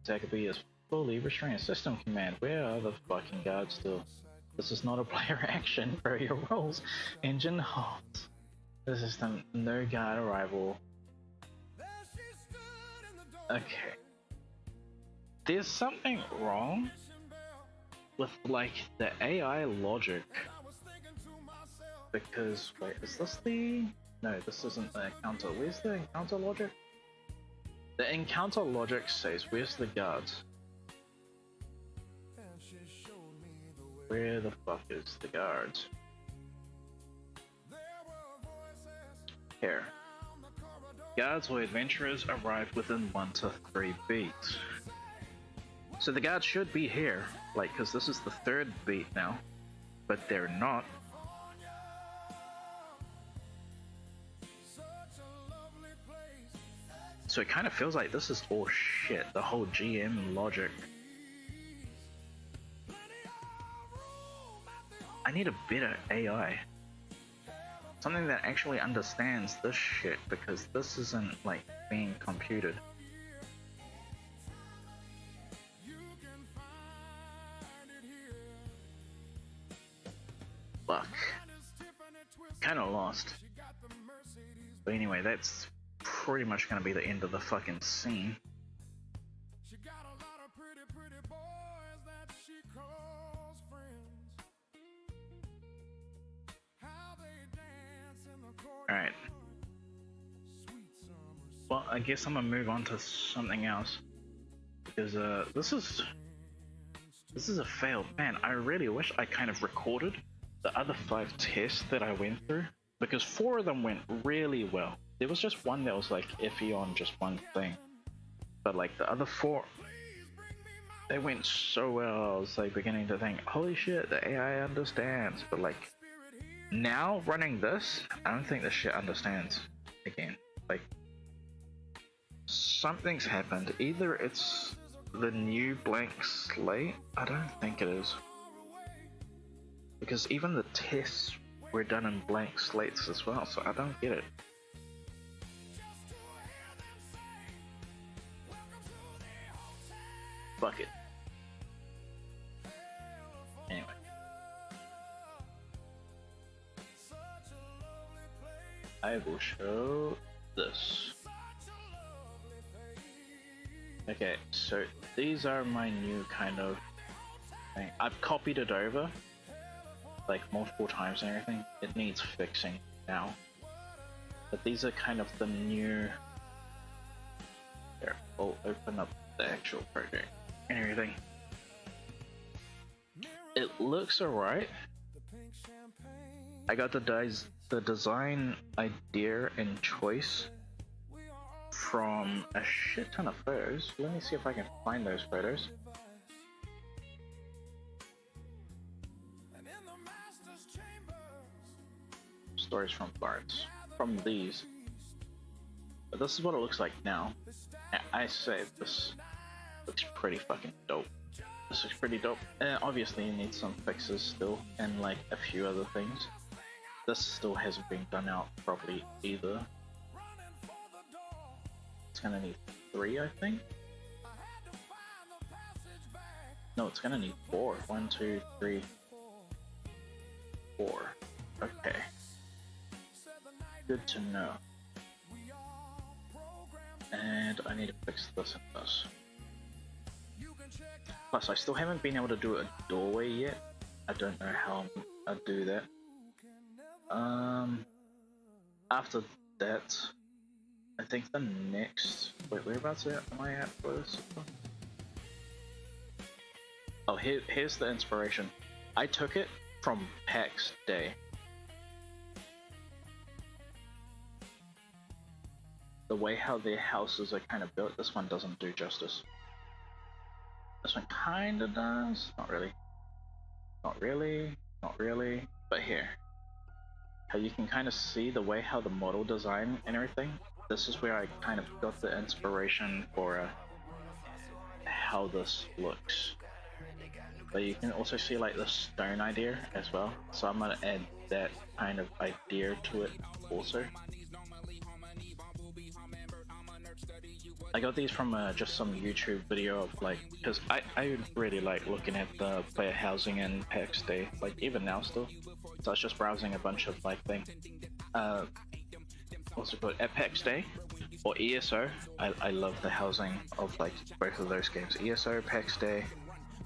Attacker B is fully restrained. System command, where are the fucking guards still? This is not a player action, bro. Your rolls. Engine halt. The system, no guard arrival. Okay. There's something wrong with like the AI logic. Because, wait, is this the... No, this isn't the encounter. Where's the encounter logic? The encounter logic says, where's the guards? Where the fuck is the guards? Here. Guards or adventurers arrive within 1 to 3 beats. So the guards should be here, like, because this is the 3rd beat now, but they're not. So it kind of feels like this is all shit, the whole GM logic. I need a better AI. Something that actually understands this shit, because this isn't like being computed. Fuck. Kinda lost. But anyway, that's pretty much gonna be the end of the fucking scene. Alright. Well, I guess I'm gonna move on to something else. Because this is a fail. Man, I really wish I kind of recorded the other 5 tests that I went through. Because 4 of them went really well. There was just one that was like iffy on just one thing. But like the other 4, they went so well. I was like beginning to think, holy shit, the AI understands. But like, now running this, I don't think this shit understands again. Like, something's happened. Either it's the new blank slate, I don't think it is. Because even the tests were done in blank slates as well, so I don't get it. Fuck it. Anyway. I will show this. Okay, so these are my new kind of thing. I've copied it over like multiple times and everything. It needs fixing now. But these are kind of the new... Here, I'll open up the actual project and everything. It looks alright. I got the design idea and choice from a shit ton of photos. Let me see if I can find those photos. Stories from Florence. From these. But this is what it looks like now. I say this looks pretty fucking dope. This looks pretty dope. Obviously you need some fixes still, and like a few other things. This still hasn't been done out properly either. It's gonna need 3, I think. No, it's gonna need 4. 1, 2, 3, 4. Okay. Good to know. And I need to fix this and this. Plus, I still haven't been able to do a doorway yet. I don't know how I'll do that. After that, I think the next... Wait, whereabouts am I at for this? Oh, here's the inspiration. I took it from PAX Day. The way how their houses are kind of built, this one doesn't do justice. This one kinda does. Not really. Not really. Not really. But here. How you can kind of see the way how the model design and everything. This is where I kind of got the inspiration for how this looks. But you can also see like the stone idea as well. So I'm gonna add that kind of idea to it also. I got these from just some YouTube video of like, because I really like looking at the player housing in PAX Day, like even now still. So I was just browsing a bunch of like things. What's it called? At PAX Day or ESO. I love the housing of like both of those games. ESO, PAX Day.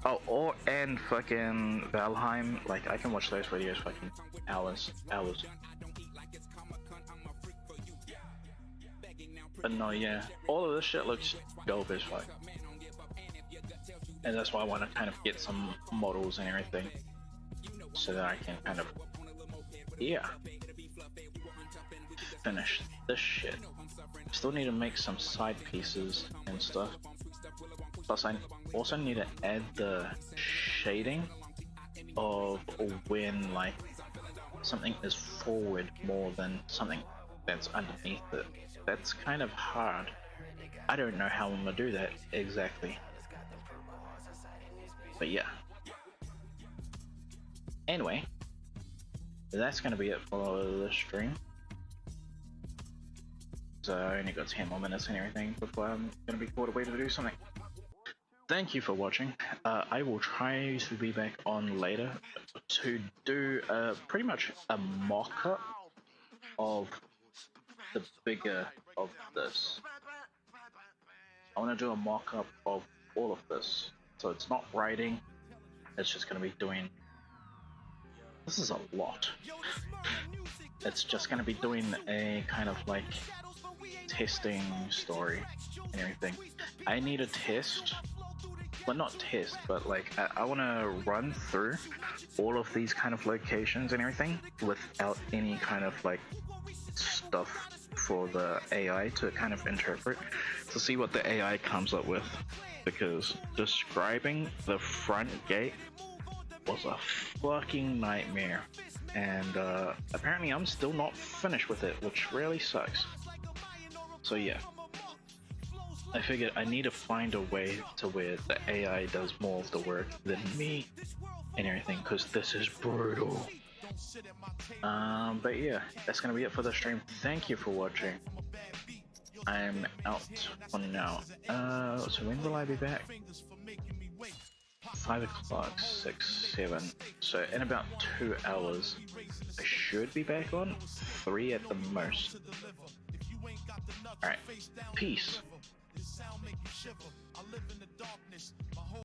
Oh, and fucking Valheim. Like I can watch those videos fucking hours. But no, yeah, all of this shit looks dope as fuck. And that's why I want to kind of get some models and everything. So that I can kind of, yeah, finish this shit. Still need to make some side pieces and stuff. Plus I also need to add the shading of when like something is forward more than something that's underneath it. That's kind of hard. I don't know how I'm gonna do that exactly. But yeah. Anyway, that's gonna be it for the stream. So I only got 10 more minutes and everything before I'm gonna be called away to do something. Thank you for watching. I will try to be back on later to do pretty much a mock-up of the bigger of this. I want to do a mock-up of all of this. So it's not writing, it's just going to be doing... This is a lot. It's just going to be doing a kind of like testing story and everything. I need a test. Well, not test, but like I want to run through all of these kind of locations and everything without any kind of like stuff for the AI to kind of interpret, to see what the AI comes up with, because describing the front gate was a fucking nightmare, and apparently I'm still not finished with it, which really sucks. So yeah, I figured I need to find a way to where the AI does more of the work than me and everything, because this is brutal. But yeah, that's gonna be it for the stream. Thank you for watching. I'm out for now. So when will I be back? 5 o'clock, 6, 7. So in about 2 hours, I should be back on. 3 at the most. Alright, peace.